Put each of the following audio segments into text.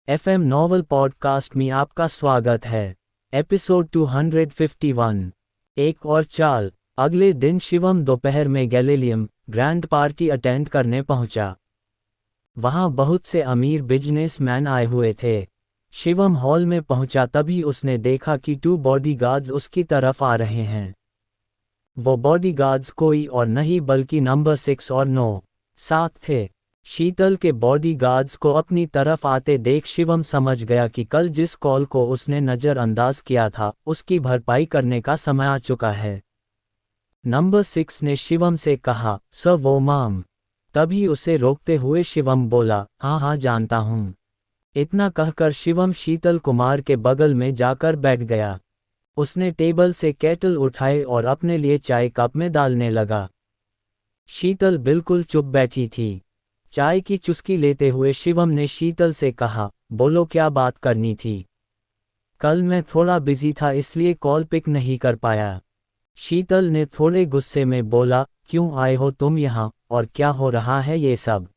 FM novel podcast में आपका स्वागत है। एपिसोड 251। एक और चाल। अगले दिन शिवम दोपहर में गैलेलियम ग्रैंड पार्टी अटेंड करने पहुंचा। वहां बहुत से अमीर बिजनेसमैन आए हुए थे। शिवम हॉल में पहुंचा तभी उसने देखा कि 2 बॉडीगार्ड्स उसकी तरफ आ रहे हैं। वो बॉडीगार्ड्स कोई और नहीं बल्कि नंबर 6 और 9 7 थे। शीतल के बॉडीगार्ड्स को अपनी तरफ आते देख शिवम समझ गया कि कल जिस कॉल को उसने नज़रअंदाज किया था उसकी भरपाई करने का समय आ चुका है। नंबर 6 ने शिवम से कहा, सर वो माम। तभी उसे रोकते हुए शिवम बोला, हाँ हाँ जानता हूँ। इतना कहकर शिवम शीतल कुमार के बगल में जाकर बैठ गया। उसने टेबल से केटल उठाए और अपने लिए चाय कप में डालने लगा। शीतल बिल्कुल चुप बैठी थी। चाय की चुस्की लेते हुए शिवम ने शीतल से कहा, बोलो क्या बात करनी थी। कल मैं थोड़ा बिजी था इसलिए कॉल पिक नहीं कर पाया। शीतल ने थोड़े गुस्से में बोला, क्यों आए हो तुम यहाँ और क्या हो रहा है ये सब।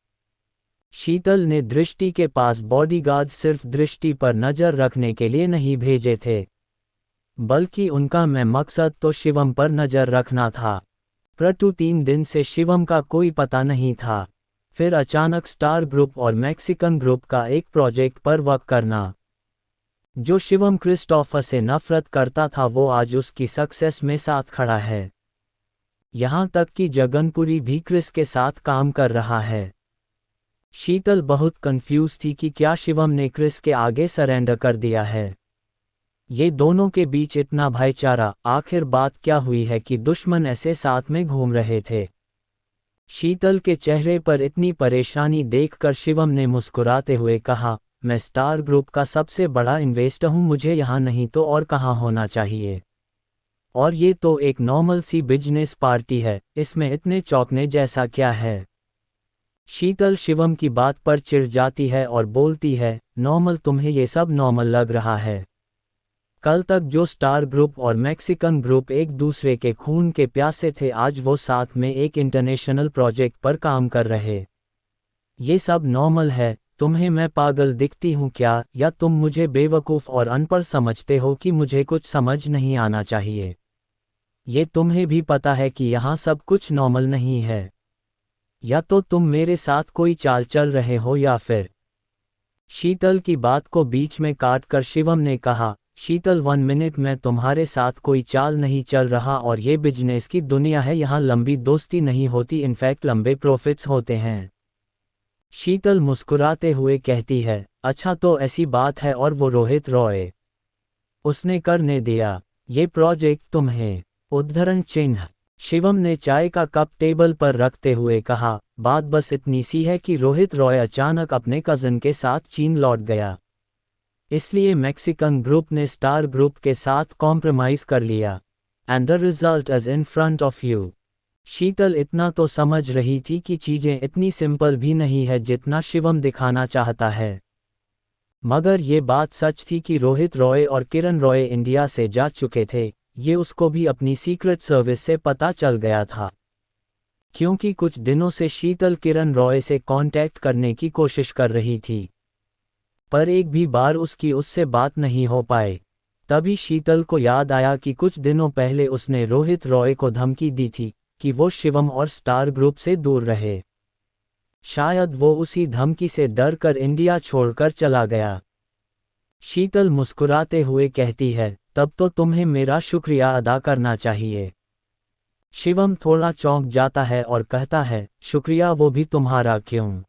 शीतल ने दृष्टि के पास बॉडीगार्ड सिर्फ दृष्टि पर नजर रखने के लिए नहीं भेजे थे, बल्कि उनका मैं मकसद तो शिवम पर नजर रखना था। परंतु 3 दिन से शिवम का कोई पता नहीं था। फिर अचानक स्टार ग्रुप और मैक्सिकन ग्रुप का एक प्रोजेक्ट पर वर्क करना। जो शिवम क्रिस्टोफर से नफरत करता था वो आज उसकी सक्सेस में साथ खड़ा है। यहाँ तक कि जगनपुरी भी क्रिस के साथ काम कर रहा है। शीतल बहुत कंफ्यूज थी कि क्या शिवम ने क्रिस के आगे सरेंडर कर दिया है। ये दोनों के बीच इतना भाईचारा, आखिर बात क्या हुई है कि दुश्मन ऐसे साथ में घूम रहे थे। शीतल के चेहरे पर इतनी परेशानी देखकर शिवम ने मुस्कुराते हुए कहा, मैं स्टार ग्रुप का सबसे बड़ा इन्वेस्टर हूं, मुझे यहाँ नहीं तो और कहाँ होना चाहिए। और ये तो एक नॉर्मल सी बिजनेस पार्टी है, इसमें इतने चौंकने जैसा क्या है। शीतल शिवम की बात पर चिढ़ जाती है और बोलती है, नॉर्मल, तुम्हें ये सब नॉर्मल लग रहा है। कल तक जो स्टार ग्रुप और मैक्सिकन ग्रुप एक दूसरे के खून के प्यासे थे, आज वो साथ में एक इंटरनेशनल प्रोजेक्ट पर काम कर रहे। ये सब नॉर्मल है। तुम्हें मैं पागल दिखती हूँ क्या, या तुम मुझे बेवकूफ़ और अनपढ़ समझते हो कि मुझे कुछ समझ नहीं आना चाहिए। ये तुम्हें भी पता है कि यहाँ सब कुछ नॉर्मल नहीं है। या तो तुम मेरे साथ कोई चाल चल रहे हो या फिर। शीतल की बात को बीच में काटकर शिवम ने कहा, शीतल 1 मिनट, मैं तुम्हारे साथ कोई चाल नहीं चल रहा और ये बिजनेस की दुनिया है, यहाँ लंबी दोस्ती नहीं होती, इनफैक्ट लंबे प्रॉफिट्स होते हैं। शीतल मुस्कुराते हुए कहती है, अच्छा तो ऐसी बात है। और वो रोहित रॉय उसने करने दिया ये प्रोजेक्ट तुम्हें। उद्धरण चिन्ह। शिवम ने चाय का कप टेबल पर रखते हुए कहा, बात बस इतनी सी है कि रोहित रॉय अचानक अपने कज़न के साथ चीन लौट गया। इसलिए मैक्सिकन ग्रुप ने स्टार ग्रुप के साथ कॉम्प्रोमाइज़ कर लिया। And the result is in front of you. Sheetal इतना तो समझ रही थी कि चीज़ें इतनी सिंपल भी नहीं है जितना शिवम दिखाना चाहता है। मगर ये बात सच थी कि रोहित रॉय और किरण रॉय इंडिया से जा चुके थे। ये उसको भी अपनी सीक्रेट सर्विस से पता चल गया था, क्योंकि कुछ दिनों से शीतल किरण रॉय से कांटेक्ट करने की कोशिश कर रही थी, पर एक भी बार उसकी उससे बात नहीं हो पाए। तभी शीतल को याद आया कि कुछ दिनों पहले उसने रोहित रॉय को धमकी दी थी कि वो शिवम और स्टार ग्रुप से दूर रहे। शायद वो उसी धमकी से डर कर इंडिया छोड़कर चला गया। शीतल मुस्कुराते हुए कहती है, तब तो तुम्हें मेरा शुक्रिया अदा करना चाहिए। शिवम थोड़ा चौंक जाता है और कहता है, शुक्रिया, वो भी तुम्हारा क्यों?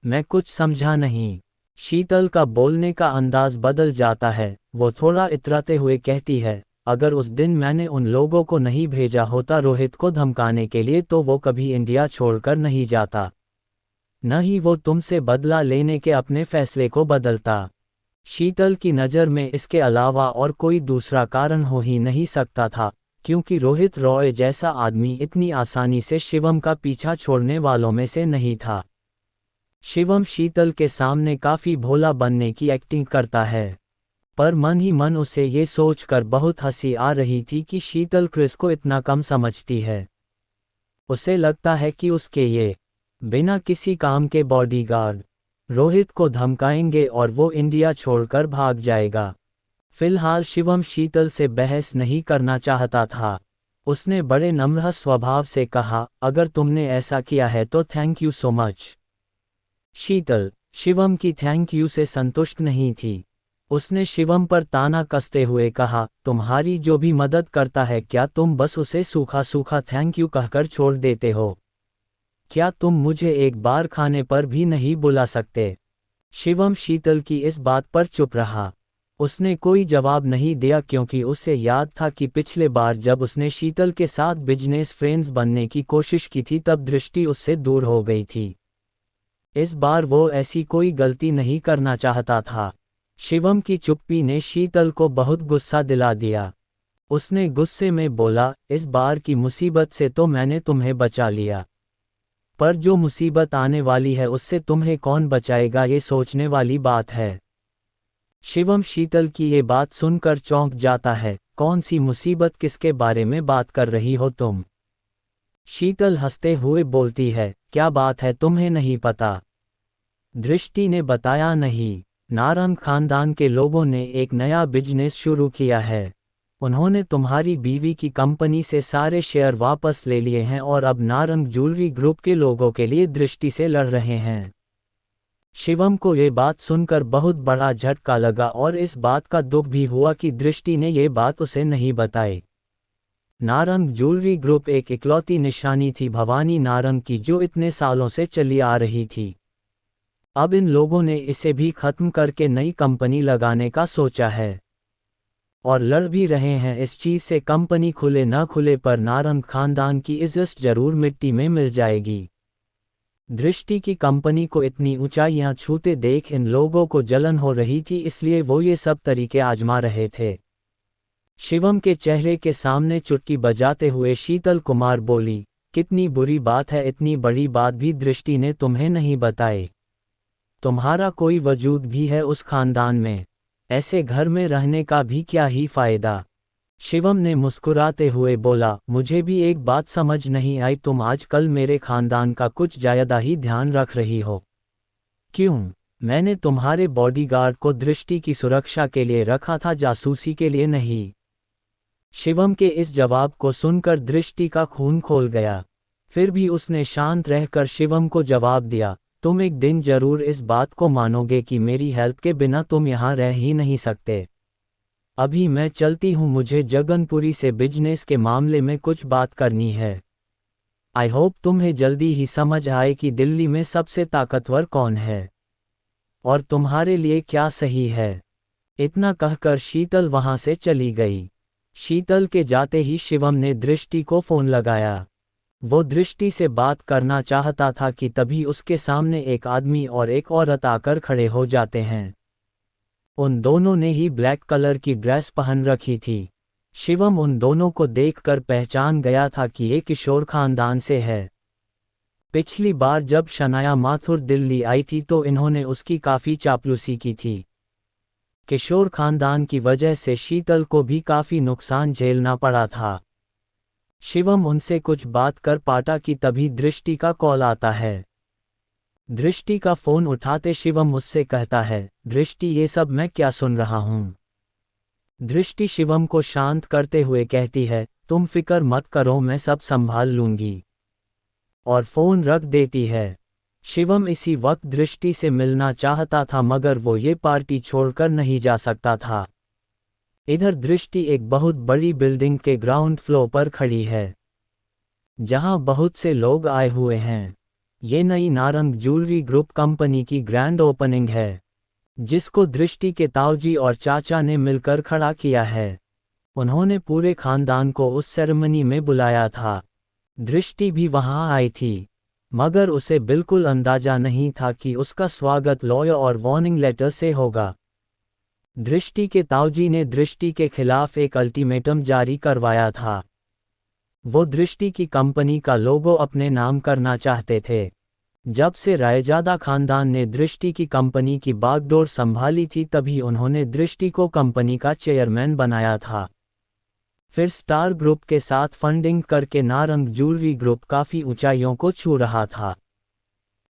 मैं कुछ समझा नहीं। शीतल का बोलने का अंदाज बदल जाता है। वो थोड़ा इतराते हुए कहती है, अगर उस दिन मैंने उन लोगों को नहीं भेजा होता रोहित को धमकाने के लिए तो वो कभी इंडिया छोड़कर नहीं जाता। न ही वो तुमसे बदला लेने के अपने फैसले को बदलता। शीतल की नज़र में इसके अलावा और कोई दूसरा कारण हो ही नहीं सकता था, क्योंकि रोहित रॉय जैसा आदमी इतनी आसानी से शिवम का पीछा छोड़ने वालों में से नहीं था। शिवम शीतल के सामने काफ़ी भोला बनने की एक्टिंग करता है, पर मन ही मन उसे ये सोचकर बहुत हंसी आ रही थी कि शीतल क्रिस को इतना कम समझती है। उसे लगता है कि उसके ये बिना किसी काम के बॉडीगार्ड रोहित को धमकाएंगे और वो इंडिया छोड़कर भाग जाएगा। फिलहाल शिवम शीतल से बहस नहीं करना चाहता था। उसने बड़े नम्र स्वभाव से कहा, अगर तुमने ऐसा किया है तो थैंक यू सो मच। शीतल शिवम की थैंक यू से संतुष्ट नहीं थी। उसने शिवम पर ताना कसते हुए कहा, तुम्हारी जो भी मदद करता है क्या तुम बस उसे सूखा सूखा थैंक यू कहकर छोड़ देते हो? क्या तुम मुझे एक बार खाने पर भी नहीं बुला सकते? शिवम शीतल की इस बात पर चुप रहा। उसने कोई जवाब नहीं दिया क्योंकि उसे याद था कि पिछले बार जब उसने शीतल के साथ बिजनेस फ्रेंड्स बनने की कोशिश की थी तब दृष्टि उससे दूर हो गई थी। इस बार वो ऐसी कोई गलती नहीं करना चाहता था। शिवम की चुप्पी ने शीतल को बहुत गुस्सा दिला दिया। उसने गुस्से में बोला, इस बार की मुसीबत से तो मैंने तुम्हें बचा लिया, पर जो मुसीबत आने वाली है उससे तुम्हें कौन बचाएगा, ये सोचने वाली बात है। शिवम शीतल की ये बात सुनकर चौंक जाता है। कौन सी मुसीबत, किसके बारे में बात कर रही हो तुम? शीतल हंसते हुए बोलती है, क्या बात है तुम्हें नहीं पता? दृष्टि ने बताया नहीं। नारंग खानदान के लोगों ने एक नया बिजनेस शुरू किया है। उन्होंने तुम्हारी बीवी की कंपनी से सारे शेयर वापस ले लिए हैं और अब नारंग ज्वेलरी ग्रुप के लोगों के लिए दृष्टि से लड़ रहे हैं। शिवम को ये बात सुनकर बहुत बड़ा झटका लगा और इस बात का दुख भी हुआ कि दृष्टि ने ये बात उसे नहीं बताई। नारंग ज्वेलरी ग्रुप एक इकलौती निशानी थी भवानी नारंग की, जो इतने सालों से चली आ रही थी। अब इन लोगों ने इसे भी खत्म करके नई कंपनी लगाने का सोचा है और लड़ भी रहे हैं इस चीज़ से। कंपनी खुले न खुले पर नारंग खानदान की इज्जत जरूर मिट्टी में मिल जाएगी। दृष्टि की कंपनी को इतनी ऊंचाइयां छूते देख इन लोगों को जलन हो रही थी, इसलिए वो ये सब तरीके आजमा रहे थे। शिवम के चेहरे के सामने चुटकी बजाते हुए शीतल कुमार बोली, कितनी बुरी बात है, इतनी बड़ी बात भी दृष्टि ने तुम्हें नहीं बताई। तुम्हारा कोई वजूद भी है उस खानदान में, ऐसे घर में रहने का भी क्या ही फायदा? शिवम ने मुस्कुराते हुए बोला, मुझे भी एक बात समझ नहीं आई, तुम आजकल मेरे खानदान का कुछ ज्यादा ही ध्यान रख रही हो। क्यों? मैंने तुम्हारे बॉडीगार्ड को दृष्टि की सुरक्षा के लिए रखा था, जासूसी के लिए नहीं। शिवम के इस जवाब को सुनकर दृष्टि का खून खोल गया। फिर भी उसने शांत रहकर शिवम को जवाब दिया, तुम एक दिन जरूर इस बात को मानोगे कि मेरी हेल्प के बिना तुम यहाँ रह ही नहीं सकते। अभी मैं चलती हूँ, मुझे जगनपुरी से बिजनेस के मामले में कुछ बात करनी है। आई होप तुम्हें जल्दी ही समझ आए कि दिल्ली में सबसे ताकतवर कौन है और तुम्हारे लिए क्या सही है। इतना कहकर शीतल वहां से चली गई। शीतल के जाते ही शिवम ने दृष्टि को फोन लगाया। वो दृष्टि से बात करना चाहता था कि तभी उसके सामने एक आदमी और एक औरत आकर खड़े हो जाते हैं। उन दोनों ने ही ब्लैक कलर की ड्रेस पहन रखी थी। शिवम उन दोनों को देखकर पहचान गया था कि ये किशोर खानदान से है। पिछली बार जब शनाया माथुर दिल्ली आई थी तो इन्होंने उसकी काफ़ी चापलूसी की थी। किशोर खानदान की वजह से शीतल को भी काफ़ी नुकसान झेलना पड़ा था। शिवम उनसे कुछ बात कर पाटा कि तभी दृष्टि का कॉल आता है। दृष्टि का फोन उठाते शिवम उससे कहता है, दृष्टि ये सब मैं क्या सुन रहा हूँ? दृष्टि शिवम को शांत करते हुए कहती है, तुम फिक्र मत करो, मैं सब संभाल लूंगी, और फोन रख देती है। शिवम इसी वक्त दृष्टि से मिलना चाहता था मगर वो ये पार्टी छोड़कर नहीं जा सकता था। इधर दृष्टि एक बहुत बड़ी बिल्डिंग के ग्राउंड फ्लोर पर खड़ी है, जहां बहुत से लोग आए हुए हैं। ये नई नारंग ज्वेलरी ग्रुप कंपनी की ग्रैंड ओपनिंग है, जिसको दृष्टि के ताऊजी और चाचा ने मिलकर खड़ा किया है। उन्होंने पूरे खानदान को उस सेरेमनी में बुलाया था। दृष्टि भी वहां आई थी, मगर उसे बिल्कुल अंदाजा नहीं था कि उसका स्वागत लॉयर और वार्निंग लेटर से होगा। दृष्टि के ताऊजी ने दृष्टि के खिलाफ एक अल्टीमेटम जारी करवाया था। वो दृष्टि की कंपनी का लोगो अपने नाम करना चाहते थे। जब से रायजादा खानदान ने दृष्टि की कंपनी की बागडोर संभाली थी तभी उन्होंने दृष्टि को कंपनी का चेयरमैन बनाया था। फिर स्टार ग्रुप के साथ फंडिंग करके नारंग ज्वेलरी ग्रुप काफ़ी ऊंचाइयों को छू रहा था।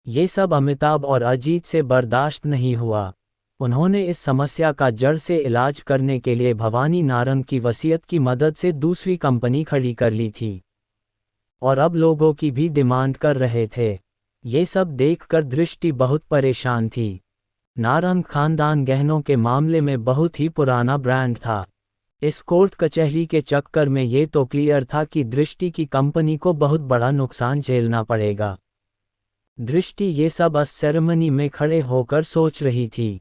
ये सब अमिताभ और अजीत से बर्दाश्त नहीं हुआ। उन्होंने इस समस्या का जड़ से इलाज करने के लिए भवानी नारंग की वसीयत की मदद से दूसरी कंपनी खड़ी कर ली थी और अब लोगों की भी डिमांड कर रहे थे। ये सब देखकर दृष्टि बहुत परेशान थी। नारंग खानदान गहनों के मामले में बहुत ही पुराना ब्रांड था। इस कोर्ट कचहरी के चक्कर में ये तो क्लियर था कि दृष्टि की कंपनी को बहुत बड़ा नुकसान झेलना पड़ेगा। दृष्टि ये सब इस सेरेमनी में खड़े होकर सोच रही थी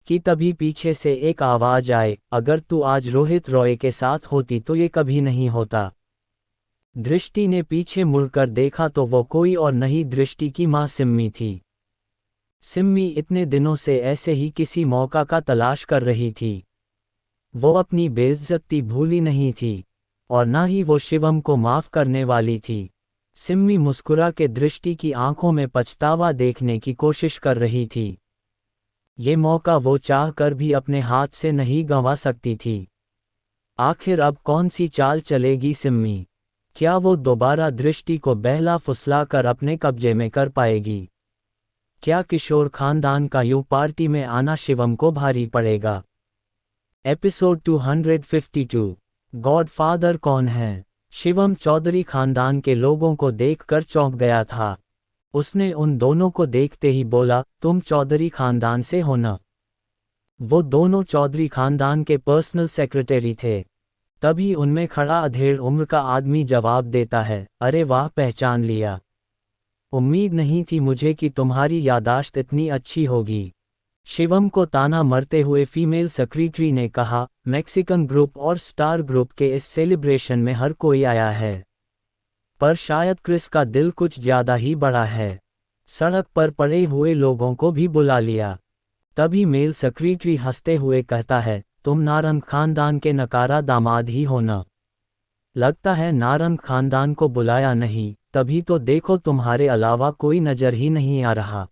कि तभी पीछे से एक आवाज आए, अगर तू आज रोहित रॉय के साथ होती तो ये कभी नहीं होता। दृष्टि ने पीछे मुड़कर देखा तो वो कोई और नहीं दृष्टि की माँ सिम्मी थी। सिम्मी इतने दिनों से ऐसे ही किसी मौका का तलाश कर रही थी। वो अपनी बेइज्जती भूली नहीं थी और ना ही वो शिवम को माफ करने वाली थी। सिम्मी मुस्कुरा के दृष्टि की आंखों में पछतावा देखने की कोशिश कर रही थी। ये मौका वो चाह कर भी अपने हाथ से नहीं गंवा सकती थी। आखिर अब कौन सी चाल चलेगी सिम्मी? क्या वो दोबारा दृष्टि को बहला फुसला कर अपने कब्जे में कर पाएगी? क्या किशोर खानदान का यूं पार्टी में आना शिवम को भारी पड़ेगा? एपिसोड 252 गॉडफादर कौन है? शिवम चौधरी खानदान के लोगों को देखकर चौंक गया था। उसने उन दोनों को देखते ही बोला, तुम चौधरी खानदान से हो ना? वो दोनों चौधरी खानदान के पर्सनल सेक्रेटरी थे। तभी उनमें खड़ा अधेड़ उम्र का आदमी जवाब देता है, अरे वाह, पहचान लिया। उम्मीद नहीं थी मुझे कि तुम्हारी यादाश्त इतनी अच्छी होगी। शिवम को ताना मरते हुए फीमेल सेक्रेटरी ने कहा, मैक्सिकन ग्रुप और स्टार ग्रुप के इस सेलिब्रेशन में हर कोई आया है, पर शायद क्रिस का दिल कुछ ज्यादा ही बड़ा है। सड़क पर पड़े हुए लोगों को भी बुला लिया। तभी मेल सेक्रेटरी हंसते हुए कहता है, तुम नारंग खानदान के नकारा दामाद ही हो ना? लगता है नारंग खानदान को बुलाया नहीं, तभी तो देखो तुम्हारे अलावा कोई नजर ही नहीं आ रहा।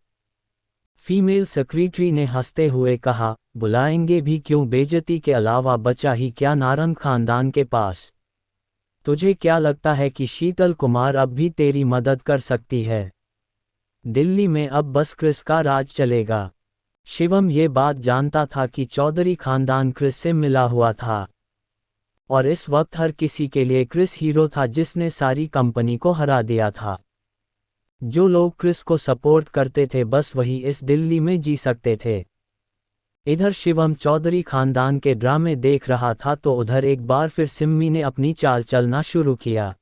फीमेल सेक्रेटरी ने हंसते हुए कहा, बुलाएंगे भी क्यों, बेइज्जती के अलावा बचा ही क्या नारंग खानदान के पास? तुझे क्या लगता है कि शीतल कुमार अब भी तेरी मदद कर सकती है? दिल्ली में अब बस क्रिस का राज चलेगा। शिवम ये बात जानता था कि चौधरी खानदान क्रिस से मिला हुआ था और इस वक्त हर किसी के लिए क्रिस हीरो था जिसने सारी कंपनी को हरा दिया था। जो लोग क्रिस को सपोर्ट करते थे बस वही इस दिल्ली में जी सकते थे। इधर शिवम चौधरी खानदान के ड्रामे देख रहा था तो उधर एक बार फिर सिम्मी ने अपनी चाल चलना शुरू किया।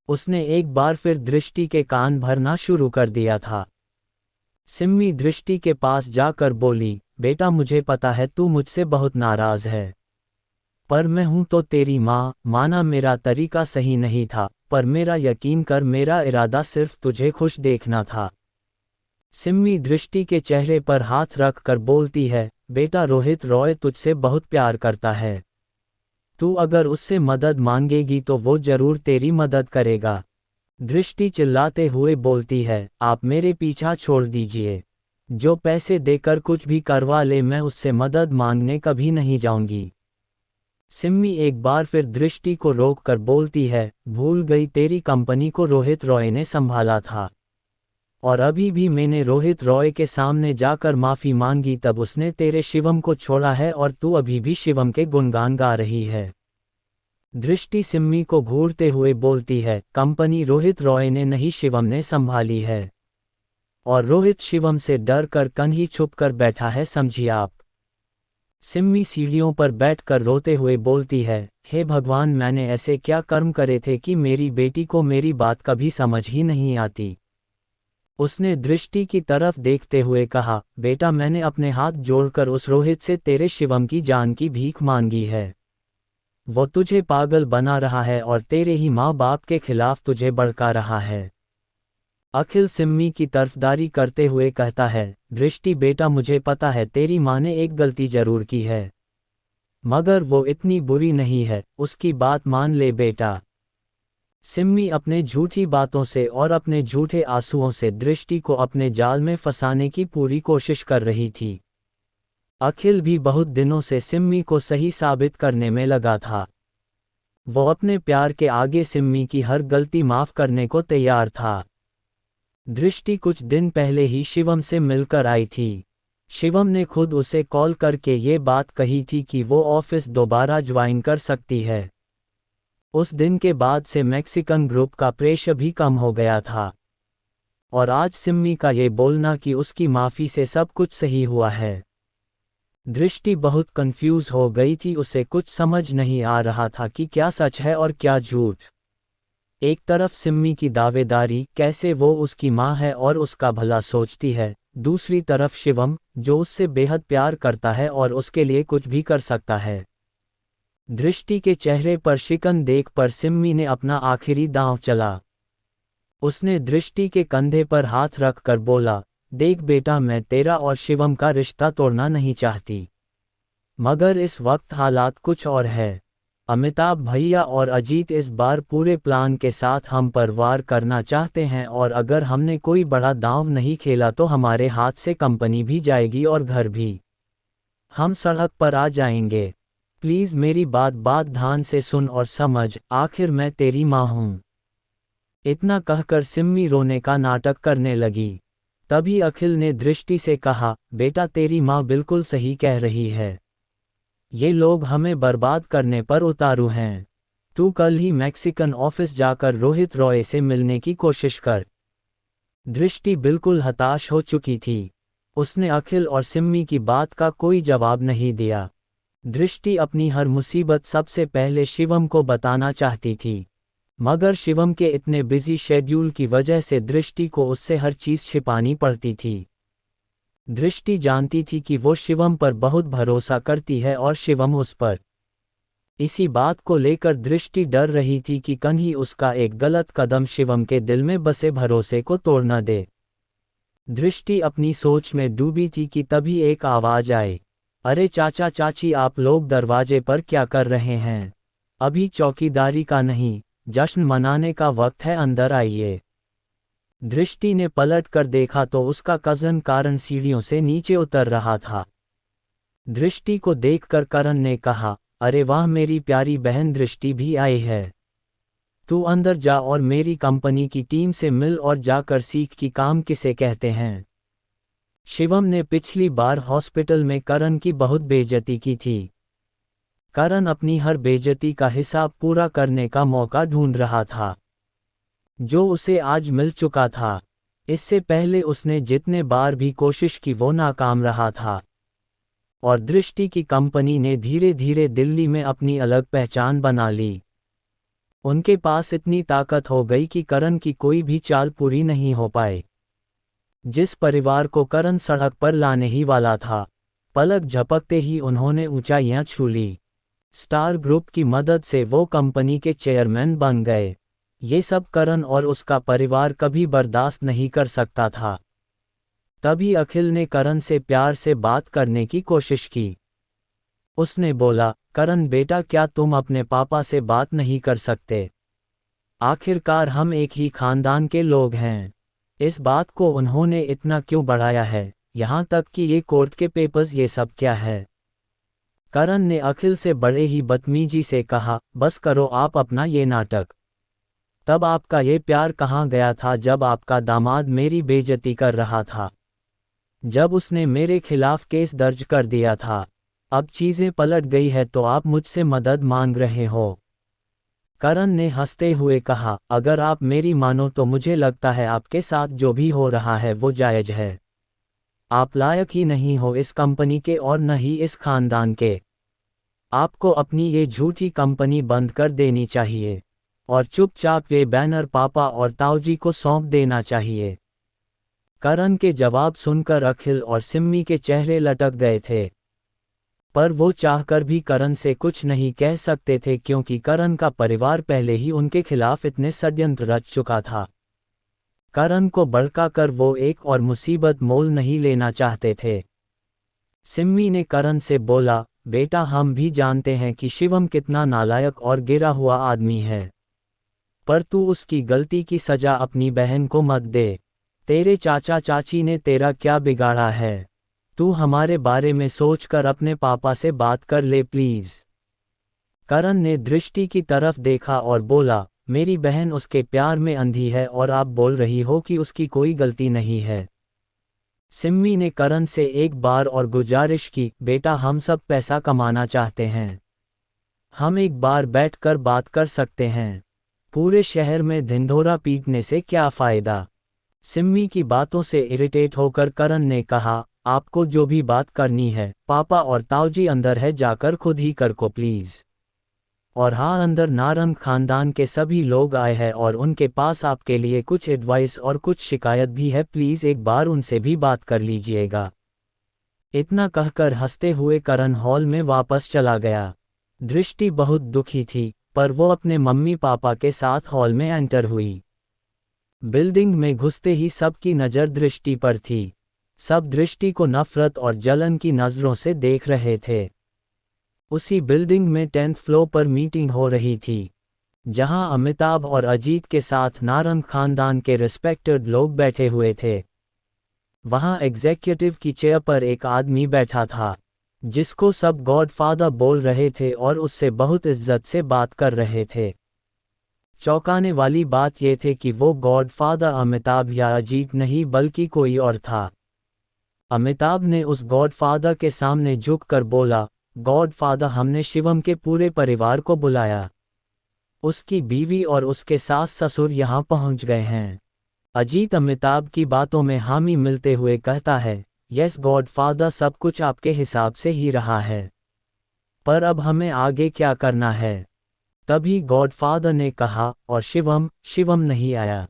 उसने एक बार फिर दृष्टि के कान भरना शुरू कर दिया था। सिम्मी दृष्टि के पास जाकर बोली, बेटा मुझे पता है तू मुझसे बहुत नाराज है, पर मैं हूं तो तेरी माँ। माना मेरा तरीका सही नहीं था, पर मेरा यकीन कर मेरा इरादा सिर्फ तुझे खुश देखना था। सिम्मी दृष्टि के चेहरे पर हाथ रख कर बोलती है, बेटा रोहित रॉय तुझसे बहुत प्यार करता है। तू अगर उससे मदद मांगेगी तो वो जरूर तेरी मदद करेगा। दृष्टि चिल्लाते हुए बोलती है, आप मेरे पीछा छोड़ दीजिए। जो पैसे देकर कुछ भी करवा ले मैं उससे मदद मांगने कभी नहीं जाऊंगी। सिम्मी एक बार फिर दृष्टि को रोक कर बोलती है, भूल गई तेरी कंपनी को रोहित रॉय ने संभाला था और अभी भी मैंने रोहित रॉय के सामने जाकर माफी मांगी तब उसने तेरे शिवम को छोड़ा है और तू अभी भी शिवम के गुणगान गा रही है। दृष्टि सिम्मी को घूरते हुए बोलती है, कंपनी रोहित रॉय ने नहीं शिवम ने संभाली है और रोहित शिवम से डर कर कहीं छुप कर बैठा है, समझिए आप। सिम्मी सीढ़ियों पर बैठकर रोते हुए बोलती है, हे भगवान, मैंने ऐसे क्या कर्म करे थे कि मेरी बेटी को मेरी बात कभी समझ ही नहीं आती। उसने दृष्टि की तरफ देखते हुए कहा, बेटा मैंने अपने हाथ जोड़कर उस रोहित से तेरे शिवम की जान की भीख मांगी है। वो तुझे पागल बना रहा है और तेरे ही माँ बाप के खिलाफ तुझे भड़का रहा है। अखिल सिम्मी की तरफदारी करते हुए कहता है, दृष्टि बेटा मुझे पता है तेरी माँ ने एक गलती जरूर की है, मगर वो इतनी बुरी नहीं है, उसकी बात मान ले बेटा। सिम्मी अपने झूठी बातों से और अपने झूठे आंसुओं से दृष्टि को अपने जाल में फंसाने की पूरी कोशिश कर रही थी। अखिल भी बहुत दिनों से सिम्मी को सही साबित करने में लगा था। वो अपने प्यार के आगे सिम्मी की हर गलती माफ करने को तैयार था। दृष्टि कुछ दिन पहले ही शिवम से मिलकर आई थी। शिवम ने खुद उसे कॉल करके ये बात कही थी कि वो ऑफिस दोबारा ज्वाइन कर सकती है। उस दिन के बाद से मैक्सिकन ग्रुप का प्रेशर भी कम हो गया था। और आज सिम्मी का ये बोलना कि उसकी माफ़ी से सब कुछ सही हुआ है। दृष्टि बहुत कंफ्यूज हो गई थी, उसे कुछ समझ नहीं आ रहा था कि क्या सच है और क्या झूठ। एक तरफ सिम्मी की दावेदारी कैसे वो उसकी माँ है और उसका भला सोचती है, दूसरी तरफ शिवम जो उससे बेहद प्यार करता है और उसके लिए कुछ भी कर सकता है। दृष्टि के चेहरे पर शिकन देख पर सिम्मी ने अपना आखिरी दांव चला। उसने दृष्टि के कंधे पर हाथ रखकर बोला, देख बेटा, मैं तेरा और शिवम का रिश्ता तोड़ना नहीं चाहती, मगर इस वक्त हालात कुछ और है। अमिताभ भैया और अजीत इस बार पूरे प्लान के साथ हम पर वार करना चाहते हैं और अगर हमने कोई बड़ा दांव नहीं खेला तो हमारे हाथ से कंपनी भी जाएगी और घर भी। हम सड़क पर आ जाएंगे। प्लीज़ मेरी बात ध्यान से सुन और समझ, आखिर मैं तेरी माँ हूँ। इतना कहकर सिम्मी रोने का नाटक करने लगी। तभी अखिल ने दृष्टि से कहा, बेटा तेरी माँ बिल्कुल सही कह रही है, ये लोग हमें बर्बाद करने पर उतारू हैं। तू कल ही मैक्सिकन ऑफिस जाकर रोहित रॉय से मिलने की कोशिश कर। दृष्टि बिल्कुल हताश हो चुकी थी। उसने अखिल और सिम्मी की बात का कोई जवाब नहीं दिया। दृष्टि अपनी हर मुसीबत सबसे पहले शिवम को बताना चाहती थी, मगर शिवम के इतने बिजी शेड्यूल की वजह से दृष्टि को उससे हर चीज़ छिपानी पड़ती थी। दृष्टि जानती थी कि वो शिवम पर बहुत भरोसा करती है और शिवम उस पर। इसी बात को लेकर दृष्टि डर रही थी कि कहीं उसका एक गलत कदम शिवम के दिल में बसे भरोसे को तोड़ न दे। दृष्टि अपनी सोच में डूबी थी कि तभी एक आवाज आई, अरे चाचा चाची, आप लोग दरवाजे पर क्या कर रहे हैं? अभी चौकीदारी का नहीं, जश्न मनाने का वक्त है, अंदर आइए। दृष्टि ने पलट कर देखा तो उसका कज़न करण सीढ़ियों से नीचे उतर रहा था। दृष्टि को देखकर करण ने कहा, अरे वाह, मेरी प्यारी बहन दृष्टि भी आई है। तू अंदर जा और मेरी कंपनी की टीम से मिल और जाकर सीख कि काम किसे कहते हैं। शिवम ने पिछली बार हॉस्पिटल में करण की बहुत बेइज्जती की थी। करण अपनी हर बेइज्जती का हिसाब पूरा करने का मौका ढूंढ रहा था, जो उसे आज मिल चुका था। इससे पहले उसने जितने बार भी कोशिश की वो नाकाम रहा था, और दृष्टि की कंपनी ने धीरे धीरे दिल्ली में अपनी अलग पहचान बना ली। उनके पास इतनी ताकत हो गई कि करण की कोई भी चाल पूरी नहीं हो पाए। जिस परिवार को करण सड़क पर लाने ही वाला था, पलक झपकते ही उन्होंने ऊंचाइयां छू ली। स्टार ग्रुप की मदद से वो कंपनी के चेयरमैन बन गए। ये सब करण और उसका परिवार कभी बर्दाश्त नहीं कर सकता था। तभी अखिल ने करण से प्यार से बात करने की कोशिश की। उसने बोला, करण बेटा, क्या तुम अपने पापा से बात नहीं कर सकते? आखिरकार हम एक ही खानदान के लोग हैं। इस बात को उन्होंने इतना क्यों बढ़ाया है, यहाँ तक कि ये कोर्ट के पेपर्स, ये सब क्या है? करण ने अखिल से बड़े ही बदतमीजी से कहा, बस करो आप अपना ये नाटक। तब आपका ये प्यार कहाँ गया था जब आपका दामाद मेरी बेइज्जती कर रहा था, जब उसने मेरे खिलाफ केस दर्ज कर दिया था? अब चीज़ें पलट गई है तो आप मुझसे मदद मांग रहे हो। करण ने हंसते हुए कहा, अगर आप मेरी मानो तो मुझे लगता है आपके साथ जो भी हो रहा है वो जायज़ है। आप लायक ही नहीं हो इस कंपनी के और न ही इस खानदान के। आपको अपनी ये झूठी कंपनी बंद कर देनी चाहिए और चुपचाप ये बैनर पापा और ताऊजी को सौंप देना चाहिए। करण के जवाब सुनकर अखिल और सिम्मी के चेहरे लटक गए थे, पर वो चाहकर भी करण से कुछ नहीं कह सकते थे क्योंकि करण का परिवार पहले ही उनके खिलाफ इतने षड्यंत्र रच चुका था। करण को भड़काकर वो एक और मुसीबत मोल नहीं लेना चाहते थे। सिम्मी ने करण से बोला, बेटा, हम भी जानते हैं कि शिवम कितना नालायक और गिरा हुआ आदमी है, पर तू उसकी गलती की सजा अपनी बहन को मत दे। तेरे चाचा चाची ने तेरा क्या बिगाड़ा है? तू हमारे बारे में सोचकर अपने पापा से बात कर ले प्लीज। करण ने दृष्टि की तरफ देखा और बोला, मेरी बहन उसके प्यार में अंधी है और आप बोल रही हो कि उसकी कोई गलती नहीं है। सिम्मी ने करण से एक बार और गुजारिश की, बेटा हम सब पैसा कमाना चाहते हैं। हम एक बार बैठकर बात कर सकते हैं। पूरे शहर में ढिंढोरा पीटने से क्या फ़ायदा। सिम्मी की बातों से इरिटेट होकर करण ने कहा, आपको जो भी बात करनी है, पापा और ताऊजी अंदर है, जाकर खुद ही कर को प्लीज़। और हाँ, अंदर नारंग खानदान के सभी लोग आए हैं और उनके पास आपके लिए कुछ एडवाइस और कुछ शिकायत भी है, प्लीज़ एक बार उनसे भी बात कर लीजिएगा। इतना कहकर हंसते हुए करण हॉल में वापस चला गया। दृष्टि बहुत दुखी थी, पर वो अपने मम्मी पापा के साथ हॉल में एंटर हुई। बिल्डिंग में घुसते ही सबकी नज़र दृष्टि पर थी। सब दृष्टि को नफरत और जलन की नज़रों से देख रहे थे। उसी बिल्डिंग में 10th फ्लोर पर मीटिंग हो रही थी, जहां अमिताभ और अजीत के साथ नारंग खानदान के रिस्पेक्टेड लोग बैठे हुए थे। वहां एग्जीक्यूटिव की चेयर पर एक आदमी बैठा था, जिसको सब गॉडफादर बोल रहे थे और उससे बहुत इज्जत से बात कर रहे थे। चौंकाने वाली बात यह थी कि वो गॉडफादर अमिताभ या अजीत नहीं बल्कि कोई और था। अमिताभ ने उस गॉडफादर के सामने झुककर बोला, गॉडफादर हमने शिवम के पूरे परिवार को बुलाया। उसकी बीवी और उसके सास ससुर यहाँ पहुँच गए हैं। अजीत अमिताभ की बातों में हामी मिलते हुए कहता है, यस गॉडफादर, सब कुछ आपके हिसाब से ही रहा है, पर अब हमें आगे क्या करना है। तभी गॉडफादर ने कहा, और शिवम नहीं आया।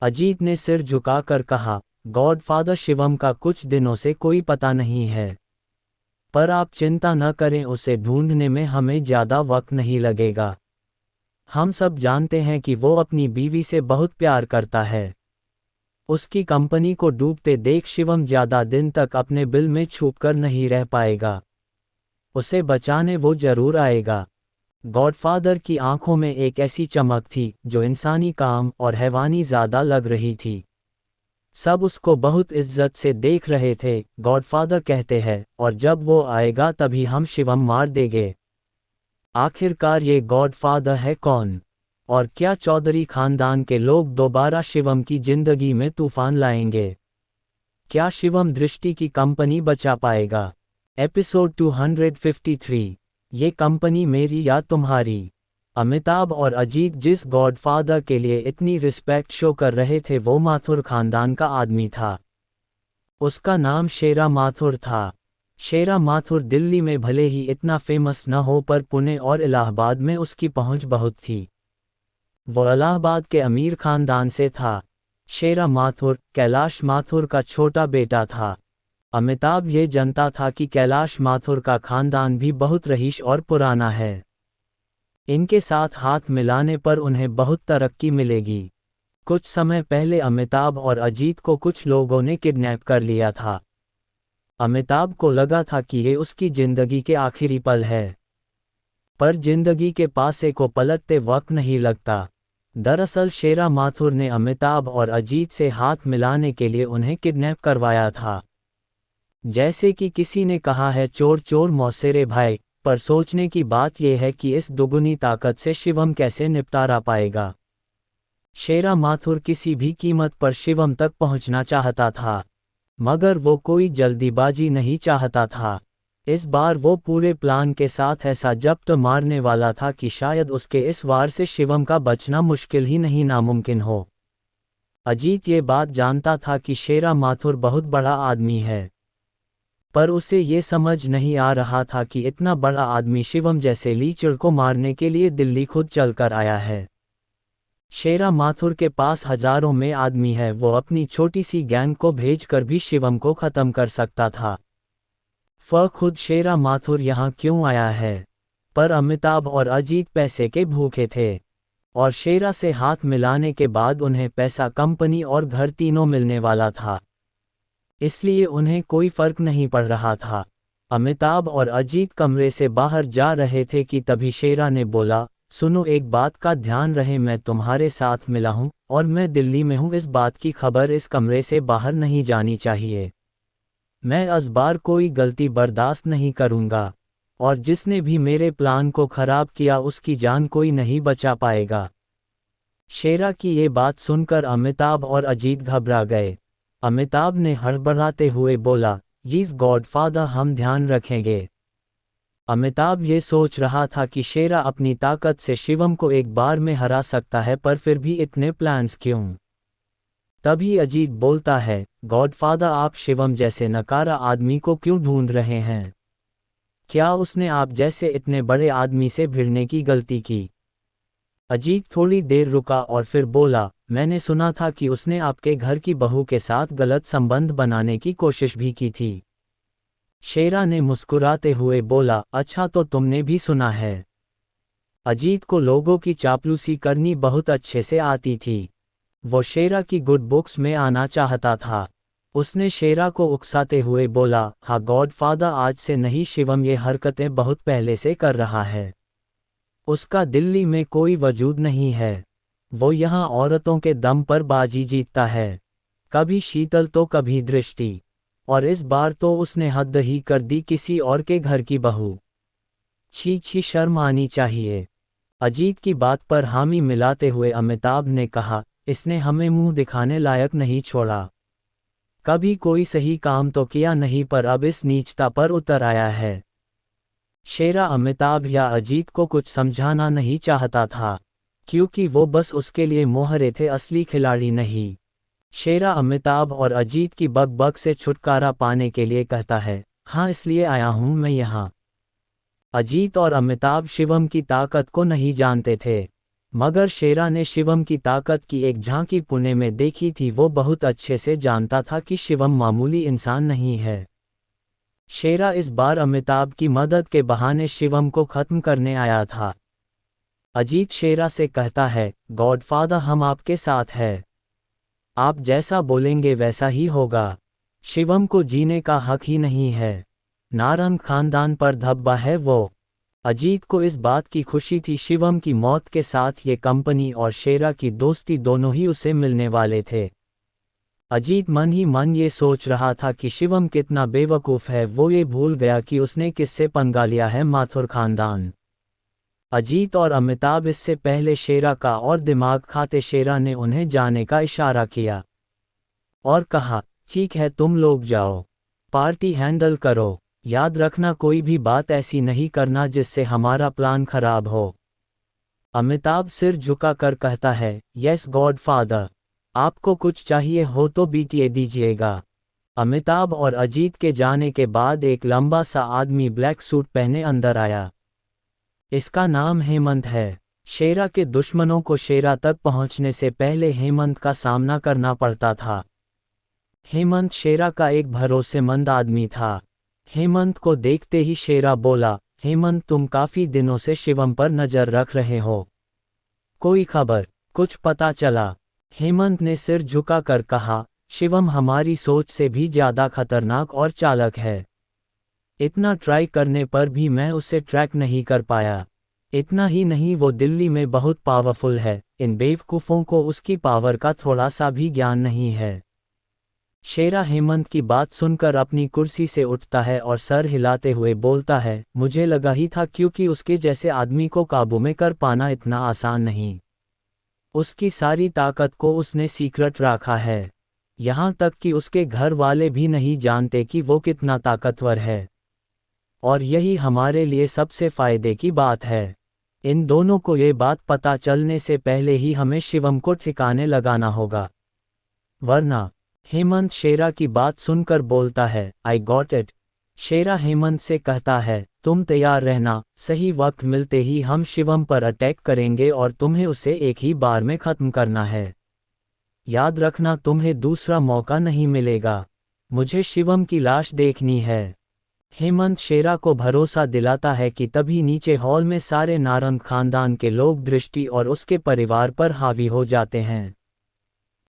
अजीत ने सिर झुकाकर कहा, गॉडफादर शिवम का कुछ दिनों से कोई पता नहीं है, पर आप चिंता न करें, उसे ढूंढने में हमें ज़्यादा वक्त नहीं लगेगा। हम सब जानते हैं कि वो अपनी बीवी से बहुत प्यार करता है। उसकी कंपनी को डूबते देख शिवम ज़्यादा दिन तक अपने बिल में छुपकर नहीं रह पाएगा। उसे बचाने वो जरूर आएगा। गॉडफादर की आंखों में एक ऐसी चमक थी जो इंसानी काम और हैवानी ज़्यादा लग रही थी। सब उसको बहुत इज्जत से देख रहे थे। गॉडफादर कहते हैं, और जब वो आएगा तभी हम शिवम मार देंगे। आखिरकार ये गॉडफादर है कौन? और क्या चौधरी खानदान के लोग दोबारा शिवम की जिंदगी में तूफान लाएंगे? क्या शिवम दृष्टि की कंपनी बचा पाएगा? एपिसोड 253, ये कंपनी मेरी या तुम्हारी? अमिताभ और अजीत जिस गॉडफादर के लिए इतनी रिस्पेक्ट शो कर रहे थे वो माथुर खानदान का आदमी था। उसका नाम शेरा माथुर था। शेरा माथुर दिल्ली में भले ही इतना फेमस न हो, पर पुणे और इलाहाबाद में उसकी पहुंच बहुत थी। वो इलाहाबाद के अमीर खानदान से था। शेरा माथुर कैलाश माथुर का छोटा बेटा था। अमिताभ ये जानता था कि कैलाश माथुर का खानदान भी बहुत रईस और पुराना है। इनके साथ हाथ मिलाने पर उन्हें बहुत तरक्की मिलेगी। कुछ समय पहले अमिताभ और अजीत को कुछ लोगों ने किडनैप कर लिया था। अमिताभ को लगा था कि ये उसकी जिंदगी के आखिरी पल है, पर जिंदगी के पासे को पलटते वक्त नहीं लगता। दरअसल शेरा माथुर ने अमिताभ और अजीत से हाथ मिलाने के लिए उन्हें किडनैप करवाया था। जैसे कि किसी ने कहा है, चोर चोर मौसेरे भाई, पर सोचने की बात यह है कि इस दुगुनी ताकत से शिवम कैसे निपटारा पाएगा। शेरा माथुर किसी भी कीमत पर शिवम तक पहुंचना चाहता था, मगर वो कोई जल्दीबाजी नहीं चाहता था। इस बार वो पूरे प्लान के साथ ऐसा जब्त मारने वाला था कि शायद उसके इस वार से शिवम का बचना मुश्किल ही नहीं नामुमकिन हो। अजीत ये बात जानता था कि शेरा माथुर बहुत बड़ा आदमी है, पर उसे ये समझ नहीं आ रहा था कि इतना बड़ा आदमी शिवम जैसे लीचड़ को मारने के लिए दिल्ली खुद चलकर आया है। शेरा माथुर के पास हजारों में आदमी है, वो अपनी छोटी सी गैंग को भेजकर भी शिवम को खत्म कर सकता था। खुद शेरा माथुर यहाँ क्यों आया है? पर अमिताभ और अजीत पैसे के भूखे थे, और शेरा से हाथ मिलाने के बाद उन्हें पैसा, कंपनी और घर तीनों मिलने वाला था, इसलिए उन्हें कोई फर्क नहीं पड़ रहा था। अमिताभ और अजीत कमरे से बाहर जा रहे थे कि तभी शेरा ने बोला, सुनो, एक बात का ध्यान रहे, मैं तुम्हारे साथ मिला हूं और मैं दिल्ली में हूं। इस बात की खबर इस कमरे से बाहर नहीं जानी चाहिए। मैं इस बार कोई गलती बर्दाश्त नहीं करूंगा, और जिसने भी मेरे प्लान को खराब किया उसकी जान कोई नहीं बचा पाएगा। शेरा की ये बात सुनकर अमिताभ और अजीत घबरा गए। अमिताभ ने हड़बड़ाते हुए बोला, यस गॉडफादर, हम ध्यान रखेंगे। अमिताभ ये सोच रहा था कि शेरा अपनी ताकत से शिवम को एक बार में हरा सकता है, पर फिर भी इतने प्लान्स क्यों? तभी अजीत बोलता है, गॉडफादर, आप शिवम जैसे नकारा आदमी को क्यों ढूंढ रहे हैं? क्या उसने आप जैसे इतने बड़े आदमी से भिड़ने की गलती की? अजीत थोड़ी देर रुका और फिर बोला, मैंने सुना था कि उसने आपके घर की बहू के साथ गलत संबंध बनाने की कोशिश भी की थी। शेरा ने मुस्कुराते हुए बोला, अच्छा, तो तुमने भी सुना है। अजीत को लोगों की चापलूसी करनी बहुत अच्छे से आती थी। वो शेरा की गुड बुक्स में आना चाहता था। उसने शेरा को उकसाते हुए बोला, हाँ गॉडफादर, आज से नहीं, शिवम ये हरकतें बहुत पहले से कर रहा है। उसका दिल्ली में कोई वजूद नहीं है। वो यहाँ औरतों के दम पर बाजी जीतता है, कभी शीतल तो कभी दृष्टि, और इस बार तो उसने हद ही कर दी, किसी और के घर की बहू। छी छी, शर्म आनी चाहिए। अजीत की बात पर हामी मिलाते हुए अमिताभ ने कहा, इसने हमें मुंह दिखाने लायक नहीं छोड़ा। कभी कोई सही काम तो किया नहीं, पर अब इस नीचता पर उतर आया है। शेरा अमिताभ या अजीत को कुछ समझाना नहीं चाहता था, क्योंकि वो बस उसके लिए मोहरे थे, असली खिलाड़ी नहीं। शेरा अमिताभ और अजीत की बक से छुटकारा पाने के लिए कहता है, हाँ, इसलिए आया हूं मैं यहाँ। अजीत और अमिताभ शिवम की ताकत को नहीं जानते थे, मगर शेरा ने शिवम की ताकत की एक झांकी पुणे में देखी थी। वो बहुत अच्छे से जानता था कि शिवम मामूली इंसान नहीं है। शेरा इस बार अमिताभ की मदद के बहाने शिवम को खत्म करने आया था। अजीत शेरा से कहता है, गॉडफादर, हम आपके साथ हैं। आप जैसा बोलेंगे वैसा ही होगा। शिवम को जीने का हक ही नहीं है। नारंग खानदान पर धब्बा है वो। अजीत को इस बात की खुशी थी, शिवम की मौत के साथ ये कंपनी और शेरा की दोस्ती दोनों ही उसे मिलने वाले थे। अजीत मन ही मन ये सोच रहा था कि शिवम कितना बेवकूफ़ है, वो ये भूल गया कि उसने किससे पंगा लिया है, माथुर खानदान। अजीत और अमिताभ इससे पहले शेरा का और दिमाग खाते। शेरा ने उन्हें जाने का इशारा किया और कहा, ठीक है, तुम लोग जाओ, पार्टी हैंडल करो। याद रखना, कोई भी बात ऐसी नहीं करना जिससे हमारा प्लान खराब हो। अमिताभ सिर झुकाकर कहता है, यस गॉडफादर, आपको कुछ चाहिए हो तो बीटीए दीजिएगा। अमिताभ और अजीत के जाने के बाद एक लंबा सा आदमी ब्लैक सूट पहने अंदर आया। इसका नाम हेमंत है। शेरा के दुश्मनों को शेरा तक पहुंचने से पहले हेमंत का सामना करना पड़ता था। हेमंत शेरा का एक भरोसेमंद आदमी था। हेमंत को देखते ही शेरा बोला, हेमंत, तुम काफी दिनों से शिवम पर नजर रख रहे हो, कोई खबर, कुछ पता चला? हेमंत ने सिर झुकाकर कहा, शिवम हमारी सोच से भी ज्यादा खतरनाक और चालाक है। इतना ट्राई करने पर भी मैं उसे ट्रैक नहीं कर पाया। इतना ही नहीं, वो दिल्ली में बहुत पावरफुल है। इन बेवकूफ़ों को उसकी पावर का थोड़ा सा भी ज्ञान नहीं है। शेरा हेमंत की बात सुनकर अपनी कुर्सी से उठता है और सर हिलाते हुए बोलता है, मुझे लगा ही था, क्योंकि उसके जैसे आदमी को काबू में कर पाना इतना आसान नहीं। उसकी सारी ताकत को उसने सीक्रेट रखा है। यहाँ तक कि उसके घर वाले भी नहीं जानते कि वो कितना ताकतवर है। और यही हमारे लिए सबसे फायदे की बात है। इन दोनों को ये बात पता चलने से पहले ही हमें शिवम को ठिकाने लगाना होगा, वरना। हेमंत शेरा की बात सुनकर बोलता है, आई गॉट इट। शेरा हेमंत से कहता है, तुम तैयार रहना, सही वक्त मिलते ही हम शिवम पर अटैक करेंगे और तुम्हें उसे एक ही बार में खत्म करना है। याद रखना, तुम्हें दूसरा मौका नहीं मिलेगा। मुझे शिवम की लाश देखनी है। हेमंत शेरा को भरोसा दिलाता है कि तभी नीचे हॉल में सारे नारंग खानदान के लोग दृष्टि और उसके परिवार पर हावी हो जाते हैं।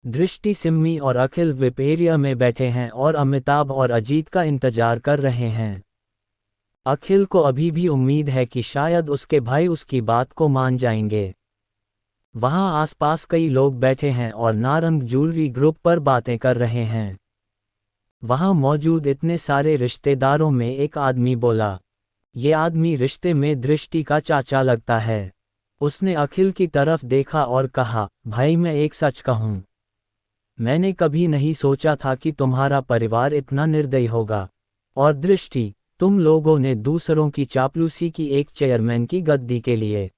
दृष्टि, सिम्मी और अखिल विप एरिया में बैठे हैं और अमिताभ और अजीत का इंतजार कर रहे हैं। अखिल को अभी भी उम्मीद है कि शायद उसके भाई उसकी बात को मान जाएंगे। वहां आसपास कई लोग बैठे हैं और नारंग ज्वेलरी ग्रुप पर बातें कर रहे हैं। वहां मौजूद इतने सारे रिश्तेदारों में एक आदमी बोला, ये आदमी रिश्ते में दृष्टि का चाचा लगता है। उसने अखिल की तरफ देखा और कहा, भाई मैं एक सच कहूं, मैंने कभी नहीं सोचा था कि तुम्हारा परिवार इतना निर्दयी होगा। और दृष्टि, तुम लोगों ने दूसरों की चापलूसी की एक चेयरमैन की गद्दी के लिए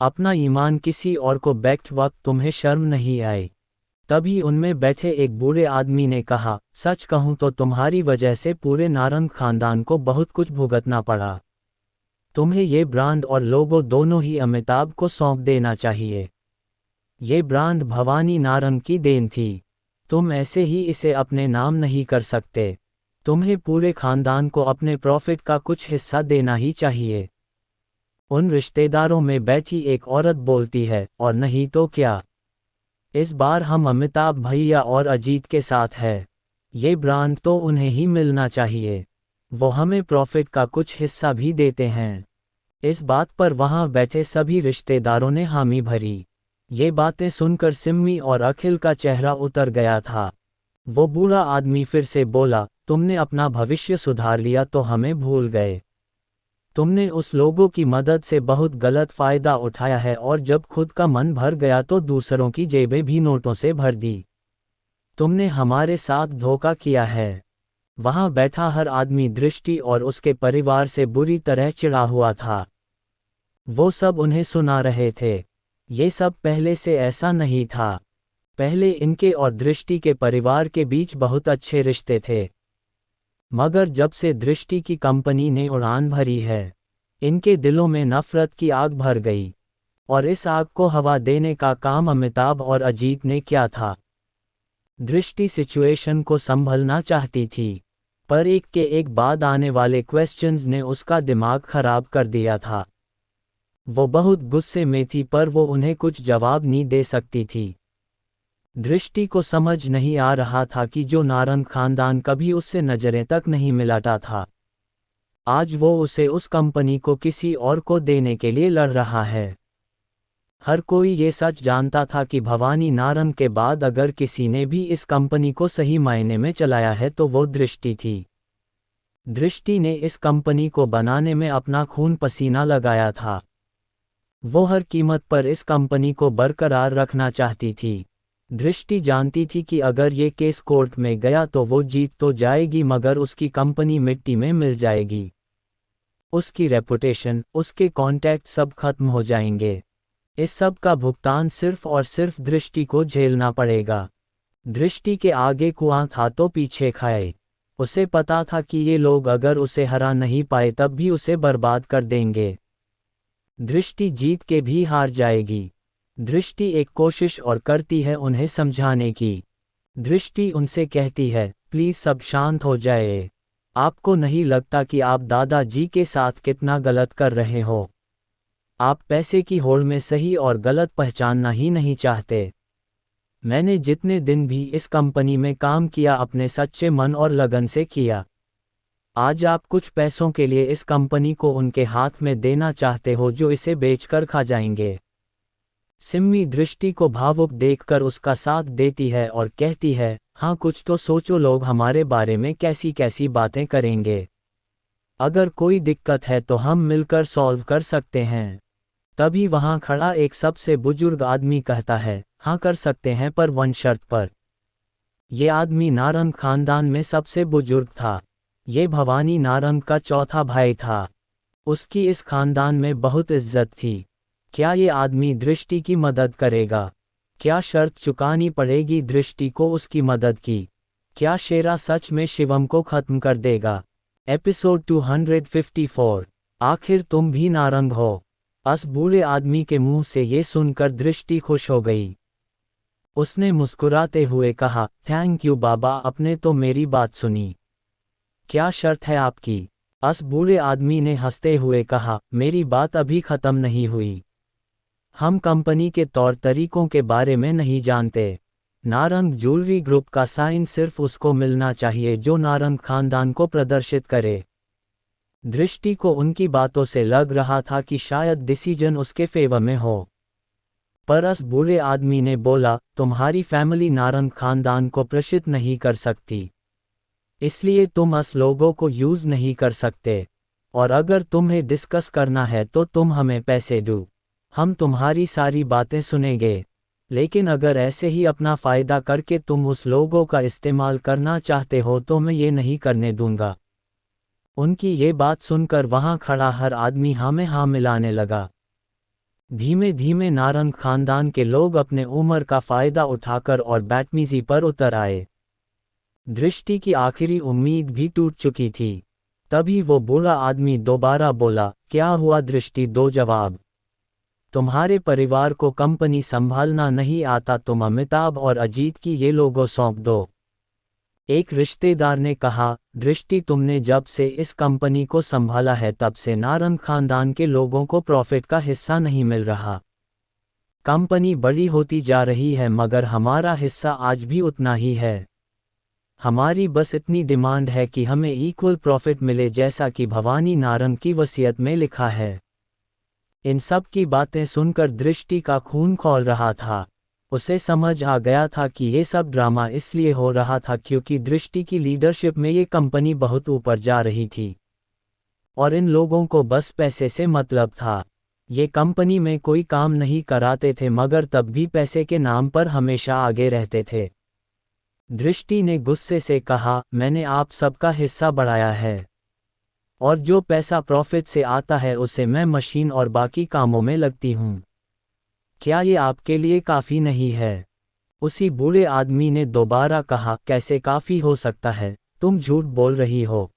अपना ईमान किसी और को बेचते वक्त तुम्हें शर्म नहीं आई। तभी उनमें बैठे एक बूढ़े आदमी ने कहा, सच कहूं तो तुम्हारी वजह से पूरे नारंग खानदान को बहुत कुछ भुगतना पड़ा। तुम्हें ये ब्रांड और लोगो दोनों ही अमिताभ को सौंप देना चाहिए। ये ब्रांड भवानी नारंग की देन थी। तुम ऐसे ही इसे अपने नाम नहीं कर सकते। तुम्हें पूरे खानदान को अपने प्रॉफिट का कुछ हिस्सा देना ही चाहिए। उन रिश्तेदारों में बैठी एक औरत बोलती है, और नहीं तो क्या, इस बार हम अमिताभ भैया और अजीत के साथ है। ये ब्रांड तो उन्हें ही मिलना चाहिए। वो हमें प्रॉफिट का कुछ हिस्सा भी देते हैं। इस बात पर वहां बैठे सभी रिश्तेदारों ने हामी भरी। ये बातें सुनकर सिम्मी और अखिल का चेहरा उतर गया था। वो बूढ़ा आदमी फिर से बोला, तुमने अपना भविष्य सुधार लिया तो हमें भूल गए। तुमने उस लोगों की मदद से बहुत गलत फायदा उठाया है और जब खुद का मन भर गया तो दूसरों की जेबें भी नोटों से भर दी। तुमने हमारे साथ धोखा किया है। वहां बैठा हर आदमी दृष्टि और उसके परिवार से बुरी तरह चिढ़ा हुआ था। वो सब उन्हें सुना रहे थे। ये सब पहले से ऐसा नहीं था। पहले इनके और दृष्टि के परिवार के बीच बहुत अच्छे रिश्ते थे। मगर जब से दृष्टि की कंपनी ने उड़ान भरी है, इनके दिलों में नफरत की आग भर गई। और इस आग को हवा देने का काम अमिताभ और अजीत ने किया था। दृष्टि सिचुएशन को संभलना चाहती थी, पर एक के एक बाद आने वाले क्वेश्चंस ने उसका दिमाग खराब कर दिया था। वो बहुत गुस्से में थी पर वो उन्हें कुछ जवाब नहीं दे सकती थी। दृष्टि को समझ नहीं आ रहा था कि जो नारंग खानदान कभी उससे नजरें तक नहीं मिलाता था, आज वो उसे उस कंपनी को किसी और को देने के लिए लड़ रहा है। हर कोई ये सच जानता था कि भवानी नारंग के बाद अगर किसी ने भी इस कंपनी को सही मायने में चलाया है तो वो दृष्टि थी। दृष्टि ने इस कंपनी को बनाने में अपना खून पसीना लगाया था। वो हर कीमत पर इस कंपनी को बरकरार रखना चाहती थी। दृष्टि जानती थी कि अगर ये केस कोर्ट में गया तो वो जीत तो जाएगी मगर उसकी कंपनी मिट्टी में मिल जाएगी। उसकी रेपुटेशन, उसके कॉन्टैक्ट सब खत्म हो जाएंगे। इस सब का भुगतान सिर्फ और सिर्फ दृष्टि को झेलना पड़ेगा। दृष्टि के आगे कुआं था तो पीछे खाए। उसे पता था कि ये लोग अगर उसे हरा नहीं पाए तब भी उसे बर्बाद कर देंगे। दृष्टि जीत के भी हार जाएगी। दृष्टि एक कोशिश और करती है उन्हें समझाने की। दृष्टि उनसे कहती है, प्लीज सब शांत हो जाए। आपको नहीं लगता कि आप दादाजी के साथ कितना गलत कर रहे हो? आप पैसे की होड़ में सही और गलत पहचानना ही नहीं चाहते। मैंने जितने दिन भी इस कंपनी में काम किया अपने सच्चे मन और लगन से किया। आज आप कुछ पैसों के लिए इस कंपनी को उनके हाथ में देना चाहते हो जो इसे बेचकर खा जाएंगे। सिम्मी दृष्टि को भावुक देखकर उसका साथ देती है और कहती है, हाँ कुछ तो सोचो, लोग हमारे बारे में कैसी कैसी बातें करेंगे। अगर कोई दिक्कत है तो हम मिलकर सॉल्व कर सकते हैं। तभी वहां खड़ा एक सबसे बुजुर्ग आदमी कहता है, हाँ कर सकते हैं पर वन शर्त पर। यह आदमी नारंग खानदान में सबसे बुजुर्ग था। ये भवानी नारंग का चौथा भाई था। उसकी इस खानदान में बहुत इज्जत थी। क्या ये आदमी दृष्टि की मदद करेगा? क्या शर्त चुकानी पड़ेगी दृष्टि को उसकी मदद की? क्या शेरा सच में शिवम को खत्म कर देगा? एपिसोड 254। आखिर तुम भी नारंग हो। उस बूढ़े आदमी के मुंह से ये सुनकर दृष्टि खुश हो गई। उसने मुस्कुराते हुए कहा, थैंक यू बाबा, आपने तो मेरी बात सुनी। क्या शर्त है आपकी? उस बूढ़े आदमी ने हंसते हुए कहा, मेरी बात अभी खत्म नहीं हुई। हम कंपनी के तौर तरीकों के बारे में नहीं जानते। नारंग ज्वेलरी ग्रुप का साइन सिर्फ उसको मिलना चाहिए जो नारंग खानदान को प्रदर्शित करे। दृष्टि को उनकी बातों से लग रहा था कि शायद डिसीजन उसके फेवर में हो। पर उस बूढ़े आदमी ने बोला, तुम्हारी फैमिली नारंग खानदान को प्रशित नहीं कर सकती, इसलिए तुम उस लोगों को यूज नहीं कर सकते। और अगर तुम्हें डिस्कस करना है तो तुम हमें पैसे दो। हम तुम्हारी सारी बातें सुनेंगे, लेकिन अगर ऐसे ही अपना फ़ायदा करके तुम उस लोगों का इस्तेमाल करना चाहते हो तो मैं ये नहीं करने दूंगा। उनकी ये बात सुनकर वहाँ खड़ा हर आदमी हाँ में हाँ मिलाने लगा। धीमे धीमे नारंग खानदान के लोग अपने उम्र का फ़ायदा उठाकर और बैटमीजी पर उतर आए। दृष्टि की आखिरी उम्मीद भी टूट चुकी थी। तभी वो बूढ़ा आदमी दोबारा बोला, क्या हुआ दृष्टि? दो जवाब। तुम्हारे परिवार को कंपनी संभालना नहीं आता, तुम अमिताभ और अजीत की ये लोगो सौंप दो। एक रिश्तेदार ने कहा, दृष्टि तुमने जब से इस कंपनी को संभाला है तब से नारंग खानदान के लोगों को प्रॉफिट का हिस्सा नहीं मिल रहा। कंपनी बड़ी होती जा रही है मगर हमारा हिस्सा आज भी उतना ही है। हमारी बस इतनी डिमांड है कि हमें इक्वल प्रॉफिट मिले जैसा कि भवानी नारंग की वसीयत में लिखा है। इन सब की बातें सुनकर दृष्टि का खून खौल रहा था। उसे समझ आ गया था कि ये सब ड्रामा इसलिए हो रहा था क्योंकि दृष्टि की लीडरशिप में ये कंपनी बहुत ऊपर जा रही थी और इन लोगों को बस पैसे से मतलब था। ये कंपनी में कोई काम नहीं कराते थे मगर तब भी पैसे के नाम पर हमेशा आगे रहते थे। दृष्टि ने गुस्से से कहा, मैंने आप सबका हिस्सा बढ़ाया है और जो पैसा प्रॉफिट से आता है उसे मैं मशीन और बाकी कामों में लगती हूँ। क्या ये आपके लिए काफ़ी नहीं है? उसी बूढ़े आदमी ने दोबारा कहा, कैसे काफ़ी हो सकता है? तुम झूठ बोल रही हो।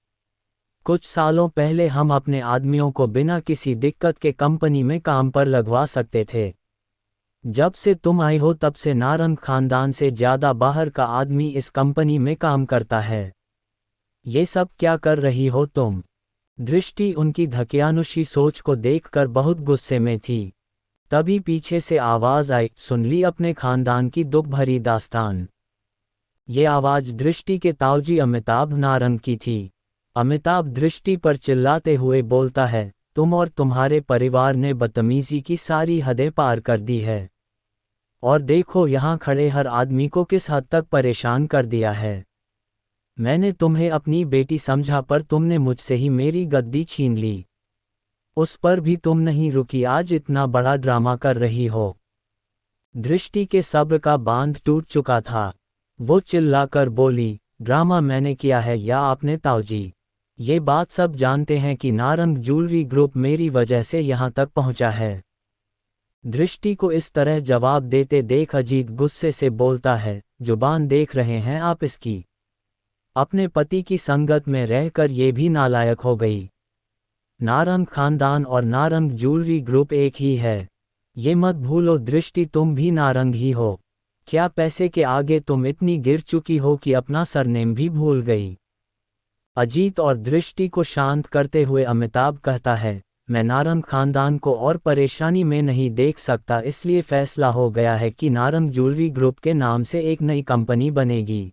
कुछ सालों पहले हम अपने आदमियों को बिना किसी दिक्कत के कंपनी में काम पर लगवा सकते थे। जब से तुम आई हो तब से नारंग खानदान से ज़्यादा बाहर का आदमी इस कंपनी में काम करता है। ये सब क्या कर रही हो तुम? दृष्टि उनकी धकियानुशी सोच को देखकर बहुत गुस्से में थी। तभी पीछे से आवाज़ आई, सुन ली अपने खानदान की दुख भरी दास्तान। ये आवाज़ दृष्टि के ताऊजी अमिताभ नारंग की थी। अमिताभ दृष्टि पर चिल्लाते हुए बोलता है, तुम और तुम्हारे परिवार ने बदतमीजी की सारी हदें पार कर दी है। और देखो यहाँ खड़े हर आदमी को किस हद तक परेशान कर दिया है। मैंने तुम्हें अपनी बेटी समझा पर तुमने मुझसे ही मेरी गद्दी छीन ली। उस पर भी तुम नहीं रुकी, आज इतना बड़ा ड्रामा कर रही हो। दृष्टि के सब्र का बांध टूट चुका था। वो चिल्लाकर बोली, ड्रामा मैंने किया है या आपने ताऊजी? ये बात सब जानते हैं कि नारंग ज्वेलरी ग्रुप मेरी वजह से यहाँ तक पहुँचा है। दृष्टि को इस तरह जवाब देते देख अजीत गुस्से से बोलता है, जुबान देख रहे हैं आप इसकी? अपने पति की संगत में रहकर ये भी नालायक हो गई। नारंग खानदान और नारंग ज्वेलरी ग्रुप एक ही है, ये मत भूलो। दृष्टि तुम भी नारंग ही हो। क्या पैसे के आगे तुम इतनी गिर चुकी हो कि अपना सरनेम भी भूल गई? अजीत और दृष्टि को शांत करते हुए अमिताभ कहता है, मैं नारंग खानदान को और परेशानी में नहीं देख सकता, इसलिए फैसला हो गया है कि नारंग ज्वेलरी ग्रुप के नाम से एक नई कंपनी बनेगी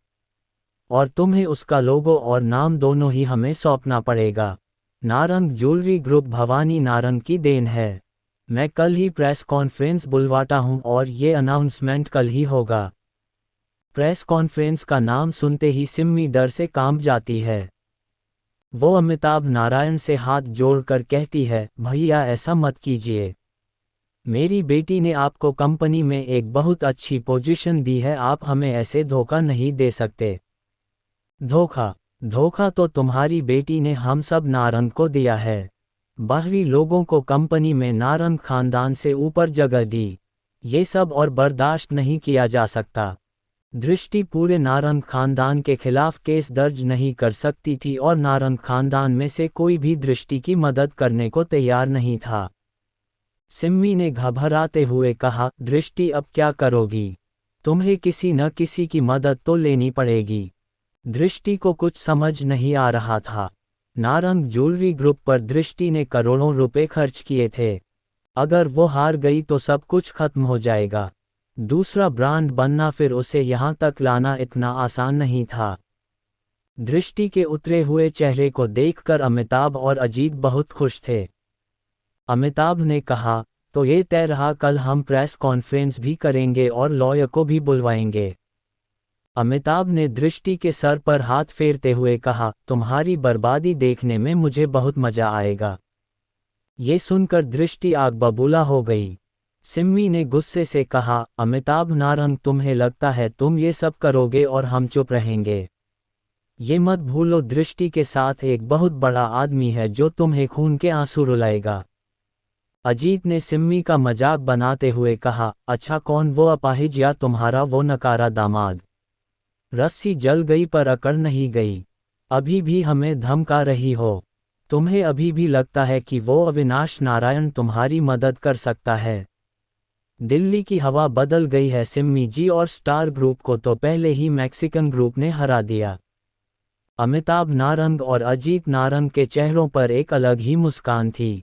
और तुम्हें उसका लोगो और नाम दोनों ही हमें सौंपना पड़ेगा। नारंग ज्वेलरी ग्रुप भवानी नारंग की देन है। मैं कल ही प्रेस कॉन्फ्रेंस बुलवाता हूं और ये अनाउंसमेंट कल ही होगा। प्रेस कॉन्फ्रेंस का नाम सुनते ही सिम्मी डर से कांप जाती है। वो अमिताभ नारायण से हाथ जोड़कर कहती है, भैया ऐसा मत कीजिए। मेरी बेटी ने आपको कंपनी में एक बहुत अच्छी पोजीशन दी है, आप हमें ऐसे धोखा नहीं दे सकते। धोखा तो तुम्हारी बेटी ने हम सब नारंग को दिया है। बाहरी लोगों को कंपनी में नारंग खानदान से ऊपर जगह दी। ये सब और बर्दाश्त नहीं किया जा सकता। दृष्टि पूरे नारंग खानदान के खिलाफ केस दर्ज नहीं कर सकती थी और नारंग खानदान में से कोई भी दृष्टि की मदद करने को तैयार नहीं था। सिम्मी ने घबराते हुए कहा, दृष्टि अब क्या करोगी? तुम्हें किसी न किसी की मदद तो लेनी पड़ेगी। दृष्टि को कुछ समझ नहीं आ रहा था। नारंग ज्वेलरी ग्रुप पर दृष्टि ने करोड़ों रुपए खर्च किए थे। अगर वो हार गई तो सब कुछ खत्म हो जाएगा। दूसरा ब्रांड बनना, फिर उसे यहाँ तक लाना इतना आसान नहीं था। दृष्टि के उतरे हुए चेहरे को देखकर अमिताभ और अजीत बहुत खुश थे। अमिताभ ने कहा, तो ये तय रहा, कल हम प्रेस कॉन्फ्रेंस भी करेंगे और लॉयर को भी बुलवाएंगे। अमिताभ ने दृष्टि के सर पर हाथ फेरते हुए कहा, तुम्हारी बर्बादी देखने में मुझे बहुत मजा आएगा। ये सुनकर दृष्टि आग बबूला हो गई। सिम्मी ने गुस्से से कहा, अमिताभ नारंग, तुम्हें लगता है तुम ये सब करोगे और हम चुप रहेंगे? ये मत भूलो, दृष्टि के साथ एक बहुत बड़ा आदमी है जो तुम्हें खून के आंसू रुलाएगा। अजीत ने सिम्मी का मजाक बनाते हुए कहा, अच्छा, कौन, वो अपाहिज या तुम्हारा वो नकारा दामाद? रस्सी जल गई पर अकड़ नहीं गई। अभी भी हमें धमका रही हो? तुम्हें अभी भी लगता है कि वो अविनाश नारायण तुम्हारी मदद कर सकता है? दिल्ली की हवा बदल गई है सिम्मी जी, और स्टार ग्रुप को तो पहले ही मैक्सिकन ग्रुप ने हरा दिया। अमिताभ नारंग और अजीत नारंग के चेहरों पर एक अलग ही मुस्कान थी।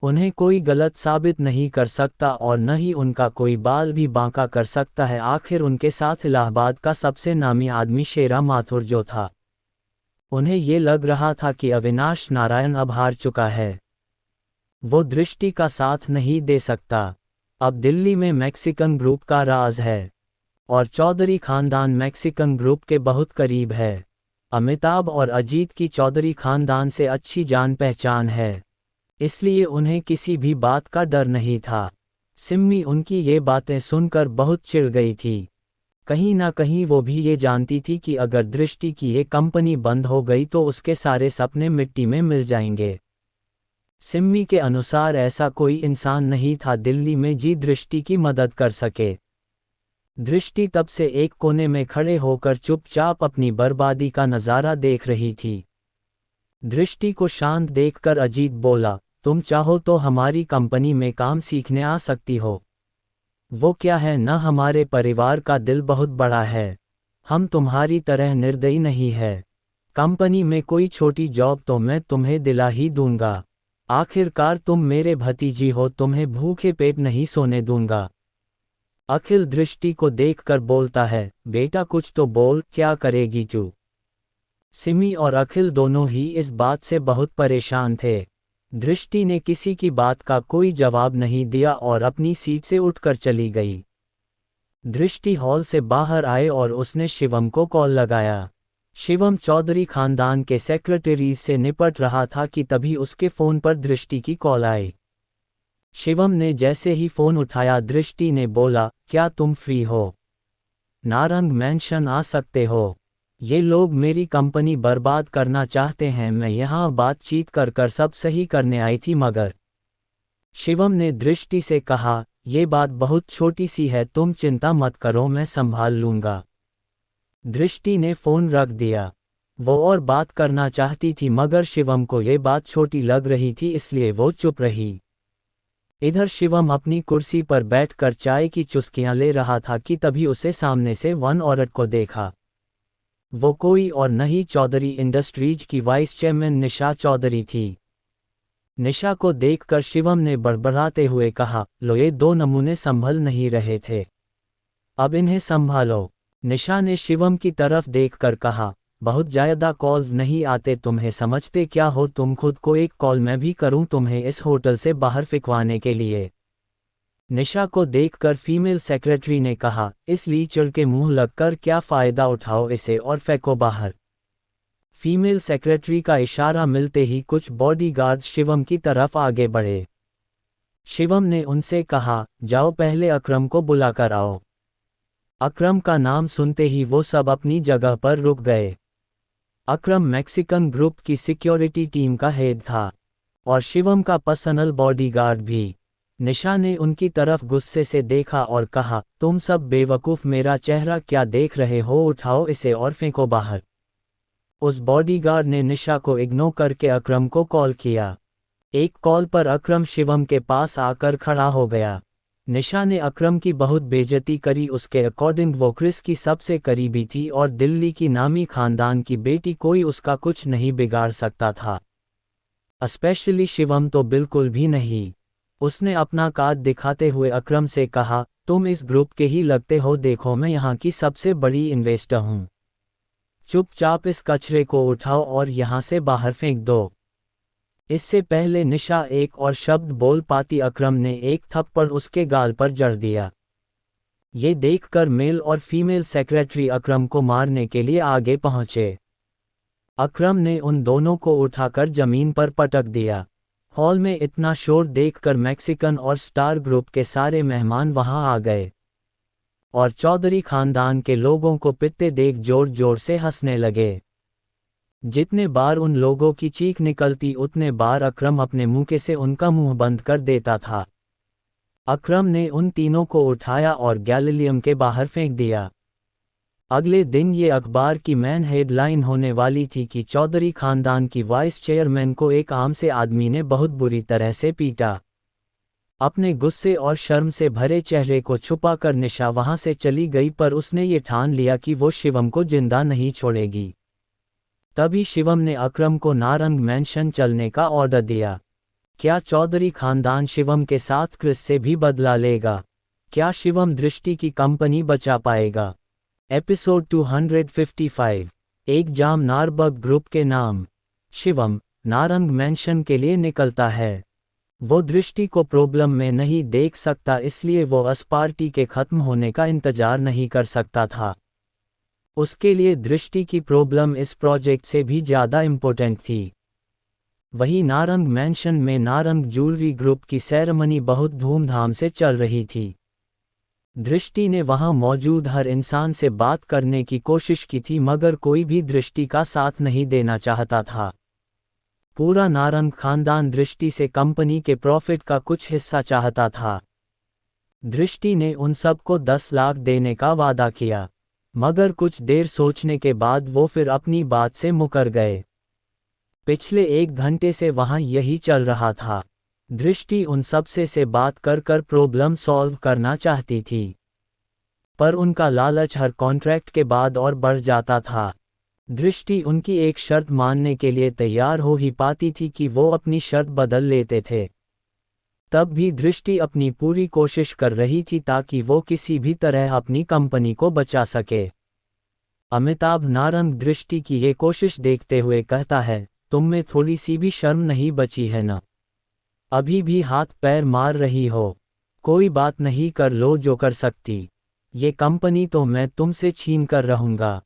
उन्हें कोई गलत साबित नहीं कर सकता और न ही उनका कोई बाल भी बांका कर सकता है। आखिर उनके साथ इलाहाबाद का सबसे नामी आदमी शेरा माथुर जो था। उन्हें ये लग रहा था कि अविनाश नारायण अब हार चुका है, वो दृष्टि का साथ नहीं दे सकता। अब दिल्ली में मैक्सिकन ग्रुप का राज है और चौधरी खानदान मैक्सिकन ग्रुप के बहुत करीब है। अमिताभ और अजीत की चौधरी खानदान से अच्छी जान पहचान है, इसलिए उन्हें किसी भी बात का डर नहीं था। सिम्मी उनकी ये बातें सुनकर बहुत चिढ़ गई थी। कहीं ना कहीं वो भी ये जानती थी कि अगर दृष्टि की ये कंपनी बंद हो गई तो उसके सारे सपने मिट्टी में मिल जाएंगे। सिम्मी के अनुसार ऐसा कोई इंसान नहीं था दिल्ली में जी दृष्टि की मदद कर सके। दृष्टि तब से एक कोने में खड़े होकर चुपचाप अपनी बर्बादी का नज़ारा देख रही थी। दृष्टि को शांत देखकर अजीत बोला, तुम चाहो तो हमारी कंपनी में काम सीखने आ सकती हो। वो क्या है न, हमारे परिवार का दिल बहुत बड़ा है, हम तुम्हारी तरह निर्दयी नहीं है। कंपनी में कोई छोटी जॉब तो मैं तुम्हें दिला ही दूंगा। आखिरकार तुम मेरे भतीजी हो, तुम्हें भूखे पेट नहीं सोने दूंगा। अखिल दृष्टि को देखकर बोलता है, बेटा कुछ तो बोल, क्या करेगी तू? सिमी और अखिल दोनों ही इस बात से बहुत परेशान थे। दृष्टि ने किसी की बात का कोई जवाब नहीं दिया और अपनी सीट से उठकर चली गई। दृष्टि हॉल से बाहर आए और उसने शिवम को कॉल लगाया। शिवम चौधरी खानदान के सेक्रेटरी से निपट रहा था कि तभी उसके फ़ोन पर दृष्टि की कॉल आई। शिवम ने जैसे ही फ़ोन उठाया, दृष्टि ने बोला, क्या तुम फ्री हो? नारंग मैंशन आ सकते हो? ये लोग मेरी कंपनी बर्बाद करना चाहते हैं, मैं यहाँ बातचीत कर सब सही करने आई थी मगर। शिवम ने दृष्टि से कहा, ये बात बहुत छोटी सी है, तुम चिंता मत करो, मैं संभाल लूँगा। दृष्टि ने फ़ोन रख दिया। वो और बात करना चाहती थी मगर शिवम को ये बात छोटी लग रही थी, इसलिए वो चुप रही। इधर शिवम अपनी कुर्सी पर बैठकर चाय की चुस्कियां ले रहा था कि तभी उसे सामने से वन औरत को देखा। वो कोई और नहीं, चौधरी इंडस्ट्रीज की वाइस चेयरमैन निशा चौधरी थी। निशा को देखकर शिवम ने बड़बड़ाते हुए कहा, लो, ये दो नमूने संभल नहीं रहे थे, अब इन्हें संभालो। निशा ने शिवम की तरफ देखकर कहा, बहुत ज़्यादा कॉल्स नहीं आते, तुम्हें समझते क्या हो तुम खुद को? एक कॉल मैं भी करूं तुम्हें इस होटल से बाहर फिकवाने के लिए? निशा को देखकर फीमेल सेक्रेटरी ने कहा, इस लीचड़ के मुंह लगकर क्या फ़ायदा, उठाओ इसे और फेंको बाहर। फीमेल सेक्रेटरी का इशारा मिलते ही कुछ बॉडीगार्ड शिवम की तरफ आगे बढ़े। शिवम ने उनसे कहा, जाओ पहले अकरम को बुला कर आओ। अकरम का नाम सुनते ही वो सब अपनी जगह पर रुक गए। अकरम मैक्सिकन ग्रुप की सिक्योरिटी टीम का हेड था और शिवम का पर्सनल बॉडीगार्ड भी। निशा ने उनकी तरफ गुस्से से देखा और कहा, तुम सब बेवकूफ़, मेरा चेहरा क्या देख रहे हो, उठाओ इसे और फेंको बाहर। उस बॉडीगार्ड ने निशा को इग्नोर करके अकरम को कॉल किया। एक कॉल पर अकरम शिवम के पास आकर खड़ा हो गया। निशा ने अकरम की बहुत बेइज्जती करी, उसके अकॉर्डिंग वो क्रिस की सबसे करीबी थी और दिल्ली की नामी खानदान की बेटी, कोई उसका कुछ नहीं बिगाड़ सकता था। स्पेशली शिवम तो बिल्कुल भी नहीं। उसने अपना कार्ड दिखाते हुए अकरम से कहा, तुम इस ग्रुप के ही लगते हो, देखो मैं यहाँ की सबसे बड़ी इन्वेस्टर हूँ। चुपचाप इस कचरे को उठाओ और यहाँ से बाहर फेंक दो। इससे पहले निशा एक और शब्द बोल पाती, अकरम ने एक थप्पड़ उसके गाल पर जड़ दिया। ये देखकर मेल और फीमेल सेक्रेटरी अकरम को मारने के लिए आगे पहुंचे। अकरम ने उन दोनों को उठाकर जमीन पर पटक दिया। हॉल में इतना शोर देखकर मैक्सिकन और स्टार ग्रुप के सारे मेहमान वहां आ गए और चौधरी खानदान के लोगों को पिटते देख जोर जोर से हंसने लगे। जितने बार उन लोगों की चीख निकलती उतने बार अकरम अपने मुंह से उनका मुंह बंद कर देता था। अकरम ने उन तीनों को उठाया और गैलीलियम के बाहर फेंक दिया। अगले दिन ये अखबार की मेन हेडलाइन होने वाली थी कि चौधरी खानदान की वाइस चेयरमैन को एक आम से आदमी ने बहुत बुरी तरह से पीटा। अपने गुस्से और शर्म से भरे चेहरे को छुपाकर निशा वहां से चली गई, पर उसने ये ठान लिया कि वो शिवम को जिंदा नहीं छोड़ेगी। तभी शिवम ने अकरम को नारंग मैंशन चलने का ऑर्डर दिया। क्या चौधरी खानदान शिवम के साथ क्रिस से भी बदला लेगा? क्या शिवम दृष्टि की कंपनी बचा पाएगा? एपिसोड 255। एक जाम नारबग ग्रुप के नाम। शिवम नारंग मैंशन के लिए निकलता है। वो दृष्टि को प्रॉब्लम में नहीं देख सकता, इसलिए वो इस पार्टी के खत्म होने का इंतजार नहीं कर सकता था। उसके लिए दृष्टि की प्रॉब्लम इस प्रोजेक्ट से भी ज़्यादा इम्पोर्टेंट थी। वही नारंग मैंशन में नारंग ज्वेलरी ग्रुप की सेरेमनी बहुत धूमधाम से चल रही थी। दृष्टि ने वहां मौजूद हर इंसान से बात करने की कोशिश की थी, मगर कोई भी दृष्टि का साथ नहीं देना चाहता था। पूरा नारंग खानदान दृष्टि से कंपनी के प्रॉफिट का कुछ हिस्सा चाहता था। दृष्टि ने उन सबको 10 लाख देने का वादा किया, मगर कुछ देर सोचने के बाद वो फिर अपनी बात से मुकर गए। पिछले 1 घंटे से वहां यही चल रहा था। दृष्टि उन सबसे से बात कर कर प्रॉब्लम सॉल्व करना चाहती थी, पर उनका लालच हर कॉन्ट्रैक्ट के बाद और बढ़ जाता था। दृष्टि उनकी एक शर्त मानने के लिए तैयार हो ही पाती थी कि वो अपनी शर्त बदल लेते थे। तब भी दृष्टि अपनी पूरी कोशिश कर रही थी ताकि वो किसी भी तरह अपनी कंपनी को बचा सके। अमिताभ नारंग दृष्टि की ये कोशिश देखते हुए कहता है, तुम में थोड़ी सी भी शर्म नहीं बची है ना? अभी भी हाथ पैर मार रही हो। कोई बात नहीं, कर लो जो कर सकती। ये कंपनी तो मैं तुमसे छीन कर रहूंगा।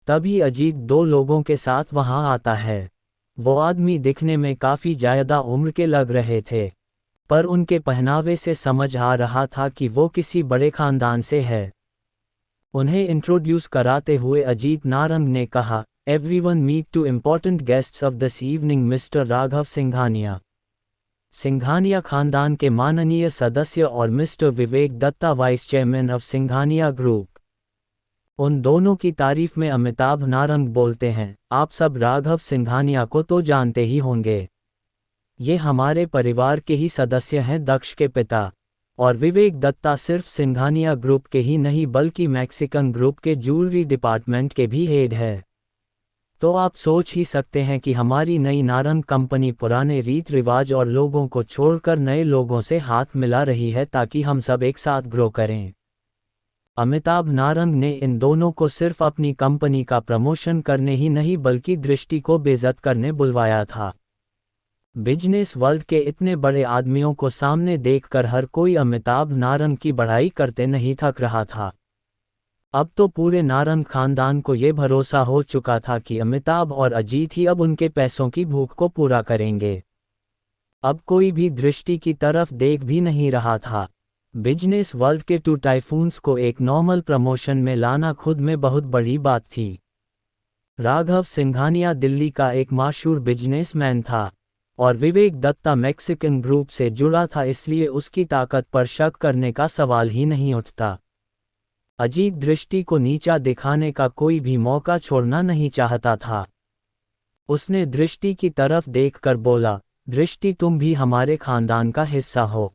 तभी अजीत 2 लोगों के साथ वहां आता है। वो आदमी दिखने में काफ़ी ज़्यादा उम्र के लग रहे थे, पर उनके पहनावे से समझ आ रहा था कि वो किसी बड़े खानदान से है। उन्हें इंट्रोड्यूस कराते हुए अजीत नारंग ने कहा, everyone meet to important guests of this evening mister Raghav Singhania. Singhania खानदान के माननीय सदस्य और mister Vivek Datta vice chairman of Singhania group. उन दोनों की तारीफ में अमिताभ नारंग बोलते हैं, आप सब राघव सिंघानिया को तो जानते ही होंगे। ये हमारे परिवार के ही सदस्य हैं, दक्ष के पिता। और विवेक दत्ता सिर्फ सिंघानिया ग्रुप के ही नहीं बल्कि मैक्सिकन ग्रुप के ज्वेलरी डिपार्टमेंट के भी हेड है। तो आप सोच ही सकते हैं कि हमारी नई नारंग कंपनी पुराने रीत रिवाज और लोगों को छोड़कर नए लोगों से हाथ मिला रही है ताकि हम सब एक साथ ग्रो करें। अमिताभ नारंग ने इन दोनों को सिर्फ अपनी कंपनी का प्रमोशन करने ही नहीं बल्कि दृष्टि को बेइज्जत करने बुलवाया था। बिजनेस वर्ल्ड के इतने बड़े आदमियों को सामने देखकर हर कोई अमिताभ नारंग की बड़ाई करते नहीं थक रहा था। अब तो पूरे नारंग खानदान को ये भरोसा हो चुका था कि अमिताभ और अजीत ही अब उनके पैसों की भूख को पूरा करेंगे। अब कोई भी दृष्टि की तरफ देख भी नहीं रहा था। बिजनेस वर्ल्ड के 2 टाइफून्स को एक नॉर्मल प्रमोशन में लाना खुद में बहुत बड़ी बात थी। राघव सिंघानिया दिल्ली का एक मशहूर बिजनेसमैन था और विवेक दत्ता मैक्सिकन ग्रुप से जुड़ा था, इसलिए उसकी ताकत पर शक करने का सवाल ही नहीं उठता। अजीत दृष्टि को नीचा दिखाने का कोई भी मौका छोड़ना नहीं चाहता था। उसने दृष्टि की तरफ देखकर बोला, दृष्टि तुम भी हमारे खानदान का हिस्सा हो।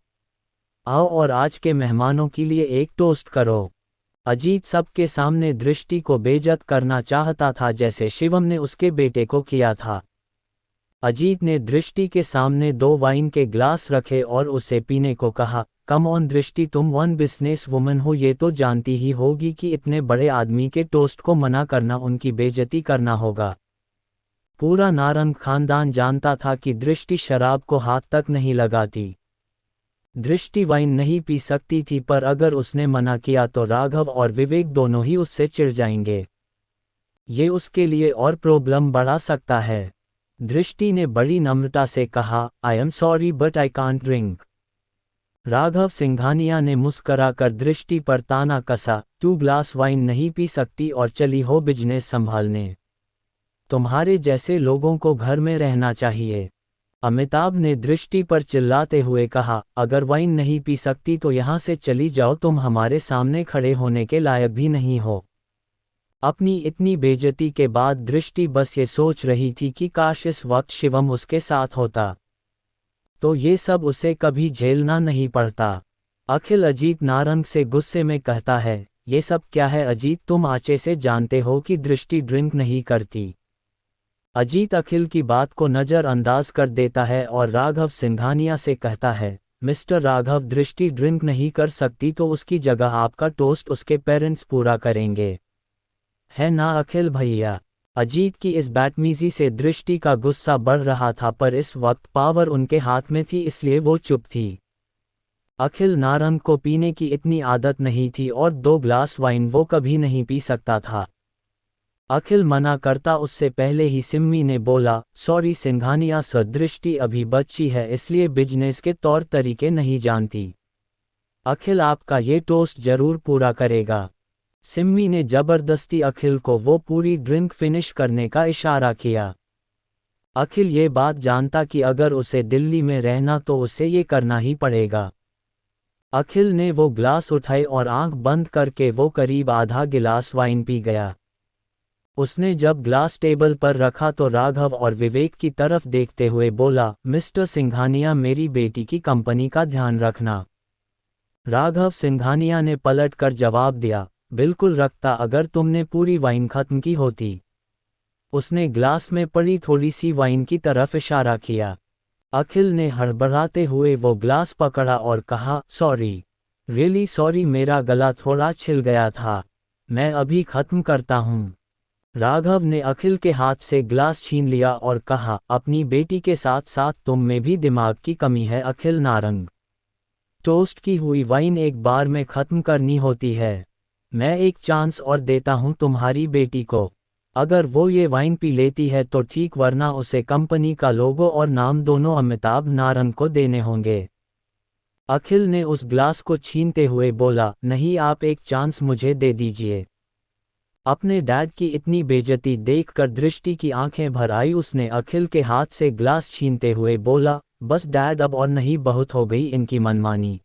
आओ और आज के मेहमानों के लिए एक टोस्ट करो। अजीत सबके सामने दृष्टि को बेइज्जत करना चाहता था जैसे शिवम ने उसके बेटे को किया था। अजीत ने दृष्टि के सामने 2 वाइन के ग्लास रखे और उसे पीने को कहा, कम ऑन दृष्टि, तुम वन बिजनेस वुमन हो, ये तो जानती ही होगी कि इतने बड़े आदमी के टोस्ट को मना करना उनकी बेइज्जती करना होगा। पूरा नारंग खानदान जानता था कि दृष्टि शराब को हाथ तक नहीं लगाती। दृष्टि वाइन नहीं पी सकती थी, पर अगर उसने मना किया तो राघव और विवेक दोनों ही उससे चिढ़ जाएंगे। ये उसके लिए और प्रॉब्लम बढ़ा सकता है। दृष्टि ने बड़ी नम्रता से कहा, I am sorry but I can't drink. Raghav Singhania ने मुस्कराकर दृष्टि पर ताना कसा, 2 ग्लास वाइन नहीं पी सकती और चली हो बिजनेस संभालने? तुम्हारे जैसे लोगों को घर में रहना चाहिए। अमिताभ ने दृष्टि पर चिल्लाते हुए कहा, अगर वाइन नहीं पी सकती तो यहाँ से चली जाओ, तुम हमारे सामने खड़े होने के लायक भी नहीं हो। अपनी इतनी बेइज्जती के बाद दृष्टि बस ये सोच रही थी कि काश इस वक्त शिवम उसके साथ होता तो ये सब उसे कभी झेलना नहीं पड़ता। अखिल अजीत नारंग से गुस्से में कहता है, ये सब क्या है अजीत, तुम आचे से जानते हो कि दृष्टि ड्रिंक नहीं करती। अजीत अखिल की बात को नज़रअंदाज कर देता है और राघव सिंघानिया से कहता है, मिस्टर राघव, दृष्टि ड्रिंक नहीं कर सकती तो उसकी जगह आपका टोस्ट उसके पेरेंट्स पूरा करेंगे, है ना अखिल भैया। अजीत की इस बदतमीजी से दृष्टि का गुस्सा बढ़ रहा था, पर इस वक्त पावर उनके हाथ में थी इसलिए वो चुप थी। अखिल नारंग को पीने की इतनी आदत नहीं थी और 2 ग्लास वाइन वो कभी नहीं पी सकता था। अखिल मना करता उससे पहले ही सिम्मी ने बोला, सॉरी सिंघानिया सर, दृष्टि अभी बच्ची है इसलिए बिजनेस के तौर तरीके नहीं जानती। अखिल आपका ये टोस्ट जरूर पूरा करेगा। सिम्मी ने जबरदस्ती अखिल को वो पूरी ड्रिंक फिनिश करने का इशारा किया। अखिल ये बात जानता कि अगर उसे दिल्ली में रहना तो उसे ये करना ही पड़ेगा। अखिल ने वो ग्लास उठाए और आंख बंद करके वो करीब आधा गिलास वाइन पी गया। उसने जब ग्लास टेबल पर रखा तो राघव और विवेक की तरफ देखते हुए बोला, मिस्टर सिंघानिया, मेरी बेटी की कंपनी का ध्यान रखना। राघव सिंघानिया ने पलटकर जवाब दिया, बिल्कुल रखता, अगर तुमने पूरी वाइन खत्म की होती। उसने ग्लास में पड़ी थोड़ी सी वाइन की तरफ इशारा किया। अखिल ने हड़बड़ाते हुए वो ग्लास पकड़ा और कहा, सॉरी, रियली सॉरी, मेरा गला थोड़ा छिल गया था, मैं अभी खत्म करता हूँ। राघव ने अखिल के हाथ से ग्लास छीन लिया और कहा, अपनी बेटी के साथ साथ तुम में भी दिमाग की कमी है अखिल नारंग। टोस्ट की हुई वाइन एक बार में खत्म करनी होती है। मैं एक चांस और देता हूँ तुम्हारी बेटी को, अगर वो ये वाइन पी लेती है तो ठीक, वरना उसे कंपनी का लोगो और नाम दोनों अमिताभ नारंग को देने होंगे। अखिल ने उस ग्लास को छीनते हुए बोला, नहीं, आप एक चांस मुझे दे दीजिए। अपने डैड की इतनी बेइज्जती देखकर दृष्टि की आंखें भर आई। उसने अखिल के हाथ से ग्लास छीनते हुए बोला, बस डैड, अब और नहीं, बहुत हो गई इनकी मनमानी।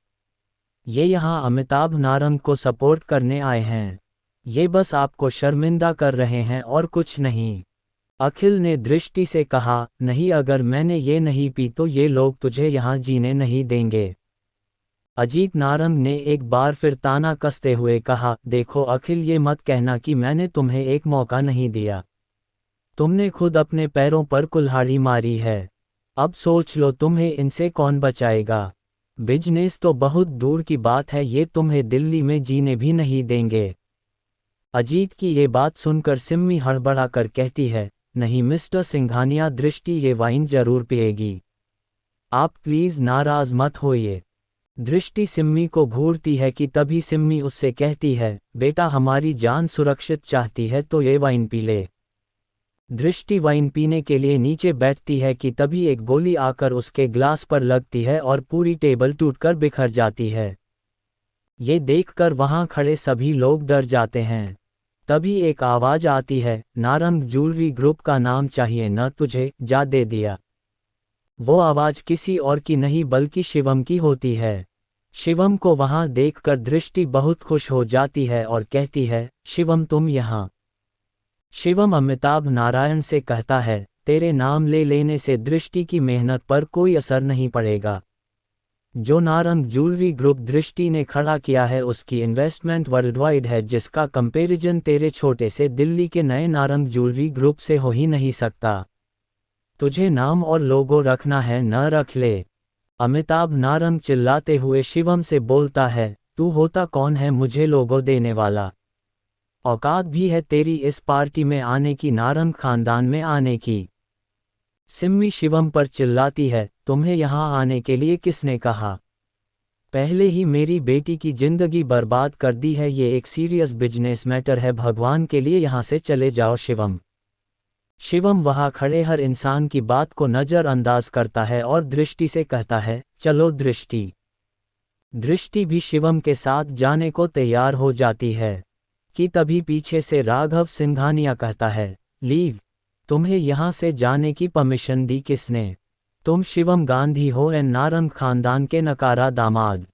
ये यहाँ अमिताभ नारंग को सपोर्ट करने आए हैं, ये बस आपको शर्मिंदा कर रहे हैं और कुछ नहीं। अखिल ने दृष्टि से कहा, नहीं, अगर मैंने ये नहीं पी तो ये लोग तुझे यहाँ जीने नहीं देंगे। अजीत नारंग ने एक बार फिर ताना कसते हुए कहा, देखो अखिल, ये मत कहना कि मैंने तुम्हें एक मौका नहीं दिया। तुमने खुद अपने पैरों पर कुल्हाड़ी मारी है। अब सोच लो, तुम्हें इनसे कौन बचाएगा। बिजनेस तो बहुत दूर की बात है, ये तुम्हें दिल्ली में जीने भी नहीं देंगे। अजीत की ये बात सुनकर सिम्मी हड़बड़ा कर कहती है, नहीं मिस्टर सिंघानिया, दृष्टि ये वाइन जरूर पिएगी, आप प्लीज़ नाराज मत होइए। दृष्टि सिम्मी को घूरती है कि तभी सिम्मी उससे कहती है, बेटा, हमारी जान सुरक्षित चाहती है तो ये वाइन पी ले। दृष्टि वाइन पीने के लिए नीचे बैठती है कि तभी एक गोली आकर उसके ग्लास पर लगती है और पूरी टेबल टूटकर बिखर जाती है। ये देखकर वहां खड़े सभी लोग डर जाते हैं। तभी एक आवाज आती है, नारंग ज्वेलरी ग्रुप का नाम चाहिए न तुझे, जा दे दिया। वो आवाज किसी और की नहीं बल्कि शिवम की होती है। शिवम को वहां देखकर दृष्टि बहुत खुश हो जाती है और कहती है, शिवम तुम यहाँ। शिवम अमिताभ नारायण से कहता है, तेरे नाम ले लेने से दृष्टि की मेहनत पर कोई असर नहीं पड़ेगा। जो नारंग ज्वेलरी ग्रुप दृष्टि ने खड़ा किया है उसकी इन्वेस्टमेंट वर्ल्डवाइड है, जिसका कंपैरिजन तेरे छोटे से दिल्ली के नए नारंग ज्वेलरी ग्रुप से हो ही नहीं सकता। तुझे नाम और लोगो रखना है न रख ले। अमिताभ नारंग चिल्लाते हुए शिवम से बोलता है, तू होता कौन है मुझे लोगो देने वाला? औकात भी है तेरी इस पार्टी में आने की, नारंग खानदान में आने की? सिम्मी शिवम पर चिल्लाती है, तुम्हें यहाँ आने के लिए किसने कहा? पहले ही मेरी बेटी की जिंदगी बर्बाद कर दी है, ये एक सीरियस बिजनेस मैटर है, भगवान के लिए यहाँ से चले जाओ शिवम। शिवम वहां खड़े हर इंसान की बात को नज़रअंदाज करता है और दृष्टि से कहता है, चलो दृष्टि। दृष्टि भी शिवम के साथ जाने को तैयार हो जाती है कि तभी पीछे से राघव सिंघानिया कहता है, लीव। तुम्हें यहाँ से जाने की परमिशन दी किसने? तुम शिवम गांधी हो एंड नारंग खानदान के नकारा दामाद।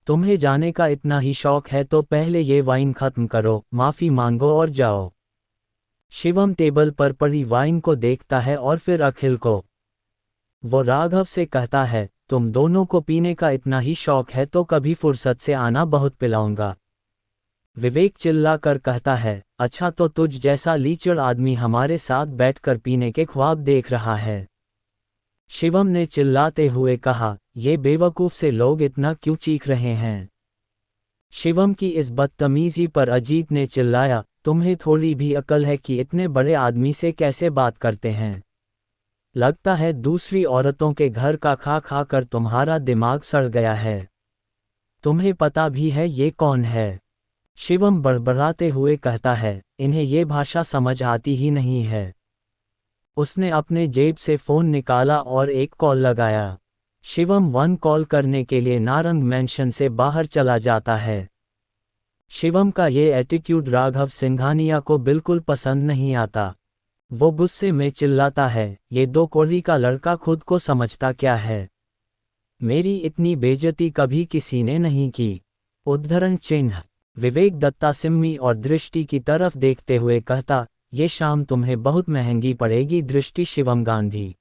तुम्हें जाने का इतना ही शौक है तो पहले ये वाइन खत्म करो, माफ़ी मांगो और जाओ। शिवम टेबल पर पड़ी वाइन को देखता है और फिर अखिल को। वो राघव से कहता है, तुम दोनों को पीने का इतना ही शौक है तो कभी फुर्सत से आना, बहुत पिलाऊंगा। विवेक चिल्लाकर कहता है, अच्छा तो तुझ जैसा लीचड़ आदमी हमारे साथ बैठकर पीने के ख्वाब देख रहा है। शिवम ने चिल्लाते हुए कहा, ये बेवकूफ़ से लोग इतना क्यों चीख रहे हैं? शिवम की इस बदतमीजी पर अजीत ने चिल्लाया, तुम्हें थोड़ी भी अकल है कि इतने बड़े आदमी से कैसे बात करते हैं? लगता है दूसरी औरतों के घर का खा खा कर तुम्हारा दिमाग सड़ गया है। तुम्हें पता भी है ये कौन है? शिवम बड़बड़ाते हुए कहता है, इन्हें ये भाषा समझ आती ही नहीं है। उसने अपने जेब से फ़ोन निकाला और एक कॉल लगाया। शिवम वन कॉल करने के लिए नारंग मैंशन से बाहर चला जाता है। शिवम का ये एटीट्यूड राघव सिंघानिया को बिल्कुल पसंद नहीं आता। वो गुस्से में चिल्लाता है, ये दो कौड़ी का लड़का खुद को समझता क्या है? मेरी इतनी बेइज्जती कभी किसी ने नहीं की। उद्धरण चिन्ह। विवेक दत्ता सिम्मी और दृष्टि की तरफ देखते हुए कहता, ये शाम तुम्हें बहुत महंगी पड़ेगी दृष्टि शिवम गांधी।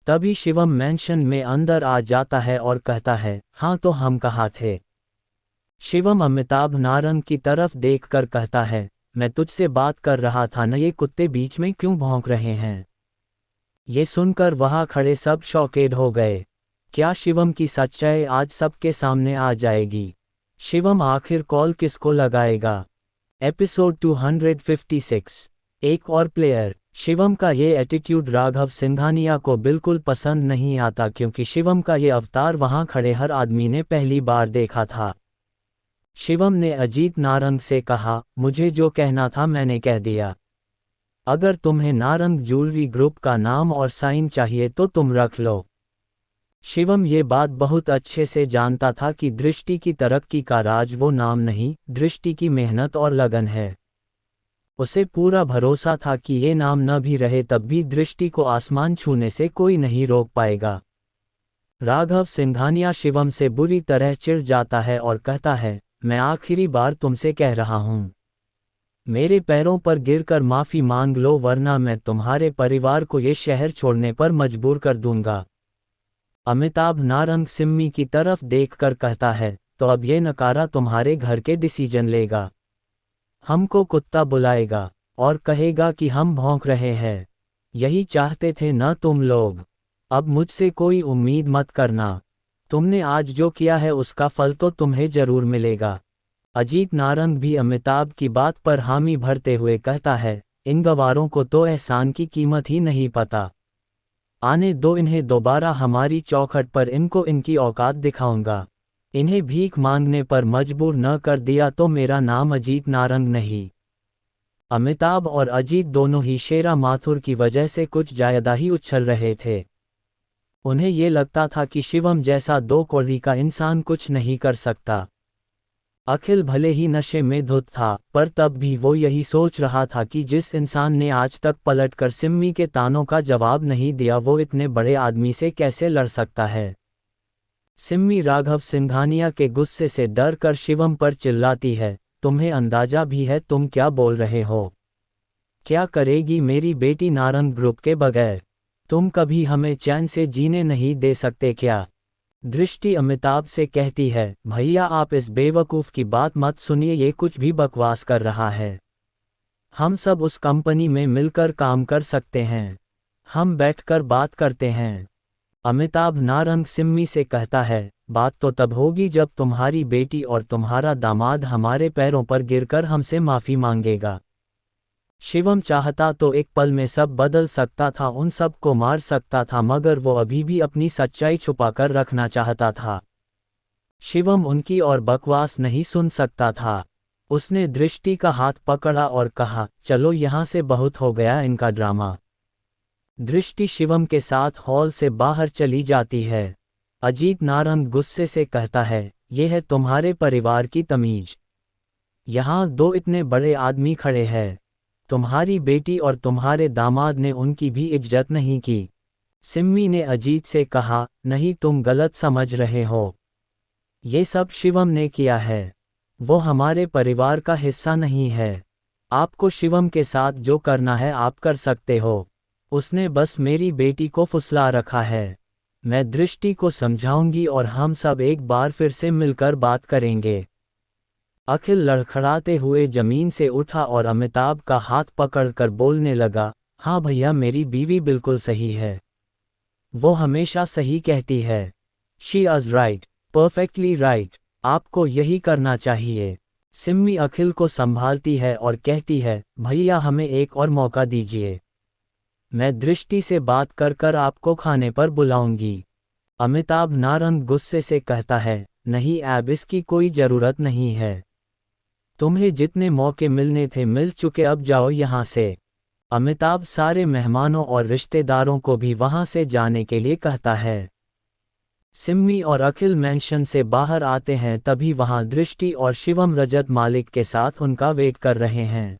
तभी शिवम मैंशन में अंदर आ जाता है और कहता है, हाँ तो हम कहाँ थे? शिवम अमिताभ नारंग की तरफ देखकर कहता है, मैं तुझसे बात कर रहा था न, ये कुत्ते बीच में क्यों भौंक रहे हैं? ये सुनकर वहां खड़े सब शॉकेड हो गए। क्या शिवम की सच्चाई आज सबके सामने आ जाएगी? शिवम आखिर कॉल किसको लगाएगा? एपिसोड 256। एक और प्लेयर। शिवम का ये एटीट्यूड राघव सिंघानिया को बिल्कुल पसंद नहीं आता क्योंकि शिवम का ये अवतार वहां खड़े हर आदमी ने पहली बार देखा था। शिवम ने अजीत नारंग से कहा, मुझे जो कहना था मैंने कह दिया। अगर तुम्हें नारंग ज्वेलरी ग्रुप का नाम और साइन चाहिए तो तुम रख लो। शिवम ये बात बहुत अच्छे से जानता था कि दृष्टि की तरक्की का राज वो नाम नहीं, दृष्टि की मेहनत और लगन है। उसे पूरा भरोसा था कि ये नाम न भी रहे तब भी दृष्टि को आसमान छूने से कोई नहीं रोक पाएगा। राघव सिंघानिया शिवम से बुरी तरह चिढ़ जाता है और कहता है, मैं आखिरी बार तुमसे कह रहा हूं, मेरे पैरों पर गिरकर माफ़ी मांग लो वरना मैं तुम्हारे परिवार को ये शहर छोड़ने पर मजबूर कर दूंगा। अमिताभ नारंग सिम्मी की तरफ देखकर कहता है, तो अब ये नकारा तुम्हारे घर के डिसीजन लेगा। हमको कुत्ता बुलाएगा और कहेगा कि हम भौंक रहे हैं। यही चाहते थे न तुम लोग? अब मुझसे कोई उम्मीद मत करना। तुमने आज जो किया है उसका फल तो तुम्हें जरूर मिलेगा। अजीत नारंग भी अमिताभ की बात पर हामी भरते हुए कहता है, इन गवारों को तो एहसान की कीमत ही नहीं पता। आने दो इन्हें दोबारा हमारी चौखट पर, इनको इनकी औकात दिखाऊंगा। इन्हें भीख मांगने पर मजबूर न कर दिया तो मेरा नाम अजीत नारंग नहीं। अमिताभ और अजीत दोनों ही शेरा माथुर की वजह से कुछ ज्यादा ही उछल रहे थे। उन्हें ये लगता था कि शिवम जैसा दो कौड़ी का इंसान कुछ नहीं कर सकता। अखिल भले ही नशे में धुत था, पर तब भी वो यही सोच रहा था कि जिस इंसान ने आज तक पलटकर सिम्मी के तानों का जवाब नहीं दिया वो इतने बड़े आदमी से कैसे लड़ सकता है। सिम्मी राघव सिंघानिया के गुस्से से डर कर शिवम पर चिल्लाती है, तुम्हें अंदाजा भी है तुम क्या बोल रहे हो? क्या करेगी मेरी बेटी नारंग ग्रुप के बगैर? तुम कभी हमें चैन से जीने नहीं दे सकते क्या? दृष्टि अमिताभ से कहती है, भैया आप इस बेवकूफ़ की बात मत सुनिए, ये कुछ भी बकवास कर रहा है। हम सब उस कंपनी में मिलकर काम कर सकते हैं। हम बैठकर बात करते हैं। अमिताभ नारंग सिम्मी से कहता है, बात तो तब होगी जब तुम्हारी बेटी और तुम्हारा दामाद हमारे पैरों पर गिरकर हमसे माफ़ी मांगेगा। शिवम चाहता तो एक पल में सब बदल सकता था, उन सब को मार सकता था, मगर वो अभी भी अपनी सच्चाई छुपाकर रखना चाहता था। शिवम उनकी और बकवास नहीं सुन सकता था। उसने दृष्टि का हाथ पकड़ा और कहा, चलो यहाँ से, बहुत हो गया इनका ड्रामा। दृष्टि शिवम के साथ हॉल से बाहर चली जाती है। अजीत नारंग गुस्से से कहता है, ये है तुम्हारे परिवार की तमीज। यहाँ दो इतने बड़े आदमी खड़े हैं, तुम्हारी बेटी और तुम्हारे दामाद ने उनकी भी इज्जत नहीं की। सिम्मी ने अजीत से कहा, नहीं तुम गलत समझ रहे हो, ये सब शिवम ने किया है, वो हमारे परिवार का हिस्सा नहीं है। आपको शिवम के साथ जो करना है आप कर सकते हो, उसने बस मेरी बेटी को फुसला रखा है। मैं दृष्टि को समझाऊंगी और हम सब एक बार फिर से मिलकर बात करेंगे। अखिल लड़खड़ाते हुए जमीन से उठा और अमिताभ का हाथ पकड़कर बोलने लगा, हाँ भैया मेरी बीवी बिल्कुल सही है, वो हमेशा सही कहती है। She is right, perfectly right, आपको यही करना चाहिए। सिम्मी अखिल को संभालती है और कहती है, भैया हमें एक और मौका दीजिए, मैं दृष्टि से बात कर कर आपको खाने पर बुलाऊंगी। अमिताभ नारंग गुस्से से कहता है, नहीं ऐब इसकी कोई ज़रूरत नहीं है, तुम्हें जितने मौके मिलने थे मिल चुके, अब जाओ यहाँ से। अमिताभ सारे मेहमानों और रिश्तेदारों को भी वहाँ से जाने के लिए कहता है। सिम्मी और अखिल मैंशन से बाहर आते हैं, तभी वहाँ दृष्टि और शिवम रजत मालिक के साथ उनका वेट कर रहे हैं।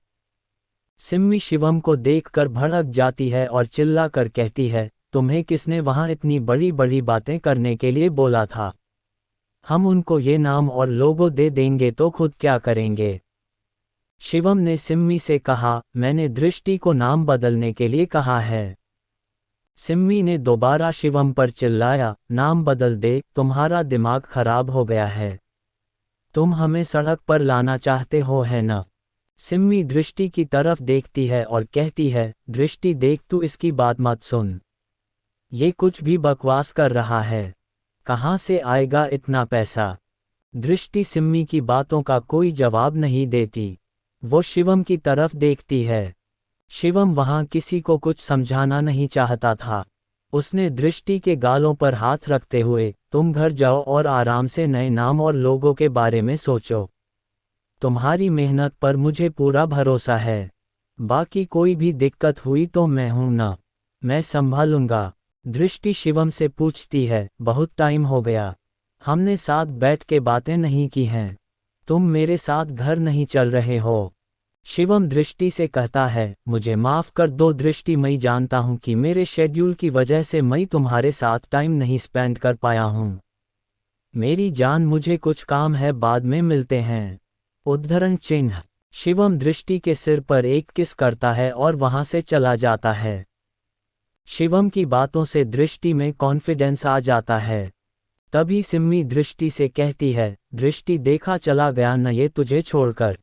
सिम्मी शिवम को देखकर भड़क जाती है और चिल्ला कर कहती है, तुम्हें किसने वहाँ इतनी बड़ी बड़ी बातें करने के लिए बोला था? हम उनको ये नाम और लोगो दे देंगे तो खुद क्या करेंगे? शिवम ने सिम्मी से कहा, मैंने दृष्टि को नाम बदलने के लिए कहा है। सिम्मी ने दोबारा शिवम पर चिल्लाया, नाम बदल दे, तुम्हारा दिमाग खराब हो गया है, तुम हमें सड़क पर लाना चाहते हो है ना? सिम्मी दृष्टि की तरफ देखती है और कहती है, दृष्टि देख तू इसकी बात मत सुन, ये कुछ भी बकवास कर रहा है, कहाँ से आएगा इतना पैसा? दृष्टि सिम्मी की बातों का कोई जवाब नहीं देती, वो शिवम की तरफ देखती है। शिवम वहाँ किसी को कुछ समझाना नहीं चाहता था, उसने दृष्टि के गालों पर हाथ रखते हुए, तुम घर जाओ और आराम से नए नाम और लोगों के बारे में सोचो, तुम्हारी मेहनत पर मुझे पूरा भरोसा है, बाकी कोई भी दिक्कत हुई तो मैं हूं ना, मैं संभालूंगा। दृष्टि शिवम से पूछती है, बहुत टाइम हो गया, हमने साथ बैठ के बातें नहीं की हैं, तुम मेरे साथ घर नहीं चल रहे हो? शिवम दृष्टि से कहता है, मुझे माफ़ कर दो दृष्टि, मैं जानता हूँ कि मेरे शेड्यूल की वजह से मैं तुम्हारे साथ टाइम नहीं स्पेंड कर पाया हूँ, मेरी जान मुझे कुछ काम है, बाद में मिलते हैं। उद्धरण चिन्ह। शिवम दृष्टि के सिर पर एक किस करता है और वहां से चला जाता है। शिवम की बातों से दृष्टि में कॉन्फिडेंस आ जाता है। तभी सिम्मी दृष्टि से कहती है, दृष्टि देखा चला गया न ये तुझे छोड़कर,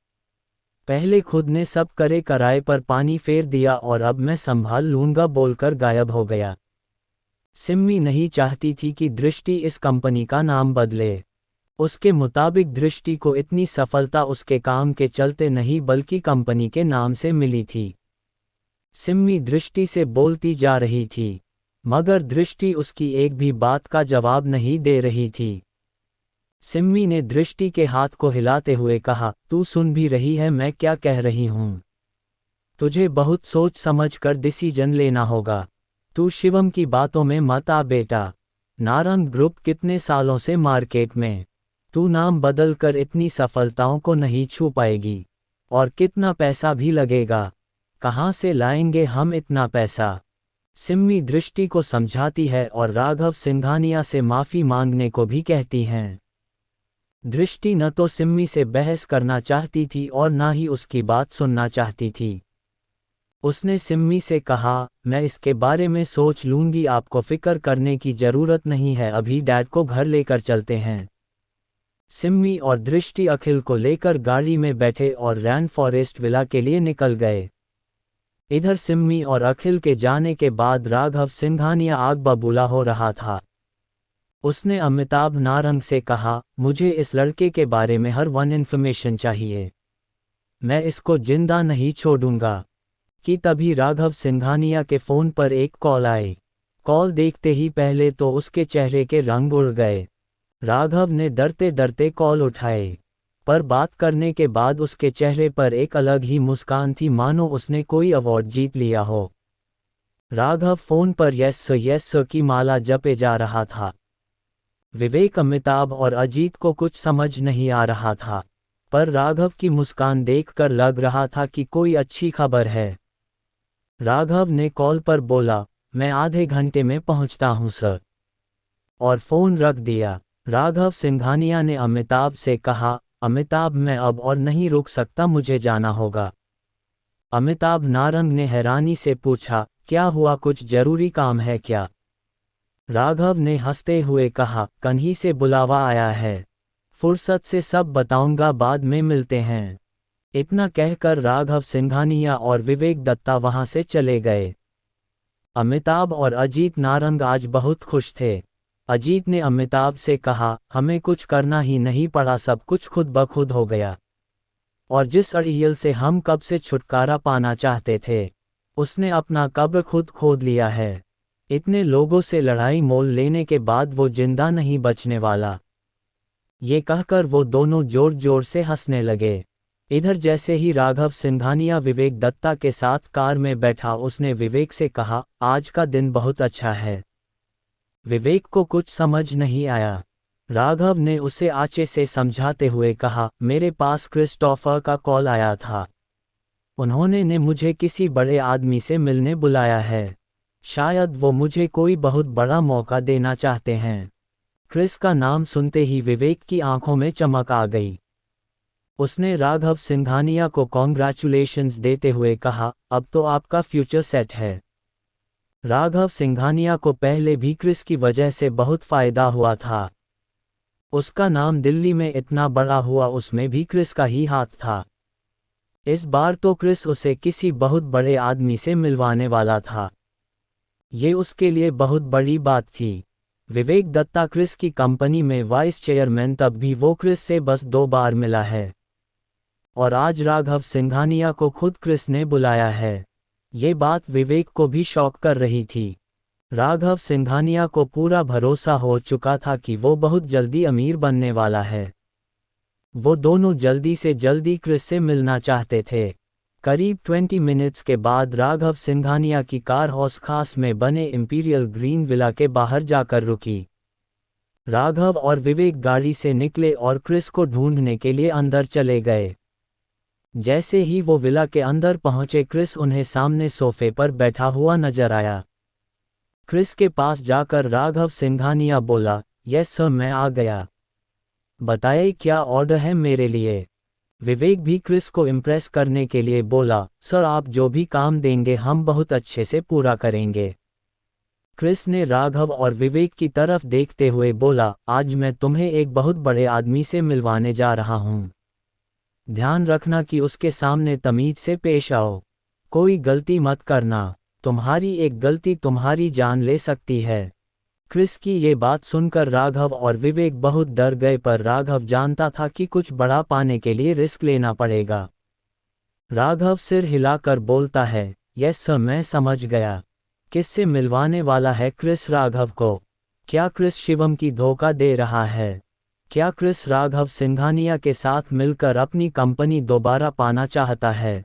पहले खुद ने सब करे कराए पर पानी फेर दिया और अब मैं संभाल लूंगा बोलकर गायब हो गया। सिम्मी नहीं चाहती थी कि दृष्टि इस कंपनी का नाम बदले, उसके मुताबिक दृष्टि को इतनी सफलता उसके काम के चलते नहीं बल्कि कंपनी के नाम से मिली थी। सिम्मी दृष्टि से बोलती जा रही थी, मगर दृष्टि उसकी एक भी बात का जवाब नहीं दे रही थी। सिम्मी ने दृष्टि के हाथ को हिलाते हुए कहा, तू सुन भी रही है मैं क्या कह रही हूँ? तुझे बहुत सोच समझ कर डिसीजन लेना होगा, तू शिवम की बातों में मत आ बेटा। नारंग ग्रुप कितने सालों से मार्केट में, तू नाम बदल कर इतनी सफलताओं को नहीं छू पाएगी, और कितना पैसा भी लगेगा, कहाँ से लाएंगे हम इतना पैसा? सिम्मी दृष्टि को समझाती है और राघव सिंघानिया से माफ़ी मांगने को भी कहती हैं। दृष्टि न तो सिम्मी से बहस करना चाहती थी और ना ही उसकी बात सुनना चाहती थी। उसने सिम्मी से कहा, मैं इसके बारे में सोच लूंगी, आपको फिक्र करने की ज़रूरत नहीं है, अभी डैड को घर लेकर चलते हैं। सिम्मी और दृष्टि अखिल को लेकर गाड़ी में बैठे और रैन फॉरेस्ट विला के लिए निकल गए। इधर सिम्मी और अखिल के जाने के बाद राघव सिंघानिया आग बबूला हो रहा था। उसने अमिताभ नारंग से कहा, मुझे इस लड़के के बारे में हर वन इन्फॉर्मेशन चाहिए, मैं इसको जिंदा नहीं छोड़ूंगा। कि तभी राघव सिंघानिया के फ़ोन पर एक कॉल आई। कॉल देखते ही पहले तो उसके चेहरे के रंग उड़ गए। राघव ने डरते डरते कॉल उठाए, पर बात करने के बाद उसके चेहरे पर एक अलग ही मुस्कान थी, मानो उसने कोई अवार्ड जीत लिया हो। राघव फोन पर यस सर की माला जपे जा रहा था। विवेक, अमिताभ और अजीत को कुछ समझ नहीं आ रहा था, पर राघव की मुस्कान देखकर लग रहा था कि कोई अच्छी खबर है। राघव ने कॉल पर बोला, मैं आधे घंटे में पहुंचता हूं सर, और फोन रख दिया। राघव सिंघानिया ने अमिताभ से कहा, अमिताभ मैं अब और नहीं रुक सकता, मुझे जाना होगा। अमिताभ नारंग ने हैरानी से पूछा, क्या हुआ, कुछ जरूरी काम है क्या? राघव ने हंसते हुए कहा, कन्ही से बुलावा आया है, फुर्सत से सब बताऊंगा, बाद में मिलते हैं। इतना कहकर राघव सिंघानिया और विवेक दत्ता वहां से चले गए। अमिताभ और अजीत नारंग आज बहुत खुश थे। अजीत ने अमिताभ से कहा, हमें कुछ करना ही नहीं पड़ा, सब कुछ खुद ब खुद हो गया। और जिस अड़ियल से हम कब से छुटकारा पाना चाहते थे, उसने अपना कब्र खुद खोद लिया है। इतने लोगों से लड़ाई मोल लेने के बाद वो जिंदा नहीं बचने वाला। ये कहकर वो दोनों जोर जोर से हंसने लगे। इधर जैसे ही राघव सिंघानिया विवेक दत्ता के साथ कार में बैठा, उसने विवेक से कहा, आज का दिन बहुत अच्छा है। विवेक को कुछ समझ नहीं आया। राघव ने उसे आंचे से समझाते हुए कहा, मेरे पास क्रिस्टोफर का कॉल आया था, उन्होंने मुझे किसी बड़े आदमी से मिलने बुलाया है। शायद वो मुझे कोई बहुत बड़ा मौका देना चाहते हैं। क्रिस का नाम सुनते ही विवेक की आंखों में चमक आ गई। उसने राघव सिंघानिया को कॉन्ग्रेचुलेशंस देते हुए कहा, अब तो आपका फ्यूचर सेट है। राघव सिंघानिया को पहले भी क्रिस की वजह से बहुत फायदा हुआ था। उसका नाम दिल्ली में इतना बड़ा हुआ, उसमें भी क्रिस का ही हाथ था। इस बार तो क्रिस उसे किसी बहुत बड़े आदमी से मिलवाने वाला था। ये उसके लिए बहुत बड़ी बात थी। विवेक दत्ता क्रिस की कंपनी में वाइस चेयरमैन, तब भी वो क्रिस से बस 2 बार मिला है, और आज राघव सिंघानिया को खुद क्रिस ने बुलाया है। ये बात विवेक को भी शॉक कर रही थी। राघव सिंघानिया को पूरा भरोसा हो चुका था कि वो बहुत जल्दी अमीर बनने वाला है। वो दोनों जल्दी से जल्दी क्रिस से मिलना चाहते थे। करीब 20 मिनट्स के बाद राघव सिंघानिया की कार हौस खास में बने इंपीरियल ग्रीन विला के बाहर जाकर रुकी। राघव और विवेक गाड़ी से निकले और क्रिस को ढूंढने के लिए अंदर चले गए। जैसे ही वो विला के अंदर पहुंचे, क्रिस उन्हें सामने सोफे पर बैठा हुआ नजर आया। क्रिस के पास जाकर राघव सिंघानिया बोला, यस सर, मैं आ गया, बताइए क्या ऑर्डर है मेरे लिए। विवेक भी क्रिस को इम्प्रेस करने के लिए बोला, सर आप जो भी काम देंगे हम बहुत अच्छे से पूरा करेंगे। क्रिस ने राघव और विवेक की तरफ देखते हुए बोला, आज मैं तुम्हें एक बहुत बड़े आदमी से मिलवाने जा रहा हूं। ध्यान रखना कि उसके सामने तमीज से पेश आओ, कोई गलती मत करना, तुम्हारी एक गलती तुम्हारी जान ले सकती है। क्रिस की ये बात सुनकर राघव और विवेक बहुत डर गए, पर राघव जानता था कि कुछ बड़ा पाने के लिए रिस्क लेना पड़ेगा। राघव सिर हिलाकर बोलता है, यस सर, मैं समझ गया। किससे मिलवाने वाला है क्रिस राघव को? क्या क्रिस शिवम की धोखा दे रहा है? क्या क्रिस राघव सिंघानिया के साथ मिलकर अपनी कंपनी दोबारा पाना चाहता है?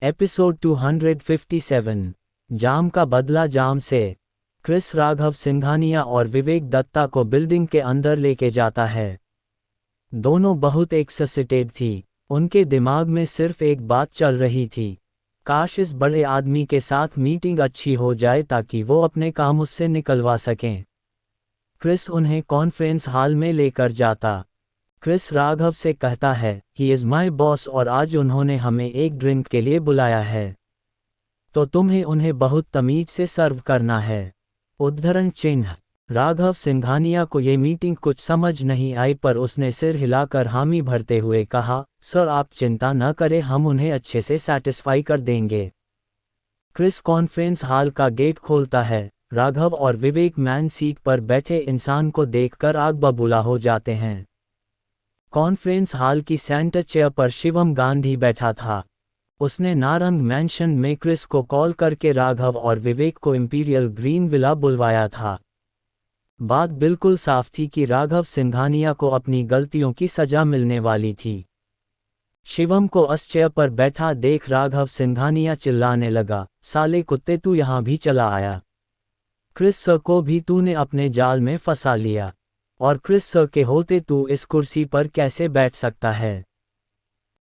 एपिसोड 257, जाम का बदला जाम से। क्रिस राघव सिंघानिया और विवेक दत्ता को बिल्डिंग के अंदर लेके जाता है। दोनों बहुत एक्साइटेड थी। उनके दिमाग में सिर्फ एक बात चल रही थी, काश इस बड़े आदमी के साथ मीटिंग अच्छी हो जाए ताकि वो अपने काम उससे निकलवा सकें। क्रिस उन्हें कॉन्फ्रेंस हॉल में लेकर जाता। क्रिस राघव से कहता है, ही इज़ माई बॉस और आज उन्होंने हमें एक ड्रिंक के लिए बुलाया है, तो तुम्हें उन्हें बहुत तमीज से सर्व करना है। उद्धरण चिन्ह। राघव सिंघानिया को ये मीटिंग कुछ समझ नहीं आई, पर उसने सिर हिलाकर हामी भरते हुए कहा, सर आप चिंता न करें, हम उन्हें अच्छे से सैटिस्फाई कर देंगे। क्रिस कॉन्फ्रेंस हॉल का गेट खोलता है। राघव और विवेक मैन सीट पर बैठे इंसान को देखकर आग बबूला हो जाते हैं। कॉन्फ्रेंस हॉल की सेंटर चेयर पर शिवम गांधी बैठा था। उसने नारंग मैंशन में क्रिस को कॉल करके राघव और विवेक को इंपीरियल ग्रीन विला बुलवाया था। बात बिल्कुल साफ थी कि राघव सिंघानिया को अपनी गलतियों की सजा मिलने वाली थी। शिवम को उस चेयर पर बैठा देख राघव सिंघानिया चिल्लाने लगा, साले कुत्ते तू यहाँ भी चला आया। क्रिस सर को भी तूने अपने जाल में फंसा लिया। और क्रिस सर के होते तू इस कुर्सी पर कैसे बैठ सकता है?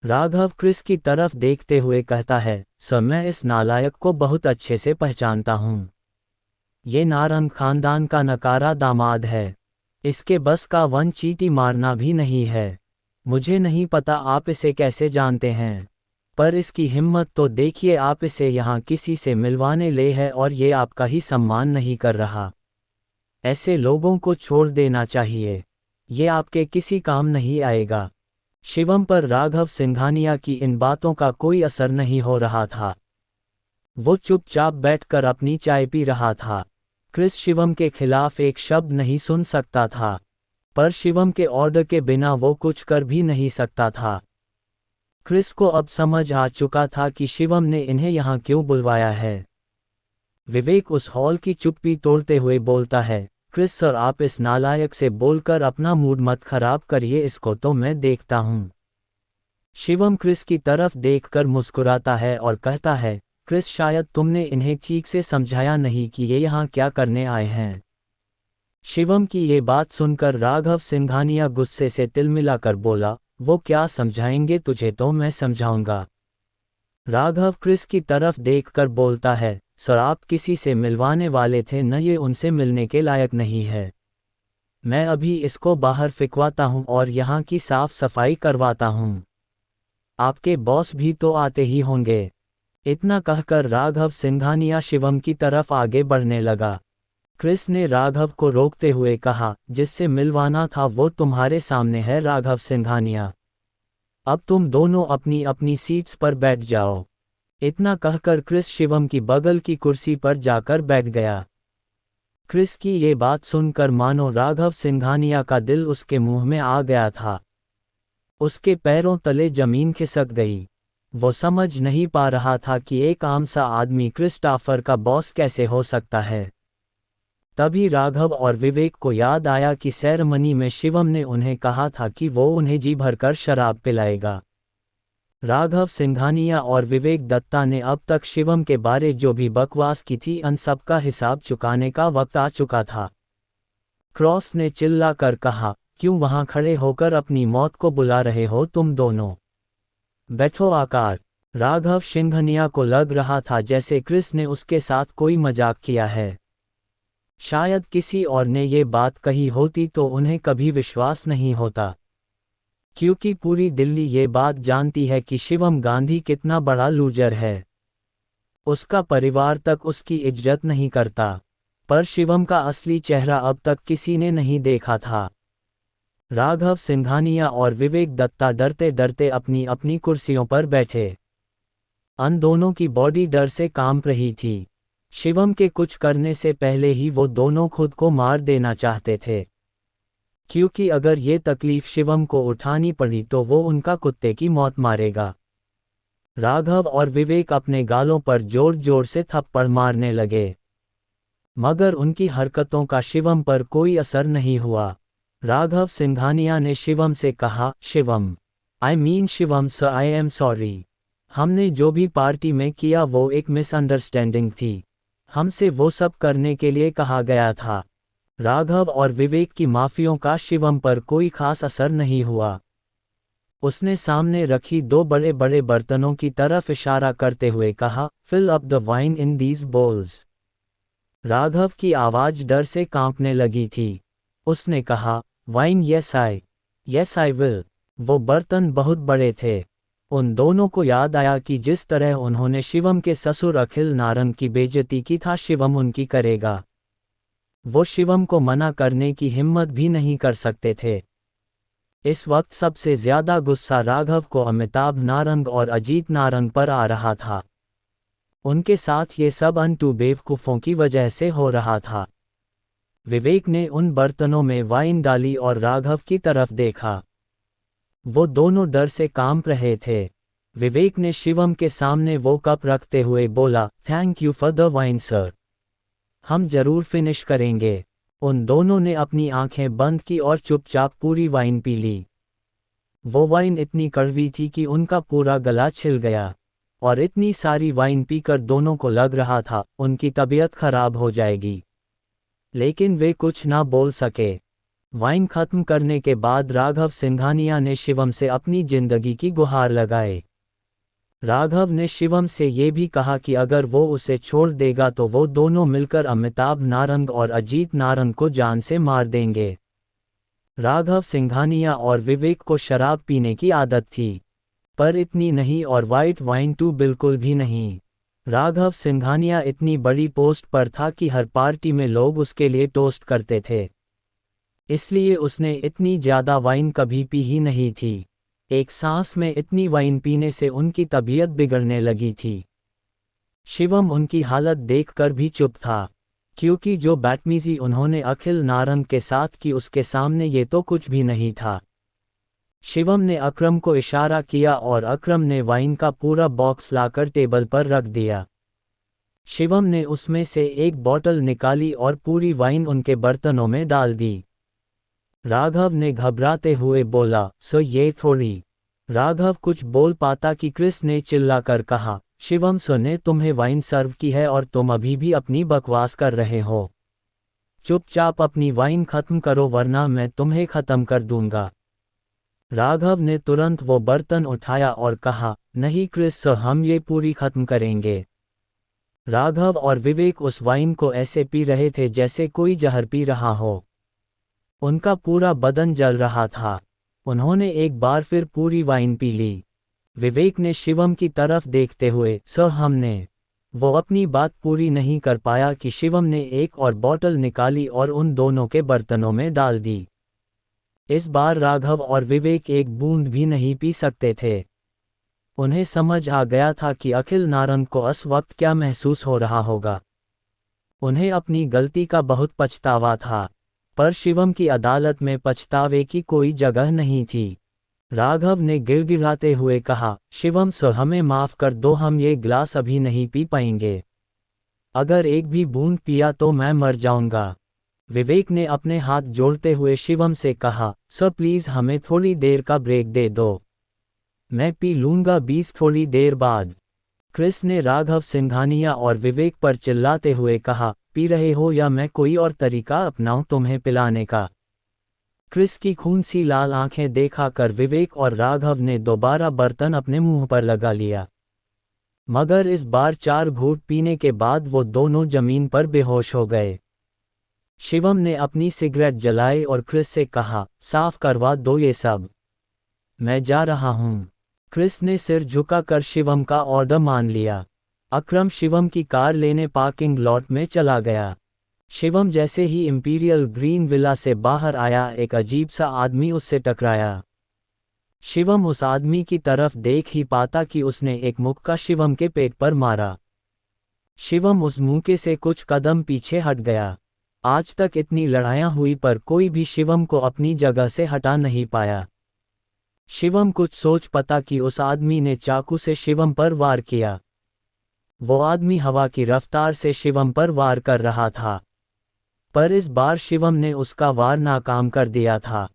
राघव क्रिस की तरफ देखते हुए कहता है, सर मैं इस नालायक को बहुत अच्छे से पहचानता हूँ। ये नारंग खानदान का नकारा दामाद है। इसके बस का वन चींटी मारना भी नहीं है। मुझे नहीं पता आप इसे कैसे जानते हैं, पर इसकी हिम्मत तो देखिए, आप इसे यहाँ किसी से मिलवाने ले है और ये आपका ही सम्मान नहीं कर रहा। ऐसे लोगों को छोड़ देना चाहिए, ये आपके किसी काम नहीं आएगा। शिवम पर राघव सिंघानिया की इन बातों का कोई असर नहीं हो रहा था। वो चुपचाप बैठकर अपनी चाय पी रहा था। क्रिस शिवम के खिलाफ एक शब्द नहीं सुन सकता था, पर शिवम के ऑर्डर के बिना वो कुछ कर भी नहीं सकता था। क्रिस को अब समझ आ चुका था कि शिवम ने इन्हें यहाँ क्यों बुलवाया है। विवेक उस हॉल की चुप्पी तोड़ते हुए बोलता है, क्रिस सर आप इस नालायक से बोलकर अपना मूड मत खराब करिए, इसको तो मैं देखता हूँ। शिवम क्रिस की तरफ देखकर मुस्कुराता है और कहता है, क्रिस शायद तुमने इन्हें ठीक से समझाया नहीं कि ये यहाँ क्या करने आए हैं। शिवम की ये बात सुनकर राघव सिंघानिया गुस्से से तिलमिलाकर बोला, वो क्या समझाएंगे तुझे, तो मैं समझाऊंगा। राघव क्रिस की तरफ देखकर बोलता है, सर आप किसी से मिलवाने वाले थे न, ये उनसे मिलने के लायक नहीं है। मैं अभी इसको बाहर फिकवाता हूँ और यहाँ की साफ सफाई करवाता हूँ। आपके बॉस भी तो आते ही होंगे। इतना कहकर राघव सिंघानिया शिवम की तरफ आगे बढ़ने लगा। क्रिस ने राघव को रोकते हुए कहा, जिससे मिलवाना था वो तुम्हारे सामने है राघव सिंघानिया। अब तुम दोनों अपनी अपनी सीट्स पर बैठ जाओ। इतना कहकर क्रिस शिवम की बगल की कुर्सी पर जाकर बैठ गया। क्रिस की ये बात सुनकर मानो राघव सिंघानिया का दिल उसके मुंह में आ गया था। उसके पैरों तले जमीन खिसक गई। वो समझ नहीं पा रहा था कि एक आम सा आदमी क्रिस्टोफर का बॉस कैसे हो सकता है। तभी राघव और विवेक को याद आया कि सेरेमनी में शिवम ने उन्हें कहा था कि वो उन्हें जी भरकर शराब पिलाएगा। राघव सिंघानिया और विवेक दत्ता ने अब तक शिवम के बारे जो भी बकवास की थी, उन सब का हिसाब चुकाने का वक्त आ चुका था। क्रॉस ने चिल्लाकर कहा, क्यों वहां खड़े होकर अपनी मौत को बुला रहे हो तुम दोनों? बैठो आकार। राघव सिंघानिया को लग रहा था जैसे क्रिस ने उसके साथ कोई मजाक किया है। शायद किसी और ने ये बात कही होती तो उन्हें कभी विश्वास नहीं होता, क्योंकि पूरी दिल्ली ये बात जानती है कि शिवम गांधी कितना बड़ा लूजर है। उसका परिवार तक उसकी इज्जत नहीं करता, पर शिवम का असली चेहरा अब तक किसी ने नहीं देखा था। राघव सिंघानिया और विवेक दत्ता डरते डरते अपनी अपनी कुर्सियों पर बैठे। उन दोनों की बॉडी डर से कांप रही थी। शिवम के कुछ करने से पहले ही वो दोनों खुद को मार देना चाहते थे, क्योंकि अगर ये तकलीफ शिवम को उठानी पड़ी तो वो उनका कुत्ते की मौत मारेगा। राघव और विवेक अपने गालों पर जोर जोर से थप्पड़ मारने लगे, मगर उनकी हरकतों का शिवम पर कोई असर नहीं हुआ। राघव सिंघानिया ने शिवम से कहा, Shivam, I mean Shivam sir, I am sorry. हमने जो भी पार्टी में किया वो एक मिसअंडरस्टैंडिंग थी। हमसे वो सब करने के लिए कहा गया था। राघव और विवेक की माफियों का शिवम पर कोई खास असर नहीं हुआ। उसने सामने रखी दो बड़े बड़े बर्तनों की तरफ इशारा करते हुए कहा, fill up the wine in these bowls. Raghav की आवाज डर से कांपने लगी थी। उसने कहा, वाइन, यस आई विल। वो बर्तन बहुत बड़े थे। उन दोनों को याद आया कि जिस तरह उन्होंने शिवम के ससुर अखिल नारंग की बेइज्जती की था, शिवम उनकी करेगा। वो शिवम को मना करने की हिम्मत भी नहीं कर सकते थे। इस वक्त सबसे ज्यादा गुस्सा राघव को अमिताभ नारंग और अजीत नारंग पर आ रहा था। उनके साथ ये सब अनटू बेवकूफ़ों की वजह से हो रहा था। विवेक ने उन बर्तनों में वाइन डाली और राघव की तरफ देखा। वो दोनों डर से कांप रहे थे। विवेक ने शिवम के सामने वो कप रखते हुए बोला, thank you for the wine sir, हम जरूर फिनिश करेंगे। उन दोनों ने अपनी आंखें बंद की और चुपचाप पूरी वाइन पी ली। वो वाइन इतनी कड़वी थी कि उनका पूरा गला छिल गया, और इतनी सारी वाइन पीकर दोनों को लग रहा था उनकी तबीयत खराब हो जाएगी। लेकिन वे कुछ ना बोल सके। वाइन खत्म करने के बाद राघव सिंघानिया ने शिवम से अपनी जिंदगी की गुहार लगाए। राघव ने शिवम से ये भी कहा कि अगर वो उसे छोड़ देगा तो वो दोनों मिलकर अमिताभ नारंग और अजीत नारंग को जान से मार देंगे। राघव सिंघानिया और विवेक को शराब पीने की आदत थी, पर इतनी नहीं, और वाइट वाइन तो बिल्कुल भी नहीं। राघव सिंघानिया इतनी बड़ी पोस्ट पर था कि हर पार्टी में लोग उसके लिए टोस्ट करते थे, इसलिए उसने इतनी ज़्यादा वाइन कभी पी ही नहीं थी। एक सांस में इतनी वाइन पीने से उनकी तबीयत बिगड़ने लगी थी। शिवम उनकी हालत देखकर भी चुप था, क्योंकि जो बदतमीजी उन्होंने अखिल नारंग के साथ की उसके सामने ये तो कुछ भी नहीं था। शिवम ने अकरम को इशारा किया और अकरम ने वाइन का पूरा बॉक्स लाकर टेबल पर रख दिया। शिवम ने उसमें से एक बोतल निकाली और पूरी वाइन उनके बर्तनों में डाल दी। राघव ने घबराते हुए बोला, सो ये थोड़ी। राघव कुछ बोल पाता कि क्रिस ने चिल्लाकर कहा, शिवम सो ने तुम्हें वाइन सर्व की है और तुम अभी भी अपनी बकवास कर रहे हो। चुपचाप अपनी वाइन खत्म करो वरना मैं तुम्हें खत्म कर दूंगा। राघव ने तुरंत वो बर्तन उठाया और कहा, नहीं क्रिस सो हम ये पूरी खत्म करेंगे। राघव और विवेक उस वाइन को ऐसे पी रहे थे जैसे कोई जहर पी रहा हो। उनका पूरा बदन जल रहा था। उन्होंने एक बार फिर पूरी वाइन पी ली। विवेक ने शिवम की तरफ देखते हुए, सर हमने। वो अपनी बात पूरी नहीं कर पाया कि शिवम ने एक और बोतल निकाली और उन दोनों के बर्तनों में डाल दी। इस बार राघव और विवेक एक बूंद भी नहीं पी सकते थे। उन्हें समझ आ गया था कि अखिल नारंग को इस वक्त क्या महसूस हो रहा होगा। उन्हें अपनी गलती का बहुत पछतावा था, पर शिवम की अदालत में पछतावे की कोई जगह नहीं थी। राघव ने गिड़गिड़ाते हुए कहा, शिवम सर हमें माफ़ कर दो, हम ये ग्लास अभी नहीं पी पाएंगे। अगर एक भी बूंद पिया तो मैं मर जाऊंगा। विवेक ने अपने हाथ जोड़ते हुए शिवम से कहा, सर प्लीज़ हमें थोड़ी देर का ब्रेक दे दो, मैं पी लूँगा 20 थोड़ी देर बाद। क्रिस ने राघव सिंघानिया और विवेक पर चिल्लाते हुए कहा, पी रहे हो या मैं कोई और तरीका अपनाऊं तुम्हें पिलाने का। क्रिस की खून सी लाल आंखें देखाकर विवेक और राघव ने दोबारा बर्तन अपने मुंह पर लगा लिया, मगर इस बार 4 घूंट पीने के बाद वो दोनों जमीन पर बेहोश हो गए। शिवम ने अपनी सिगरेट जलाई और क्रिस से कहा, साफ करवा दो ये सब, मैं जा रहा हूँ। क्रिस ने सिर झुकाकर शिवम का ऑर्डर मान लिया। अकरम शिवम की कार लेने पार्किंग लॉट में चला गया। शिवम जैसे ही इंपीरियल ग्रीन विला से बाहर आया, एक अजीब सा आदमी उससे टकराया। शिवम उस आदमी की तरफ देख ही पाता कि उसने एक मुक्का शिवम के पेट पर मारा। शिवम उस मौके से कुछ कदम पीछे हट गया। आज तक इतनी लड़ाइयाँ हुई पर कोई भी शिवम को अपनी जगह से हटा नहीं पाया। शिवम कुछ सोच पता कि उस आदमी ने चाकू से शिवम पर वार किया। वो आदमी हवा की रफ्तार से शिवम पर वार कर रहा था, पर इस बार शिवम ने उसका वार नाकाम कर दिया था।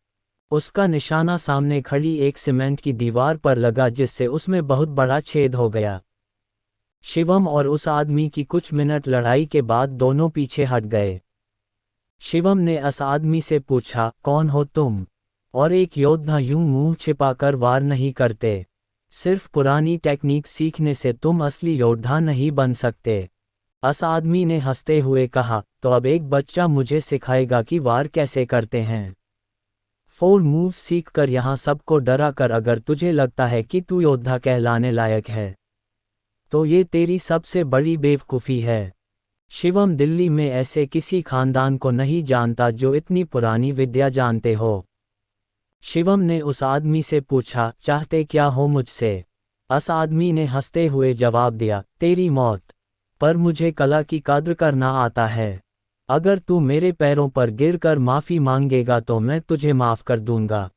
उसका निशाना सामने खड़ी एक सीमेंट की दीवार पर लगा, जिससे उसमें बहुत बड़ा छेद हो गया। शिवम और उस आदमी की कुछ मिनट लड़ाई के बाद दोनों पीछे हट गए। शिवम ने उस आदमी से पूछा, कौन हो तुम? और एक योद्धा यूं मुंह छिपाकर वार नहीं करते। सिर्फ पुरानी टेक्निक सीखने से तुम असली योद्धा नहीं बन सकते। उस आदमी ने हंसते हुए कहा, तो अब एक बच्चा मुझे सिखाएगा कि वार कैसे करते हैं। 4 मूव्स सीख कर यहाँ सबको डरा कर अगर तुझे लगता है कि तू योद्धा कहलाने लायक है, तो ये तेरी सबसे बड़ी बेवकूफ़ी है। शिवम दिल्ली में ऐसे किसी खानदान को नहीं जानता जो इतनी पुरानी विद्या जानते हो। शिवम ने उस आदमी से पूछा, चाहते क्या हो मुझसे? उस आदमी ने हंसते हुए जवाब दिया, तेरी मौत। पर मुझे कला की कद्र करना आता है। अगर तू मेरे पैरों पर गिरकर माफ़ी मांगेगा तो मैं तुझे माफ़ कर दूंगा।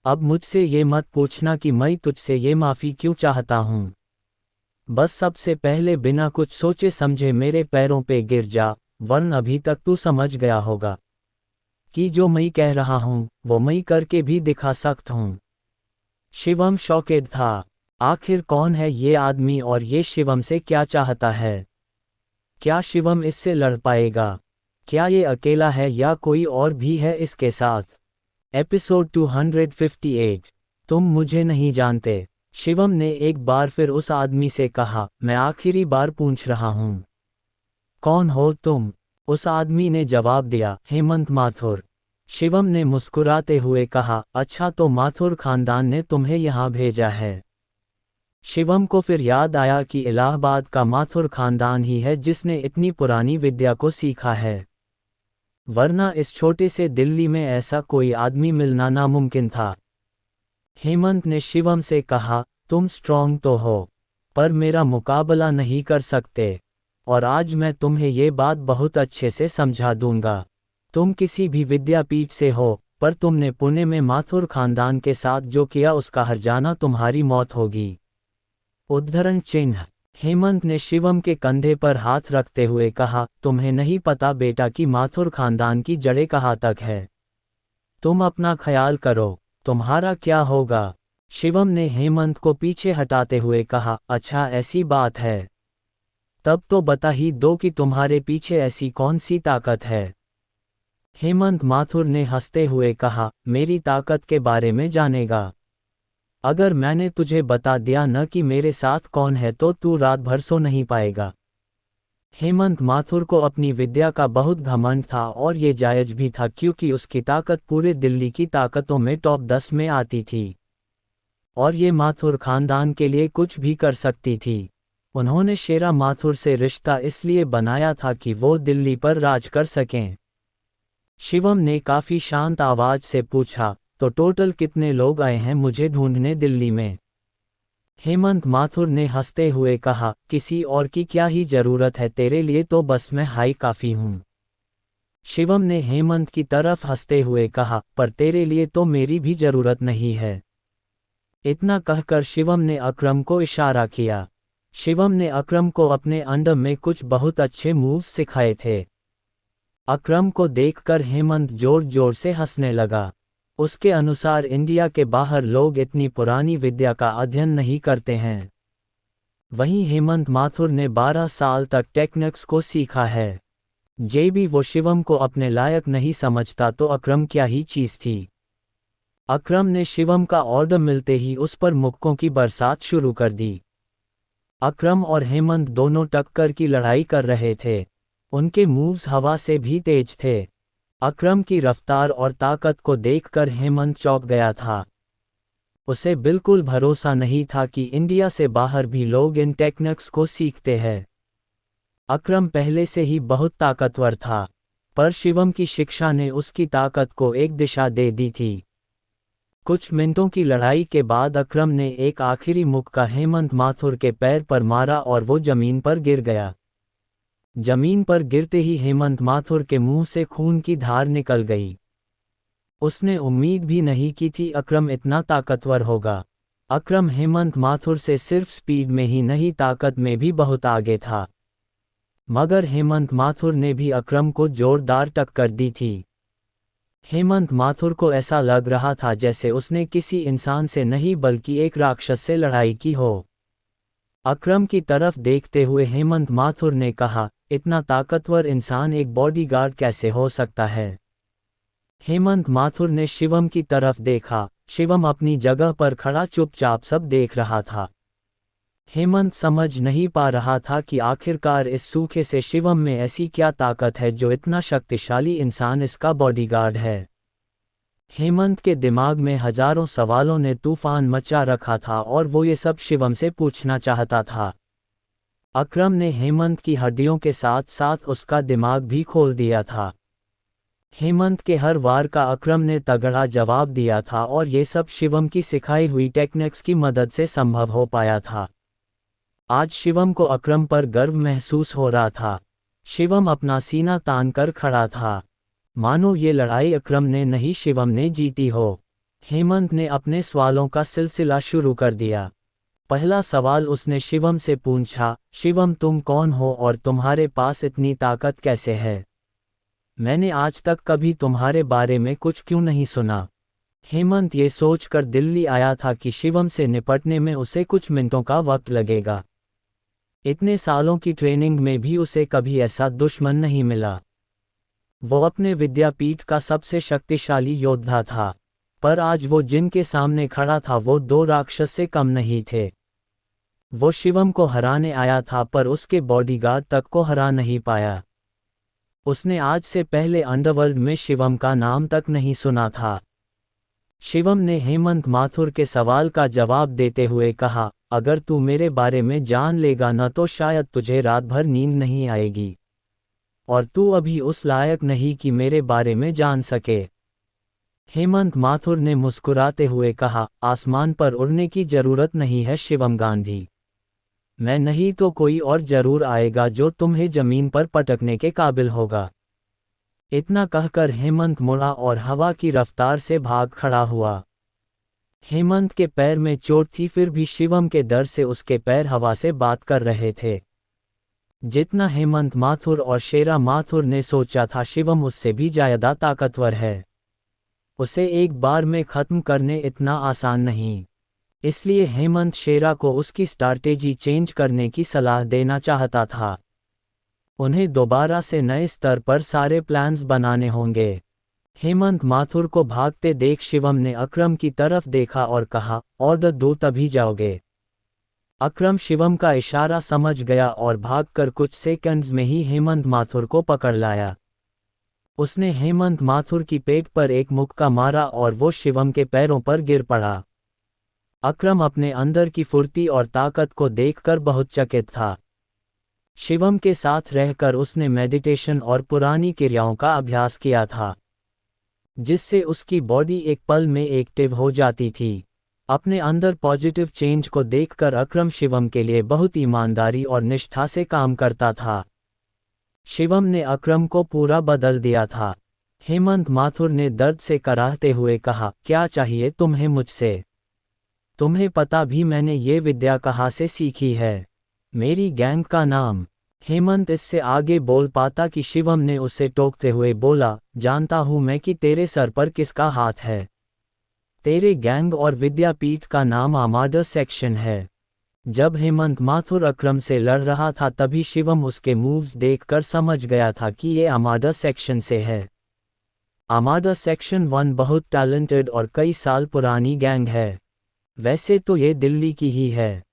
अब मुझसे ये मत पूछना कि मैं तुझसे ये माफ़ी क्यों चाहता हूँ। बस सबसे पहले बिना कुछ सोचे समझे मेरे पैरों पे गिर जा, वरन अभी तक तू समझ गया होगा कि जो मैं कह रहा हूँ वो मैं करके भी दिखा सकता हूँ। शिवम शॉकेड था। आखिर कौन है ये आदमी और ये शिवम से क्या चाहता है? क्या शिवम इससे लड़ पाएगा? क्या ये अकेला है या कोई और भी है इसके साथ? एपिसोड 258। तुम मुझे नहीं जानते, शिवम ने एक बार फिर उस आदमी से कहा। मैं आखिरी बार पूछ रहा हूँ, कौन हो तुम? उस आदमी ने जवाब दिया, हेमंत माथुर। शिवम ने मुस्कुराते हुए कहा, अच्छा तो माथुर खानदान ने तुम्हें यहाँ भेजा है। शिवम को फिर याद आया कि इलाहाबाद का माथुर खानदान ही है जिसने इतनी पुरानी विद्या को सीखा है, वरना इस छोटे से दिल्ली में ऐसा कोई आदमी मिलना नामुमकिन था। हेमंत ने शिवम से कहा, तुम स्ट्रॉन्ग तो हो, पर मेरा मुकाबला नहीं कर सकते, और आज मैं तुम्हें ये बात बहुत अच्छे से समझा दूंगा। तुम किसी भी विद्यापीठ से हो, पर तुमने पुणे में माथुर खानदान के साथ जो किया उसका हर्जाना तुम्हारी मौत होगी। उद्धरण चिन्ह। हेमंत ने शिवम के कंधे पर हाथ रखते हुए कहा, तुम्हें नहीं पता बेटा कि माथुर खानदान की जड़ें कहाँ तक है। तुम अपना ख्याल करो, तुम्हारा क्या होगा? शिवम ने हेमंत को पीछे हटाते हुए कहा, अच्छा ऐसी बात है, तब तो बता ही दो कि तुम्हारे पीछे ऐसी कौन सी ताकत है। हेमंत माथुर ने हंसते हुए कहा, मेरी ताकत के बारे में जानेगा? अगर मैंने तुझे बता दिया न कि मेरे साथ कौन है तो तू रात भर सो नहीं पाएगा। हेमंत माथुर को अपनी विद्या का बहुत घमंड था और ये जायज भी था क्योंकि उसकी ताकत पूरे दिल्ली की ताकतों में टॉप 10 में आती थी, और ये माथुर खानदान के लिए कुछ भी कर सकती थी। उन्होंने शेरा माथुर से रिश्ता इसलिए बनाया था कि वो दिल्ली पर राज कर सकें। शिवम ने काफी शांत आवाज से पूछा, तो टोटल कितने लोग आए हैं मुझे ढूंढने दिल्ली में? हेमंत माथुर ने हंसते हुए कहा, किसी और की क्या ही जरूरत है, तेरे लिए तो बस मैं हाई काफी हूँ। शिवम ने हेमंत की तरफ हंसते हुए कहा, पर तेरे लिए तो मेरी भी जरूरत नहीं है। इतना कहकर शिवम ने अकरम को इशारा किया। शिवम ने अकरम को अपने अंडर में कुछ बहुत अच्छे मूव्स सिखाए थे। अकरम को देखकर हेमंत जोर जोर से हंसने लगा। उसके अनुसार इंडिया के बाहर लोग इतनी पुरानी विद्या का अध्ययन नहीं करते हैं, वहीं हेमंत माथुर ने 12 साल तक टेक्निक्स को सीखा है। जे भी वो शिवम को अपने लायक नहीं समझता तो अकरम क्या ही चीज थी। अकरम ने शिवम का ऑर्डर मिलते ही उस पर मुक्कों की बरसात शुरू कर दी। अकरम और हेमंत दोनों टक्कर की लड़ाई कर रहे थे। उनके मूव्स हवा से भी तेज थे। अकरम की रफ्तार और ताकत को देखकर हेमंत चौंक गया था। उसे बिल्कुल भरोसा नहीं था कि इंडिया से बाहर भी लोग इन टेक्निक्स को सीखते हैं। अकरम पहले से ही बहुत ताकतवर था, पर शिवम की शिक्षा ने उसकी ताकत को एक दिशा दे दी थी। कुछ मिनटों की लड़ाई के बाद अकरम ने एक आखिरी मुक्का हेमंत माथुर के पैर पर मारा और वो जमीन पर गिर गया। जमीन पर गिरते ही हेमंत माथुर के मुंह से खून की धार निकल गई। उसने उम्मीद भी नहीं की थी अकरम इतना ताकतवर होगा। अकरम हेमंत माथुर से सिर्फ स्पीड में ही नहीं ताकत में भी बहुत आगे था। मगर हेमंत माथुर ने भी अकरम को जोरदार टक्कर दी थी। हेमंत माथुर को ऐसा लग रहा था जैसे उसने किसी इंसान से नहीं बल्कि एक राक्षस से लड़ाई की हो। अकरम की तरफ देखते हुए हेमंत माथुर ने कहा, इतना ताकतवर इंसान एक बॉडीगार्ड कैसे हो सकता है? हेमंत माथुर ने शिवम की तरफ देखा। शिवम अपनी जगह पर खड़ा चुपचाप सब देख रहा था। हेमंत समझ नहीं पा रहा था कि आखिरकार इस सूखे से शिवम में ऐसी क्या ताकत है जो इतना शक्तिशाली इंसान इसका बॉडीगार्ड है। हेमंत के दिमाग में हजारों सवालों ने तूफान मचा रखा था और वो ये सब शिवम से पूछना चाहता था। अकरम ने हेमंत की हड्डियों के साथ साथ उसका दिमाग भी खोल दिया था। हेमंत के हर वार का अकरम ने तगड़ा जवाब दिया था और ये सब शिवम की सिखाई हुई टेक्निक्स की मदद से संभव हो पाया था। आज शिवम को अकरम पर गर्व महसूस हो रहा था। शिवम अपना सीना तान कर खड़ा था, मानो ये लड़ाई अकरम ने नहीं शिवम ने जीती हो। हेमंत ने अपने सवालों का सिलसिला शुरू कर दिया। पहला सवाल उसने शिवम से पूछा, शिवम तुम कौन हो और तुम्हारे पास इतनी ताकत कैसे है? मैंने आज तक कभी तुम्हारे बारे में कुछ क्यों नहीं सुना? हेमंत ये सोचकर दिल्ली आया था कि शिवम से निपटने में उसे कुछ मिनटों का वक्त लगेगा। इतने सालों की ट्रेनिंग में भी उसे कभी ऐसा दुश्मन नहीं मिला। वो अपने विद्यापीठ का सबसे शक्तिशाली योद्धा था, पर आज वो जिनके सामने खड़ा था वो दो राक्षस से कम नहीं थे। वो शिवम को हराने आया था पर उसके बॉडीगार्ड तक को हरा नहीं पाया। उसने आज से पहले अंडरवर्ल्ड में शिवम का नाम तक नहीं सुना था। शिवम ने हेमंत माथुर के सवाल का जवाब देते हुए कहा, अगर तू मेरे बारे में जान लेगा न तो शायद तुझे रात भर नींद नहीं आएगी, और तू अभी उस लायक नहीं कि मेरे बारे में जान सके। हेमंत माथुर ने मुस्कुराते हुए कहा, आसमान पर उड़ने की जरूरत नहीं है शिवम गांधी। मैं नहीं तो कोई और जरूर आएगा जो तुम्हें जमीन पर पटकने के काबिल होगा। इतना कहकर हेमंत मुड़ा और हवा की रफ्तार से भाग खड़ा हुआ। हेमंत के पैर में चोट थी फिर भी शिवम के डर से उसके पैर हवा से बात कर रहे थे। जितना हेमंत माथुर और शेरा माथुर ने सोचा था शिवम उससे भी ज्यादा ताकतवर है। उसे एक बार में खत्म करने इतना आसान नहीं। इसलिए हेमंत शेरा को उसकी स्ट्रैटेजी चेंज करने की सलाह देना चाहता था। उन्हें दोबारा से नए स्तर पर सारे प्लान्स बनाने होंगे। हेमंत माथुर को भागते देख शिवम ने अकरम की तरफ देखा और कहा, ऑर्डर दो तभी जाओगे। अकरम शिवम का इशारा समझ गया और भागकर कुछ सेकंड्स में ही हेमंत माथुर को पकड़ लाया। उसने हेमंत माथुर की पेट पर एक मुक्का मारा और वो शिवम के पैरों पर गिर पड़ा। अकरम अपने अंदर की फुर्ती और ताकत को देखकर बहुत चकित था। शिवम के साथ रहकर उसने मेडिटेशन और पुरानी क्रियाओं का अभ्यास किया था, जिससे उसकी बॉडी एक पल में एक्टिव हो जाती थी। अपने अंदर पॉजिटिव चेंज को देखकर अकरम शिवम के लिए बहुत ईमानदारी और निष्ठा से काम करता था। शिवम ने अकरम को पूरा बदल दिया था। हेमंत माथुर ने दर्द से कराहते हुए कहा, क्या चाहिए तुम्हें मुझसे? तुम्हें पता भी मैंने ये विद्या कहाँ से सीखी है? मेरी गैंग का नाम। हेमंत इससे आगे बोल पाता कि शिवम ने उसे टोकते हुए बोला, जानता हूं मैं कि तेरे सर पर किसका हाथ है। तेरे गैंग और विद्यापीठ का नाम आर्मर्ड सेक्शन है। जब हेमंत माथुर अकरम से लड़ रहा था तभी शिवम उसके मूव्स देखकर समझ गया था कि ये आर्मर्ड सेक्शन से है। आर्मर्ड सेक्शन 1 बहुत टैलेंटेड और कई साल पुरानी गैंग है। वैसे तो ये दिल्ली की ही है,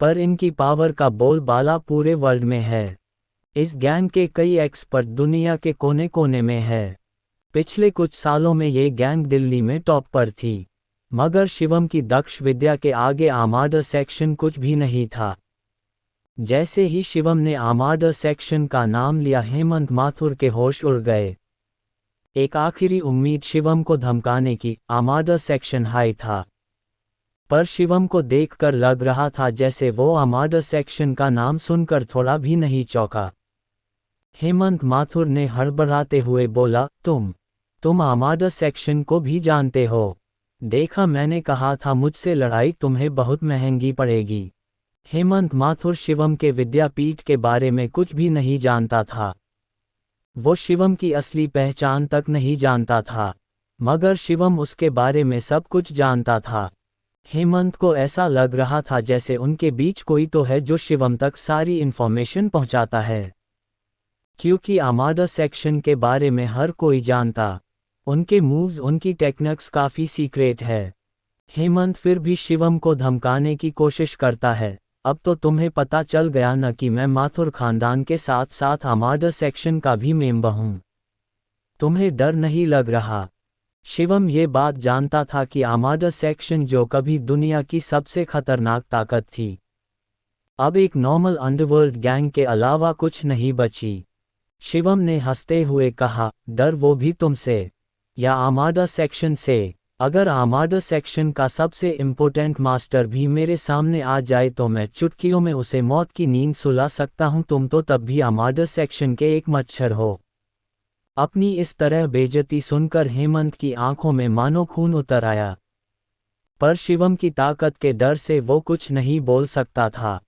पर इनकी पावर का बोलबाला पूरे वर्ल्ड में है। इस गैंग के कई एक्सपर्ट दुनिया के कोने कोने में है। पिछले कुछ सालों में ये गैंग दिल्ली में टॉप पर थी, मगर शिवम की दक्ष विद्या के आगे आर्मर्ड सेक्शन कुछ भी नहीं था। जैसे ही शिवम ने आर्मर्ड सेक्शन का नाम लिया हेमंत माथुर के होश उड़ गए। एक आखिरी उम्मीद शिवम को धमकाने की, आर्मर्ड सेक्शन हाई था, पर शिवम को देखकर लग रहा था जैसे वो आर्मर्ड सेक्शन का नाम सुनकर थोड़ा भी नहीं चौंका। हेमंत माथुर ने हड़बड़ाते हुए बोला, तुम आर्मर्ड सेक्शन को भी जानते हो? देखा, मैंने कहा था मुझसे लड़ाई तुम्हें बहुत महंगी पड़ेगी। हेमंत माथुर शिवम के विद्यापीठ के बारे में कुछ भी नहीं जानता था। वो शिवम की असली पहचान तक नहीं जानता था, मगर शिवम उसके बारे में सब कुछ जानता था। हेमंत को ऐसा लग रहा था जैसे उनके बीच कोई तो है जो शिवम तक सारी इन्फॉर्मेशन पहुंचाता है। क्योंकि आर्मर्ड सेक्शन के बारे में हर कोई जानता, उनके मूव्स, उनकी टेक्निक्स काफ़ी सीक्रेट है। हेमंत फिर भी शिवम को धमकाने की कोशिश करता है, अब तो तुम्हें पता चल गया न कि मैं माथुर खानदान के साथ साथ आर्मर्ड सेक्शन का भी मेंबर हूँ। तुम्हें डर नहीं लग रहा? शिवम ये बात जानता था कि आर्मर्ड सेक्शन जो कभी दुनिया की सबसे खतरनाक ताकत थी, अब एक नॉर्मल अंडरवर्ल्ड गैंग के अलावा कुछ नहीं बची। शिवम ने हंसते हुए कहा, डर वो भी तुमसे या आर्मर्ड सेक्शन से? अगर आर्मर्ड सेक्शन का सबसे इम्पोर्टेंट मास्टर भी मेरे सामने आ जाए तो मैं चुटकियों में उसे मौत की नींद सुला सकता हूं। तुम तो तब भी आर्मर्ड सेक्शन के एक मच्छर हो। अपनी इस तरह बेइज्जती सुनकर हेमंत की आंखों में मानो खून उतर आया, पर शिवम की ताकत के डर से वो कुछ नहीं बोल सकता था।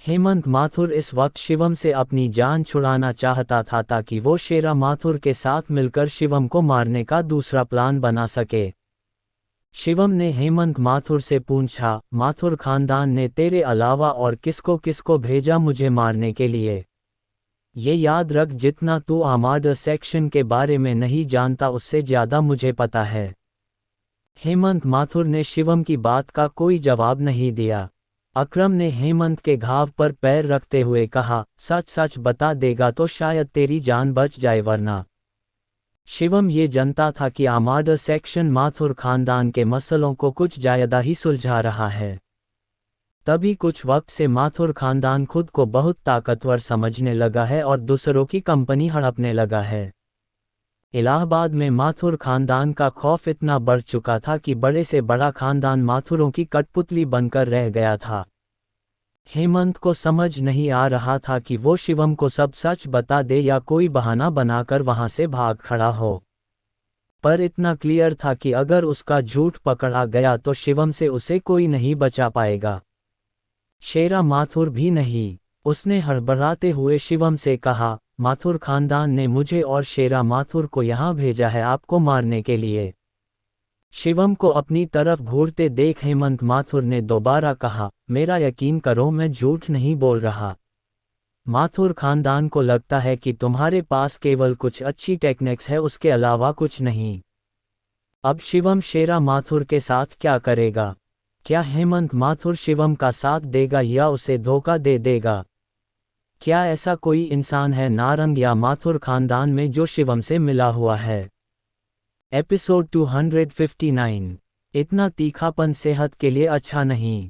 हेमंत माथुर इस वक्त शिवम से अपनी जान छुड़ाना चाहता था ताकि वो शेरा माथुर के साथ मिलकर शिवम को मारने का दूसरा प्लान बना सके। शिवम ने हेमंत माथुर से पूछा, माथुर खानदान ने तेरे अलावा और किसको किसको भेजा मुझे मारने के लिए? ये याद रख, जितना तू आर्मर्ड सेक्शन के बारे में नहीं जानता उससे ज़्यादा मुझे पता है। हेमंत माथुर ने शिवम की बात का कोई जवाब नहीं दिया। अकरम ने हेमंत के घाव पर पैर रखते हुए कहा, सच सच बता देगा तो शायद तेरी जान बच जाए, वरना। शिवम ये जानता था कि आर्मर्ड सेक्शन माथुर खानदान के मसलों को कुछ ज़्यादा ही सुलझा रहा है। तभी कुछ वक्त से माथुर खानदान खुद को बहुत ताकतवर समझने लगा है और दूसरों की कंपनी हड़पने लगा है। इलाहाबाद में माथुर खानदान का खौफ इतना बढ़ चुका था कि बड़े से बड़ा खानदान माथुरों की कठपुतली बनकर रह गया था। हेमंत को समझ नहीं आ रहा था कि वो शिवम को सब सच बता दे या कोई बहाना बनाकर वहां से भाग खड़ा हो। पर इतना क्लियर था कि अगर उसका झूठ पकड़ा गया तो शिवम से उसे कोई नहीं बचा पाएगा, शेरा माथुर भी नहीं। उसने हड़बड़ाते हुए शिवम से कहा, माथुर खानदान ने मुझे और शेरा माथुर को यहाँ भेजा है आपको मारने के लिए। शिवम को अपनी तरफ घूरते देख हेमंत माथुर ने दोबारा कहा, मेरा यकीन करो मैं झूठ नहीं बोल रहा। माथुर खानदान को लगता है कि तुम्हारे पास केवल कुछ अच्छी टेक्निक्स है, उसके अलावा कुछ नहीं। अब शिवम शेरा माथुर के साथ क्या करेगा? क्या हेमंत माथुर शिवम का साथ देगा या उसे धोखा दे देगा? क्या ऐसा कोई इंसान है नारंग या माथुर खानदान में जो शिवम से मिला हुआ है? एपिसोड 259। इतना तीखापन सेहत के लिए अच्छा नहीं।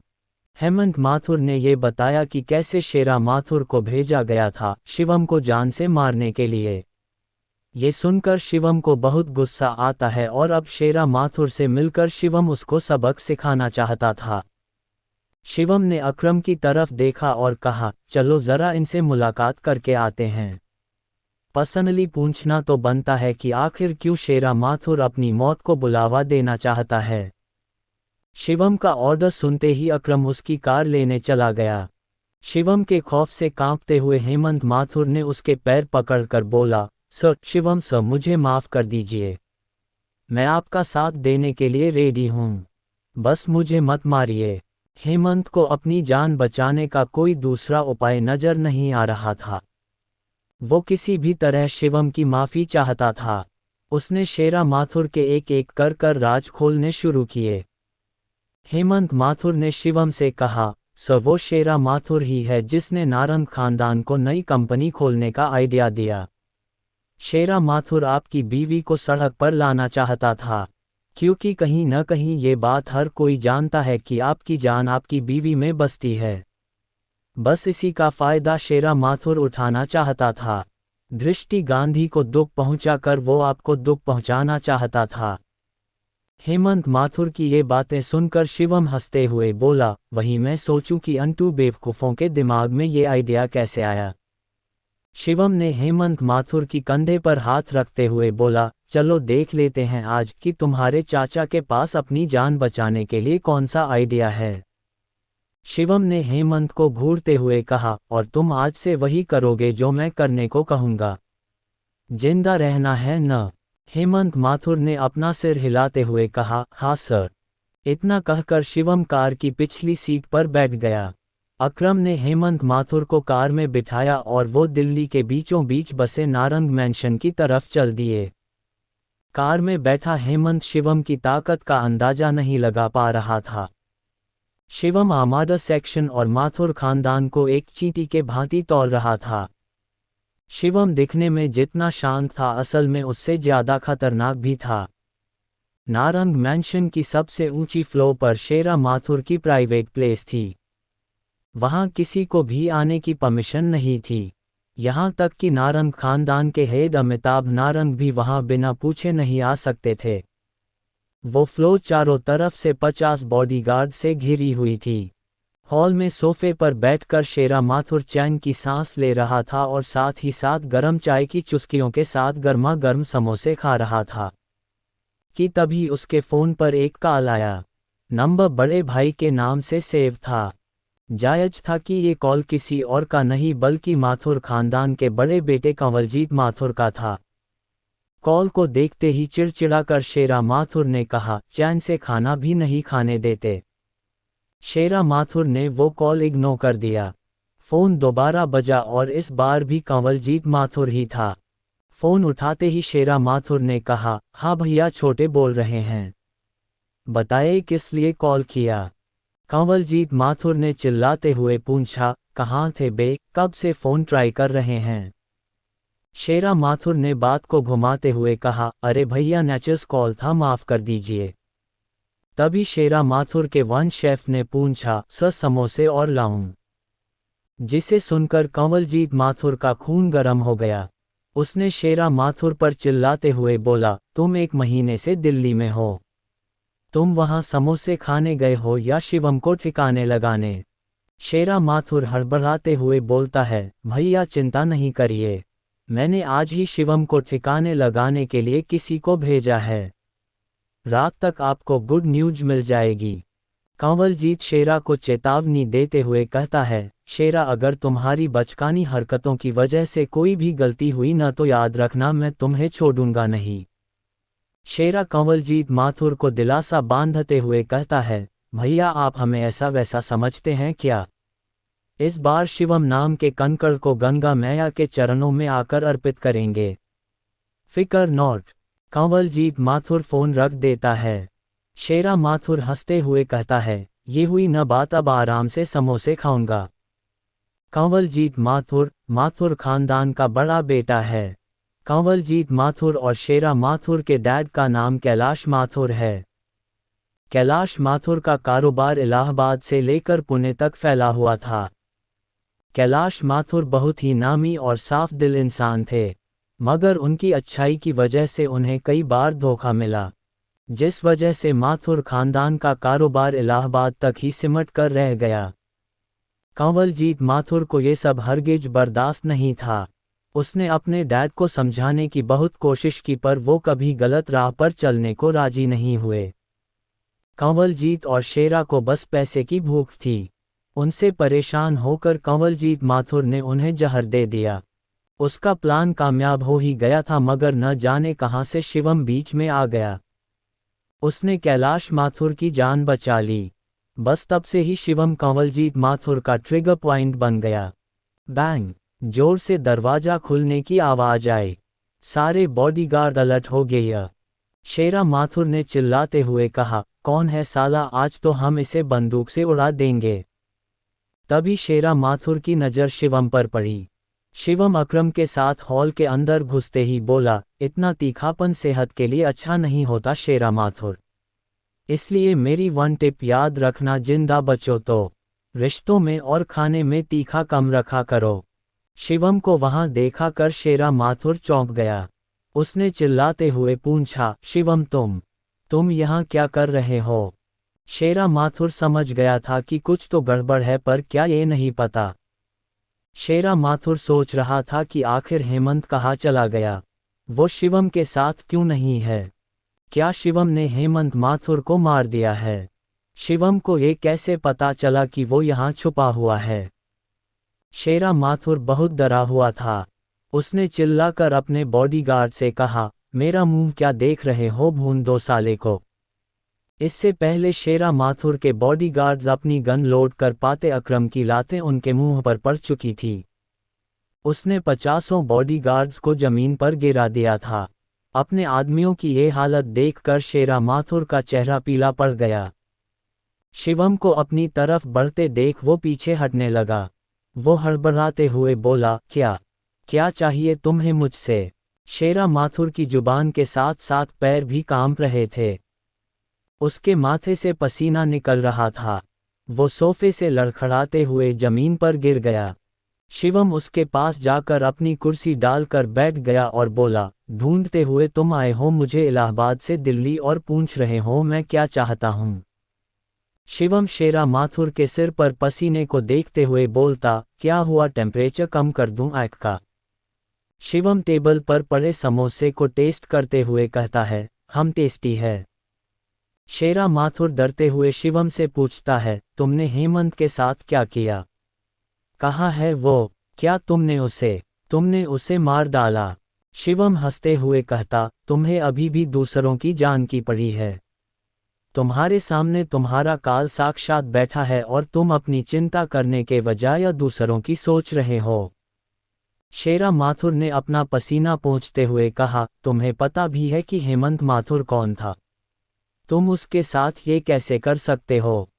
हेमंत माथुर ने ये बताया कि कैसे शेरा माथुर को भेजा गया था शिवम को जान से मारने के लिए। ये सुनकर शिवम को बहुत गुस्सा आता है और अब शेरा माथुर से मिलकर शिवम उसको सबक सिखाना चाहता था। शिवम ने अकरम की तरफ देखा और कहा, चलो ज़रा इनसे मुलाकात करके आते हैं। पर्सनली पूछना तो बनता है कि आखिर क्यों शेरा माथुर अपनी मौत को बुलावा देना चाहता है। शिवम का ऑर्डर सुनते ही अकरम उसकी कार लेने चला गया। शिवम के खौफ से कांपते हुए हेमंत माथुर ने उसके पैर पकड़कर बोला, सर शिवम सर, मुझे माफ़ कर दीजिए। मैं आपका साथ देने के लिए रेडी हूँ, बस मुझे मत मारिए। हेमंत को अपनी जान बचाने का कोई दूसरा उपाय नजर नहीं आ रहा था। वो किसी भी तरह शिवम की माफ़ी चाहता था। उसने शेरा माथुर के एक एक कर राज खोलने शुरू किए। हेमंत माथुर ने शिवम से कहा, सर वो शेरा माथुर ही है जिसने नारंग खानदान को नई कंपनी खोलने का आइडिया दिया। शेरा माथुर आपकी बीवी को सड़क पर लाना चाहता था, क्योंकि कहीं न कहीं ये बात हर कोई जानता है कि आपकी जान आपकी बीवी में बसती है। बस इसी का फ़ायदा शेरा माथुर उठाना चाहता था। दृष्टि गांधी को दुख पहुंचाकर वो आपको दुख पहुंचाना चाहता था। हेमंत माथुर की ये बातें सुनकर शिवम हंसते हुए बोला, वही मैं सोचूं कि अंटू बेवकूफ़ों के दिमाग में ये आइडिया कैसे आया। शिवम ने हेमंत माथुर की कंधे पर हाथ रखते हुए बोला, चलो देख लेते हैं आज कि तुम्हारे चाचा के पास अपनी जान बचाने के लिए कौन सा आइडिया है। शिवम ने हेमंत को घूरते हुए कहा, और तुम आज से वही करोगे जो मैं करने को कहूँगा। जिंदा रहना है न? हेमंत माथुर ने अपना सिर हिलाते हुए कहा, हाँ सर। इतना कहकर शिवम कार की पिछली सीट पर बैठ गया। अकरम ने हेमंत माथुर को कार में बिठाया और वो दिल्ली के बीचों बीच बसे नारंग मैंशन की तरफ चल दिए। कार में बैठा हेमंत शिवम की ताकत का अंदाजा नहीं लगा पा रहा था। शिवम आर्मर्ड सेक्शन और माथुर खानदान को एक चींटी के भांति तौल रहा था। शिवम दिखने में जितना शांत था असल में उससे ज़्यादा खतरनाक भी था। नारंग मैंशन की सबसे ऊंची फ्लोर पर शेरा माथुर की प्राइवेट प्लेस थी। वहां किसी को भी आने की परमिशन नहीं थी। यहाँ तक कि नारंग खानदान के हेड अमिताभ नारंग भी वहां बिना पूछे नहीं आ सकते थे। वो फ्लोर चारों तरफ से 50 बॉडीगार्ड से घिरी हुई थी। हॉल में सोफे पर बैठकर शेरा माथुर चैन की सांस ले रहा था और साथ ही साथ गर्म चाय की चुस्कियों के साथ गर्मा गर्म समोसे खा रहा था कि तभी उसके फ़ोन पर एक कॉल आया। नंबर बड़े भाई के नाम से सेव था। जायज था कि ये कॉल किसी और का नहीं बल्कि माथुर खानदान के बड़े बेटे कंवलजीत माथुर का था। कॉल को देखते ही चिड़चिड़ाकर शेरा माथुर ने कहा, चैन से खाना भी नहीं खाने देते। शेरा माथुर ने वो कॉल इग्नोर कर दिया। फ़ोन दोबारा बजा और इस बार भी कंवलजीत माथुर ही था। फ़ोन उठाते ही शेरा माथुर ने कहा, हाँ भैया, छोटे बोल रहे हैं। बताइए किस लिए कॉल किया। कंवलजीत माथुर ने चिल्लाते हुए पूछा, कहाँ थे बे, कब से फ़ोन ट्राई कर रहे हैं। शेरा माथुर ने बात को घुमाते हुए कहा, अरे भैया, नेचर्स कॉल था, माफ़ कर दीजिए। तभी शेरा माथुर के वन शेफ ने पूछा, सर समोसे और लाऊं? जिसे सुनकर कंवलजीत माथुर का खून गर्म हो गया। उसने शेरा माथुर पर चिल्लाते हुए बोला, तुम 1 महीने से दिल्ली में हो। तुम वहां समोसे खाने गए हो या शिवम को ठिकाने लगाने? शेरा माथुर हड़बड़ाते हुए बोलता है, भैया चिंता नहीं करिए, मैंने आज ही शिवम को ठिकाने लगाने के लिए किसी को भेजा है। रात तक आपको गुड न्यूज मिल जाएगी। कंवलजीत शेरा को चेतावनी देते हुए कहता है, शेरा, अगर तुम्हारी बचकानी हरकतों की वजह से कोई भी गलती हुई न तो याद रखना, मैं तुम्हें छोड़ूंगा नहीं। शेरा कंवलजीत माथुर को दिलासा बांधते हुए कहता है, भैया आप हमें ऐसा वैसा समझते हैं क्या? इस बार शिवम नाम के कंकड़ को गंगा मैया के चरणों में आकर अर्पित करेंगे। फिकर नॉट। कंवलजीत माथुर फ़ोन रख देता है। शेरा माथुर हंसते हुए कहता है, ये हुई न बात, अब आराम से समोसे खाऊंगा। कंवलजीत माथुर माथुर खानदान का बड़ा बेटा है। कंवलजीत माथुर और शेरा माथुर के डैड का नाम कैलाश माथुर है। कैलाश माथुर का कारोबार इलाहाबाद से लेकर पुणे तक फैला हुआ था। कैलाश माथुर बहुत ही नामी और साफ दिल इंसान थे, मगर उनकी अच्छाई की वजह से उन्हें कई बार धोखा मिला, जिस वजह से माथुर खानदान का कारोबार इलाहाबाद तक ही सिमट कर रह गया। कंवलजीत माथुर को ये सब हरगिज बर्दाश्त नहीं था। उसने अपने डैड को समझाने की बहुत कोशिश की, पर वो कभी गलत राह पर चलने को राजी नहीं हुए। कंवलजीत और शेरा को बस पैसे की भूख थी। उनसे परेशान होकर कंवलजीत माथुर ने उन्हें जहर दे दिया। उसका प्लान कामयाब हो ही गया था, मगर न जाने कहां से शिवम बीच में आ गया। उसने कैलाश माथुर की जान बचा ली। बस तब से ही शिवम कंवलजीत माथुर का ट्रिगर पॉइंट बन गया। बैंग! जोर से दरवाजा खुलने की आवाज आई। सारे बॉडीगार्ड अलर्ट हो गए। शेरा माथुर ने चिल्लाते हुए कहा, कौन है साला, आज तो हम इसे बंदूक से उड़ा देंगे। तभी शेरा माथुर की नज़र शिवम पर पड़ी। शिवम अकरम के साथ हॉल के अंदर घुसते ही बोला, इतना तीखापन सेहत के लिए अच्छा नहीं होता शेरा माथुर, इसलिए मेरी वन टिप याद रखना, जिंदा बचो तो रिश्तों में और खाने में तीखा कम रखा करो। शिवम को वहां देखा कर शेरा माथुर चौंक गया। उसने चिल्लाते हुए पूछा, शिवम तुम यहाँ क्या कर रहे हो? शेरा माथुर समझ गया था कि कुछ तो गड़बड़ है, पर क्या ये नहीं पता। शेरा माथुर सोच रहा था कि आखिर हेमंत कहाँ चला गया, वो शिवम के साथ क्यों नहीं है? क्या शिवम ने हेमंत माथुर को मार दिया है? शिवम को ये कैसे पता चला कि वो यहाँ छुपा हुआ है? शेरा माथुर बहुत डरा हुआ था। उसने चिल्लाकर अपने बॉडीगार्ड से कहा, मेरा मुंह क्या देख रहे हो, भून दो साले को। इससे पहले शेरा माथुर के बॉडीगार्ड्स अपनी गन लोड कर पाते अकरम की लातें उनके मुंह पर पड़ चुकी थी। उसने 50 बॉडीगार्ड्स को जमीन पर गिरा दिया था। अपने आदमियों की ये हालत देखकर शेरा माथुर का चेहरा पीला पड़ गया। शिवम को अपनी तरफ बढ़ते देख वो पीछे हटने लगा। वो हड़बड़ाते हुए बोला, क्या चाहिए तुम्हें मुझसे? शेरा माथुर की जुबान के साथ साथ पैर भी कांप रहे थे। उसके माथे से पसीना निकल रहा था। वो सोफे से लड़खड़ाते हुए जमीन पर गिर गया। शिवम उसके पास जाकर अपनी कुर्सी डालकर बैठ गया और बोला, ढूंढते हुए तुम आए हो मुझे इलाहाबाद से दिल्ली और पूछ रहे हो मैं क्या चाहता हूँ। शिवम शेरा माथुर के सिर पर पसीने को देखते हुए बोलता, क्या हुआ, टेम्परेचर कम कर दूं आँख का? शिवम टेबल पर पड़े समोसे को टेस्ट करते हुए कहता है, हम टेस्टी है। शेरा माथुर डरते हुए शिवम से पूछता है, तुमने हेमंत के साथ क्या किया? कहाँ है वो? क्या तुमने उसे मार डाला? शिवम हंसते हुए कहता, तुम्हें अभी भी दूसरों की जान की पड़ी है। तुम्हारे सामने तुम्हारा काल साक्षात बैठा है और तुम अपनी चिंता करने के बजाय दूसरों की सोच रहे हो। शेरा माथुर ने अपना पसीना पोंछते हुए कहा, तुम्हें पता भी है कि हेमंत माथुर कौन था? तुम उसके साथ ये कैसे कर सकते हो?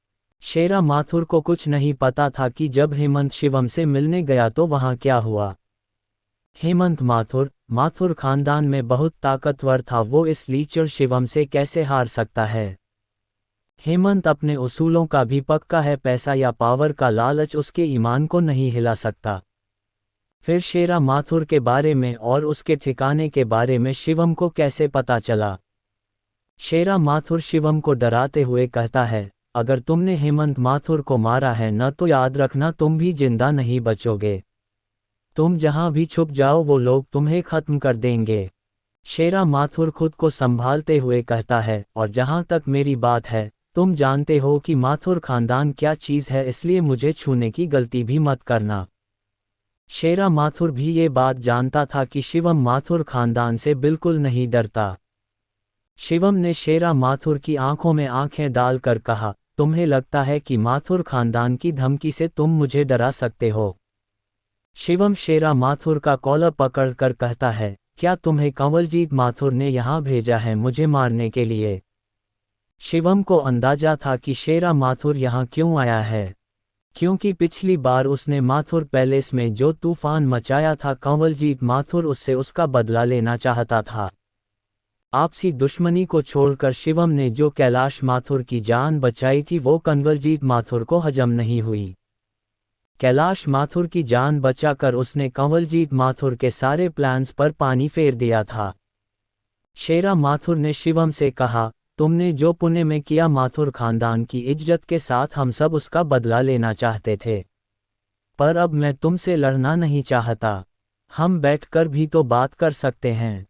शेरा माथुर को कुछ नहीं पता था कि जब हेमंत शिवम से मिलने गया तो वहां क्या हुआ। हेमंत माथुर, माथुर खानदान में बहुत ताकतवर था, वो इस लीचर शिवम से कैसे हार सकता है? हेमंत अपने उसूलों का भी पक्का है, पैसा या पावर का लालच उसके ईमान को नहीं हिला सकता। फिर शेरा माथुर के बारे में और उसके ठिकाने के बारे में शिवम को कैसे पता चला? शेरा माथुर शिवम को डराते हुए कहता है, अगर तुमने हेमंत माथुर को मारा है न तो याद रखना तुम भी जिंदा नहीं बचोगे। तुम जहां भी छुप जाओ वो लोग तुम्हें खत्म कर देंगे। शेरा माथुर खुद को संभालते हुए कहता है, और जहां तक मेरी बात है, तुम जानते हो कि माथुर खानदान क्या चीज़ है, इसलिए मुझे छूने की गलती भी मत करना। शेरा माथुर भी ये बात जानता था कि शिवम माथुर खानदान से बिल्कुल नहीं डरता। शिवम ने शेरा माथुर की आंखों में आंखें डालकर कहा, तुम्हें लगता है कि माथुर खानदान की धमकी से तुम मुझे डरा सकते हो? शिवम शेरा माथुर का कॉलर पकड़कर कहता है, क्या तुम्हें कंवलजीत माथुर ने यहाँ भेजा है मुझे मारने के लिए? शिवम को अंदाजा था कि शेरा माथुर यहाँ क्यों आया है, क्योंकि पिछली बार उसने माथुर पैलेस में जो तूफान मचाया था, कंवलजीत माथुर उससे उसका बदला लेना चाहता था। आपसी दुश्मनी को छोड़कर शिवम ने जो कैलाश माथुर की जान बचाई थी वो कंवलजीत माथुर को हजम नहीं हुई। कैलाश माथुर की जान बचाकर उसने कंवलजीत माथुर के सारे प्लान्स पर पानी फेर दिया था। शेरा माथुर ने शिवम से कहा, तुमने जो पुणे में किया माथुर खानदान की इज्जत के साथ हम सब उसका बदला लेना चाहते थे। पर अब मैं तुमसे लड़ना नहीं चाहता। हम बैठकर भी तो बात कर सकते हैं।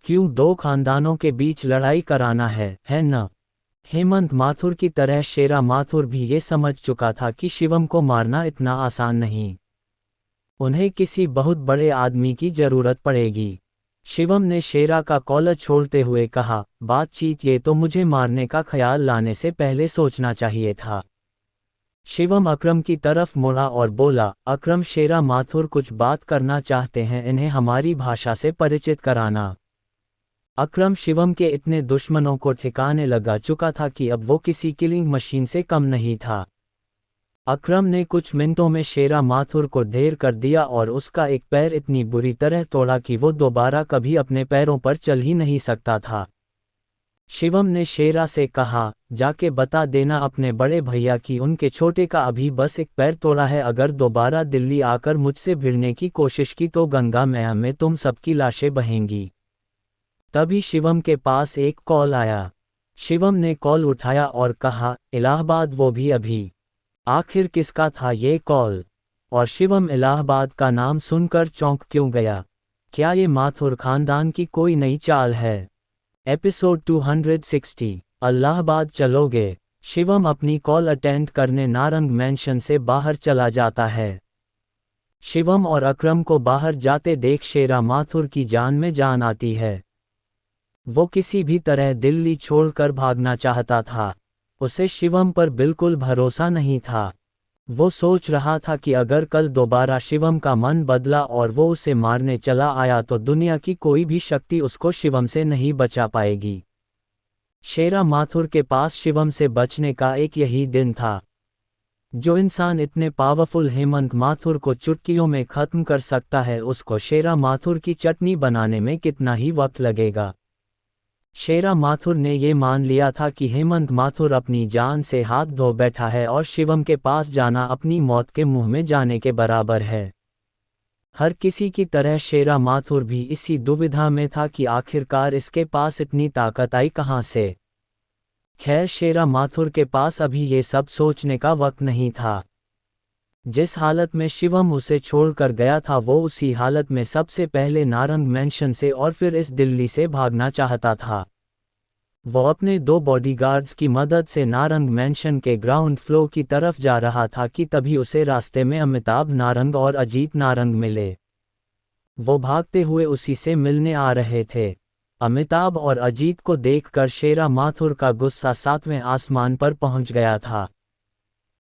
क्यों दो खानदानों के बीच लड़ाई कराना है न? हेमंत माथुर की तरह शेरा माथुर भी ये समझ चुका था कि शिवम को मारना इतना आसान नहीं। उन्हें किसी बहुत बड़े आदमी की जरूरत पड़ेगी। शिवम ने शेरा का कॉलर छोड़ते हुए कहा, बातचीत ये तो मुझे मारने का ख्याल लाने से पहले सोचना चाहिए था। शिवम अकरम की तरफ मुड़ा और बोला, अकरम शेरा माथुर कुछ बात करना चाहते हैं, इन्हें हमारी भाषा से परिचित कराना। अकरम शिवम के इतने दुश्मनों को ठिकाने लगा चुका था कि अब वो किसी किलिंग मशीन से कम नहीं था। अकरम ने कुछ मिनटों में शेरा माथुर को ढेर कर दिया और उसका एक पैर इतनी बुरी तरह तोड़ा कि वो दोबारा कभी अपने पैरों पर चल ही नहीं सकता था। शिवम ने शेरा से कहा, जाके बता देना अपने बड़े भैया कि उनके छोटे का अभी बस एक पैर तोड़ा है, अगर दोबारा दिल्ली आकर मुझसे भिड़ने की कोशिश की तो गंगा मैया में तुम सबकी लाशें बहेंगी। तभी शिवम के पास एक कॉल आया। शिवम ने कॉल उठाया और कहा, इलाहाबाद, वो भी अभी। आखिर किसका था ये कॉल? और शिवम इलाहाबाद का नाम सुनकर चौंक क्यों गया? क्या ये माथुर खानदान की कोई नई चाल है? एपिसोड 260, इलाहाबाद चलोगे? शिवम अपनी कॉल अटेंड करने नारंग मैंशन से बाहर चला जाता है। शिवम और अकरम को बाहर जाते देख शेरा माथुर की जान में जान आती है। वो किसी भी तरह दिल्ली छोड़कर भागना चाहता था। उसे शिवम पर बिल्कुल भरोसा नहीं था। वो सोच रहा था कि अगर कल दोबारा शिवम का मन बदला और वो उसे मारने चला आया तो दुनिया की कोई भी शक्ति उसको शिवम से नहीं बचा पाएगी। शेरा माथुर के पास शिवम से बचने का एक यही दिन था। जो इंसान इतने पावरफुल हेमंत माथुर को चुटकियों में खत्म कर सकता है, उसको शेरा माथुर की चटनी बनाने में कितना ही वक्त लगेगा। शेरा माथुर ने ये मान लिया था कि हेमंत माथुर अपनी जान से हाथ धो बैठा है और शिवम के पास जाना अपनी मौत के मुंह में जाने के बराबर है। हर किसी की तरह शेरा माथुर भी इसी दुविधा में था कि आखिरकार इसके पास इतनी ताकत आई कहाँ से। खैर, शेरा माथुर के पास अभी ये सब सोचने का वक्त नहीं था। जिस हालत में शिवम उसे छोड़कर गया था वो उसी हालत में सबसे पहले नारंग मैंशन से और फिर इस दिल्ली से भागना चाहता था। वो अपने 2 बॉडीगार्ड्स की मदद से नारंग मैंशन के ग्राउंड फ्लोर की तरफ जा रहा था कि तभी उसे रास्ते में अमिताभ नारंग और अजीत नारंग मिले। वो भागते हुए उसी से मिलने आ रहे थे। अमिताभ और अजीत को देखकर शेरा माथुर का गुस्सा 7वें आसमान पर पहुंच गया था।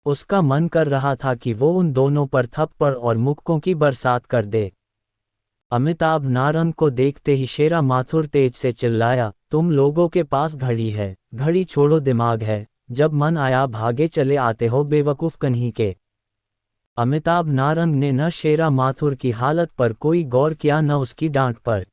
उसका मन कर रहा था कि वो उन दोनों पर थप्पड़ और मुक्कों की बरसात कर दे। अमिताभ नारंग को देखते ही शेरा माथुर तेज से चिल्लाया, तुम लोगों के पास घड़ी है, घड़ी छोड़ो दिमाग है, जब मन आया भागे चले आते हो बेवकूफ़ कन्ही के। अमिताभ नारंग ने न शेरा माथुर की हालत पर कोई गौर किया न उसकी डांट पर।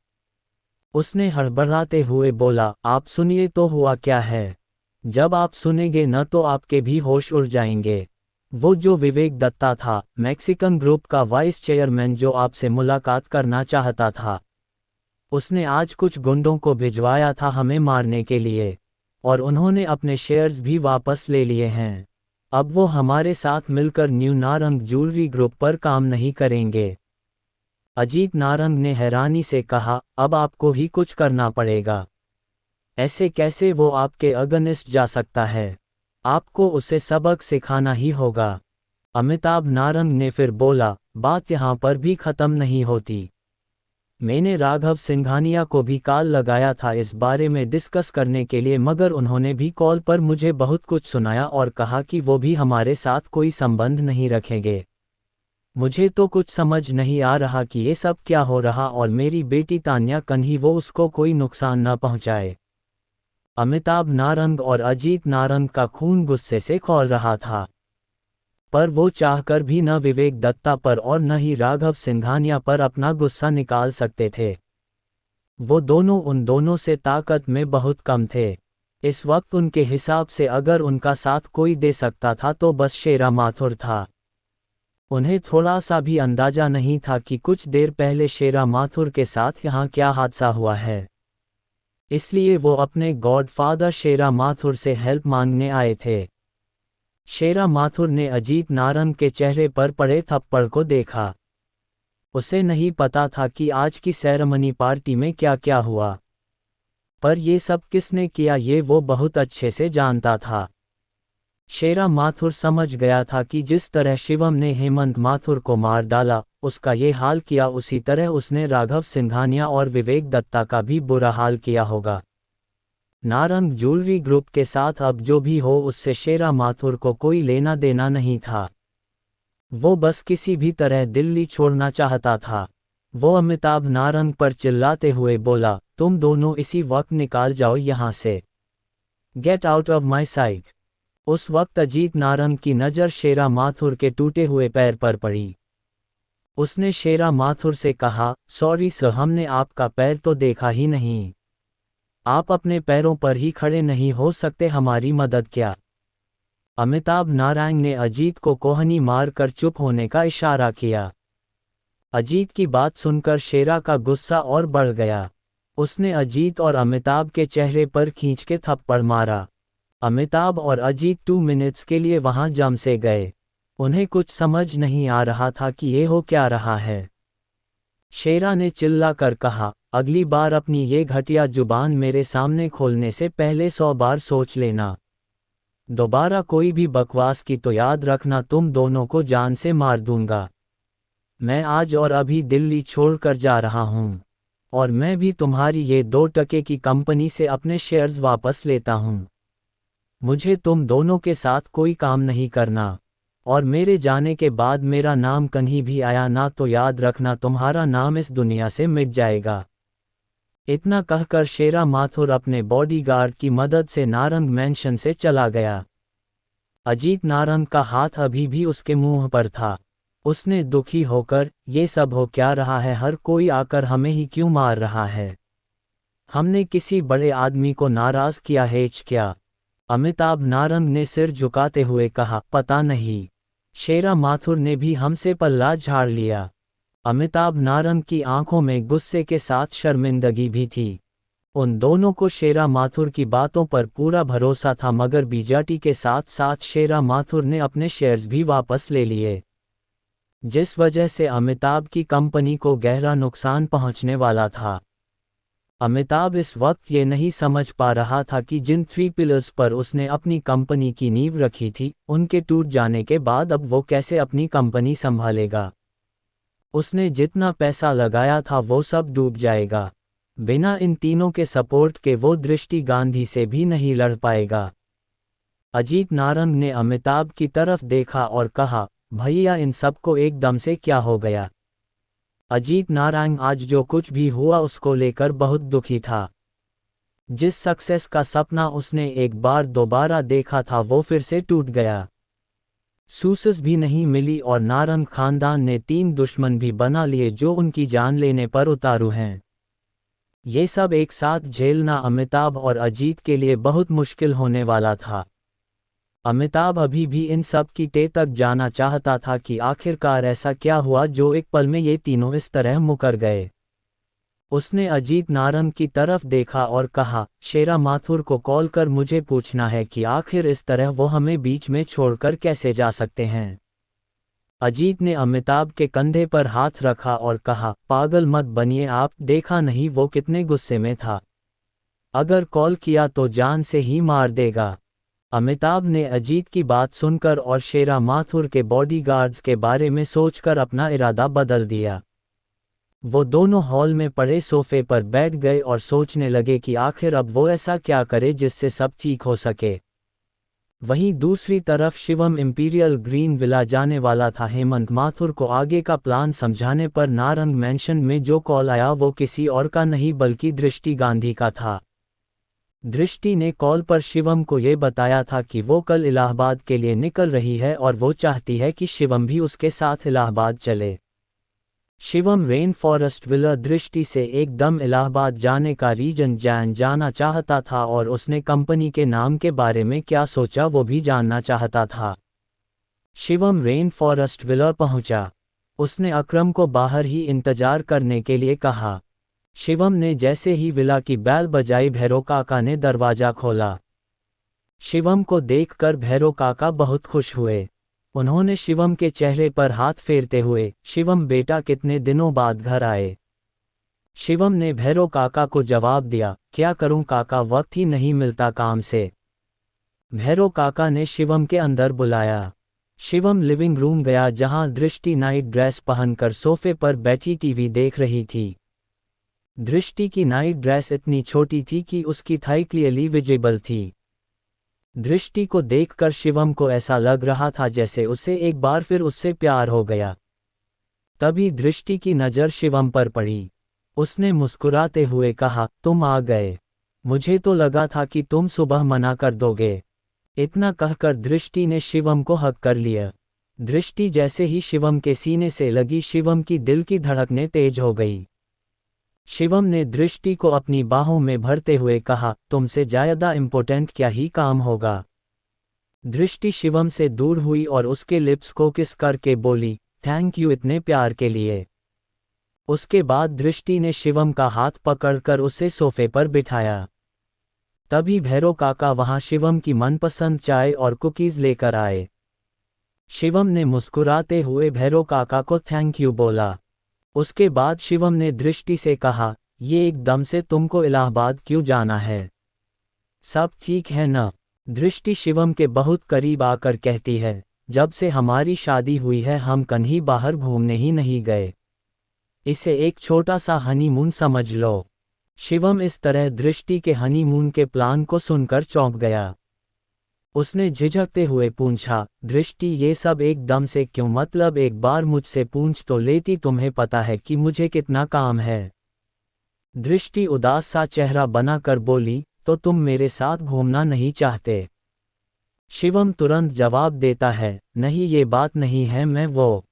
उसने हड़बड़ाते हुए बोला, आप सुनिए तो हुआ क्या है? जब आप सुनेंगे न तो आपके भी होश उड़ जाएंगे। वो जो विवेक दत्ता था, मैक्सिकन ग्रुप का वाइस चेयरमैन जो आपसे मुलाकात करना चाहता था, उसने आज कुछ गुंडों को भिजवाया था हमें मारने के लिए, और उन्होंने अपने शेयर्स भी वापस ले लिए हैं। अब वो हमारे साथ मिलकर न्यू नारंग ज्वेलरी ग्रुप पर काम नहीं करेंगे। अजीत नारंग ने हैरानी से कहा, अब आपको ही कुछ करना पड़ेगा। ऐसे कैसे वो आपके अगेंस्ट जा सकता है? आपको उसे सबक सिखाना ही होगा। अमिताभ नारंग ने फिर बोला, बात यहाँ पर भी खत्म नहीं होती। मैंने राघव सिंघानिया को भी कॉल लगाया था इस बारे में डिस्कस करने के लिए, मगर उन्होंने भी कॉल पर मुझे बहुत कुछ सुनाया और कहा कि वो भी हमारे साथ कोई संबंध नहीं रखेंगे। मुझे तो कुछ समझ नहीं आ रहा कि ये सब क्या हो रहा, और मेरी बेटी तान्या कन्ही वो उसको कोई नुकसान न पहुंचाए। अमिताभ नारंग और अजीत नारंग का खून गुस्से से खौल रहा था, पर वो चाहकर भी न विवेक दत्ता पर और न ही राघव सिंघानिया पर अपना गुस्सा निकाल सकते थे। वो दोनों उन दोनों से ताकत में बहुत कम थे। इस वक्त उनके हिसाब से अगर उनका साथ कोई दे सकता था तो बस शेरा माथुर था। उन्हें थोड़ा सा भी अंदाजा नहीं था कि कुछ देर पहले शेरा माथुर के साथ यहाँ क्या हादसा हुआ है। इसलिए वो अपने गॉडफादर शेरा माथुर से हेल्प मांगने आए थे। शेरा माथुर ने अजीत नारंग के चेहरे पर पड़े थप्पड़ को देखा। उसे नहीं पता था कि आज की सेरेमनी पार्टी में क्या क्या हुआ, पर ये सब किसने किया ये वो बहुत अच्छे से जानता था। शेरा माथुर समझ गया था कि जिस तरह शिवम ने हेमंत माथुर को मार डाला, उसका ये हाल किया, उसी तरह उसने राघव सिंघानिया और विवेक दत्ता का भी बुरा हाल किया होगा। नारंग ज्वेलरी ग्रुप के साथ अब जो भी हो उससे शेरा माथुर को कोई लेना देना नहीं था। वो बस किसी भी तरह दिल्ली छोड़ना चाहता था। वो अमिताभ नारंग पर चिल्लाते हुए बोला, तुम दोनों इसी वक्त निकाल जाओ यहाँ से। Get out of my site. उस वक्त अजीत नारंग की नज़र शेरा माथुर के टूटे हुए पैर पर पड़ी। उसने शेरा माथुर से कहा, सॉरी सर, हमने आपका पैर तो देखा ही नहीं। आप अपने पैरों पर ही खड़े नहीं हो सकते, हमारी मदद क्या? अमिताभ नारंग ने अजीत को कोहनी मारकर चुप होने का इशारा किया। अजीत की बात सुनकर शेरा का गुस्सा और बढ़ गया। उसने अजीत और अमिताभ के चेहरे पर खींच के थप्पड़ मारा। अमिताभ और अजीत 2 मिनट्स के लिए वहां जम से गए। उन्हें कुछ समझ नहीं आ रहा था कि ये हो क्या रहा है। शेरा ने चिल्लाकर कहा, अगली बार अपनी ये घटिया जुबान मेरे सामने खोलने से पहले 100 बार सोच लेना। दोबारा कोई भी बकवास की तो याद रखना तुम दोनों को जान से मार दूंगा। मैं आज और अभी दिल्ली छोड़कर जा रहा हूं, और मैं भी तुम्हारी ये 2 टके की कंपनी से अपने शेयर्स वापस लेता हूं। मुझे तुम दोनों के साथ कोई काम नहीं करना, और मेरे जाने के बाद मेरा नाम कहीं भी आया ना तो याद रखना तुम्हारा नाम इस दुनिया से मिट जाएगा। इतना कहकर शेरा माथुर अपने बॉडीगार्ड की मदद से नारंग मैंशन से चला गया। अजीत नारंग का हाथ अभी भी उसके मुंह पर था। उसने दुखी होकर, ये सब हो क्या रहा है, हर कोई आकर हमें ही क्यों मार रहा है? हमने किसी बड़े आदमी को नाराज किया है क्या? अमिताभ नारंग ने सिर झुकाते हुए कहा, पता नहीं। शेरा माथुर ने भी हमसे पल्ला झाड़ लिया। अमिताभ नारंग की आंखों में गुस्से के साथ शर्मिंदगी भी थी। उन दोनों को शेरा माथुर की बातों पर पूरा भरोसा था, मगर बीजेटी के साथ साथ शेरा माथुर ने अपने शेयर्स भी वापस ले लिए, जिस वजह से अमिताभ की कंपनी को गहरा नुकसान पहुंचने वाला था। अमिताभ इस वक्त ये नहीं समझ पा रहा था कि जिन 3 पिलर्स पर उसने अपनी कंपनी की नींव रखी थी, उनके टूट जाने के बाद अब वो कैसे अपनी कंपनी संभालेगा। उसने जितना पैसा लगाया था वो सब डूब जाएगा। बिना इन तीनों के सपोर्ट के वो दृष्टि गांधी से भी नहीं लड़ पाएगा। अजीत नारंग ने अमिताभ की तरफ देखा और कहा, भैया इन सबको एकदम से क्या हो गया? अजीत नारंग आज जो कुछ भी हुआ उसको लेकर बहुत दुखी था। जिस सक्सेस का सपना उसने एक बार दोबारा देखा था वो फिर से टूट गया। सूसस भी नहीं मिली और नारंग खानदान ने 3 दुश्मन भी बना लिए जो उनकी जान लेने पर उतारू हैं। ये सब एक साथ झेलना अमिताभ और अजीत के लिए बहुत मुश्किल होने वाला था। अमिताभ अभी भी इन सब की टे तक जाना चाहता था कि आखिरकार ऐसा क्या हुआ जो एक पल में ये तीनों इस तरह मुकर गए। उसने अजीत नारंग की तरफ देखा और कहा, शेरा माथुर को कॉल कर मुझे पूछना है कि आखिर इस तरह वो हमें बीच में छोड़कर कैसे जा सकते हैं। अजीत ने अमिताभ के कंधे पर हाथ रखा और कहा, पागल मत बनिए आप, देखा नहीं वो कितने गुस्से में था। अगर कॉल किया तो जान से ही मार देगा। अमिताभ ने अजीत की बात सुनकर और शेरा माथुर के बॉडीगार्ड्स के बारे में सोचकर अपना इरादा बदल दिया। वो दोनों हॉल में पड़े सोफे पर बैठ गए और सोचने लगे कि आखिर अब वो ऐसा क्या करे जिससे सब ठीक हो सके। वहीं दूसरी तरफ शिवम इंपीरियल ग्रीन विला जाने वाला था। हेमंत माथुर को आगे का प्लान समझाने पर नारंग मैंशन में जो कॉल आया वो किसी और का नहीं बल्कि दृष्टि गांधी का था। दृष्टि ने कॉल पर शिवम को ये बताया था कि वो कल इलाहाबाद के लिए निकल रही है और वो चाहती है कि शिवम भी उसके साथ इलाहाबाद चले। शिवम रेन फॉरेस्ट विला दृष्टि से एकदम इलाहाबाद जाने का रीजन जाना चाहता था और उसने कंपनी के नाम के बारे में क्या सोचा वो भी जानना चाहता था। शिवम रेन फॉरेस्ट विला पहुंचा। उसने अकरम को बाहर ही इंतजार करने के लिए कहा। शिवम ने जैसे ही विला की बैल बजाई भैरो काका ने दरवाजा खोला। शिवम को देखकर भैरो काका बहुत खुश हुए। उन्होंने शिवम के चेहरे पर हाथ फेरते हुए, शिवम बेटा कितने दिनों बाद घर आए। शिवम ने भैरो काका को जवाब दिया, क्या करूं काका, वक्त ही नहीं मिलता काम से। भैरो काका ने शिवम के अंदर बुलाया। शिवम लिविंग रूम गया जहां दृष्टि नाइट ड्रेस पहनकर सोफे पर बैठी टीवी देख रही थी। दृष्टि की नाइट ड्रेस इतनी छोटी थी कि उसकी थाई क्लियरली विजिबल थी। दृष्टि को देखकर शिवम को ऐसा लग रहा था जैसे उसे एक बार फिर उससे प्यार हो गया। तभी दृष्टि की नज़र शिवम पर पड़ी। उसने मुस्कुराते हुए कहा, तुम आ गए, मुझे तो लगा था कि तुम सुबह मना कर दोगे। इतना कहकर दृष्टि ने शिवम को हक कर लिया। दृष्टि जैसे ही शिवम के सीने से लगी शिवम की दिल की धड़कनें तेज हो गई। शिवम ने दृष्टि को अपनी बाहों में भरते हुए कहा, तुमसे ज़्यादा इम्पोर्टेंट क्या ही काम होगा। दृष्टि शिवम से दूर हुई और उसके लिप्स को किस करके बोली, थैंक यू इतने प्यार के लिए। उसके बाद दृष्टि ने शिवम का हाथ पकड़कर उसे सोफे पर बिठाया। तभी भैरो काका वहां शिवम की मनपसंद चाय और कुकीज़ लेकर आए। शिवम ने मुस्कुराते हुए भैरो काका को थैंक यू बोला। उसके बाद शिवम ने दृष्टि से कहा, ये एकदम से तुमको इलाहाबाद क्यों जाना है? सब ठीक है न? दृष्टि शिवम के बहुत करीब आकर कहती है, जब से हमारी शादी हुई है हम कहीं बाहर घूमने ही नहीं गए। इसे एक छोटा सा हनीमून समझ लो। शिवम इस तरह दृष्टि के हनीमून के प्लान को सुनकर चौंक गया। उसने झिझकते हुए पूछा, दृष्टि ये सब एकदम से क्यों, मतलब एक बार मुझसे पूछ तो लेती, तुम्हें पता है कि मुझे कितना काम है। दृष्टि उदास सा चेहरा बनाकर बोली, तो तुम मेरे साथ घूमना नहीं चाहते? शिवम तुरंत जवाब देता है, नहीं ये बात नहीं है, मैं वो।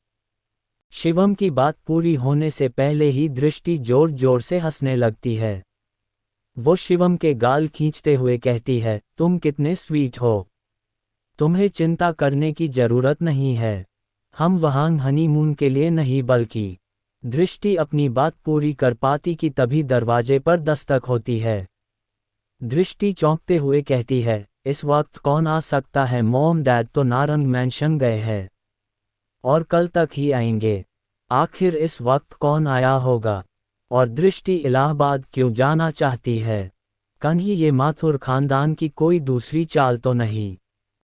शिवम की बात पूरी होने से पहले ही दृष्टि जोर जोर से हंसने लगती है। वो शिवम के गाल खींचते हुए कहती है, तुम कितने स्वीट हो, तुम्हें चिंता करने की जरूरत नहीं है, हम वहां हनीमून के लिए नहीं बल्कि। दृष्टि अपनी बात पूरी कर पाती कि तभी दरवाजे पर दस्तक होती है। दृष्टि चौंकते हुए कहती है, इस वक्त कौन आ सकता है, मॉम डैड तो नारंग मैंशन गए हैं और कल तक ही आएंगे, आखिर इस वक्त कौन आया होगा? और दृष्टि इलाहाबाद क्यों जाना चाहती है? कहीं ये माथुर खानदान की कोई दूसरी चाल तो नहीं?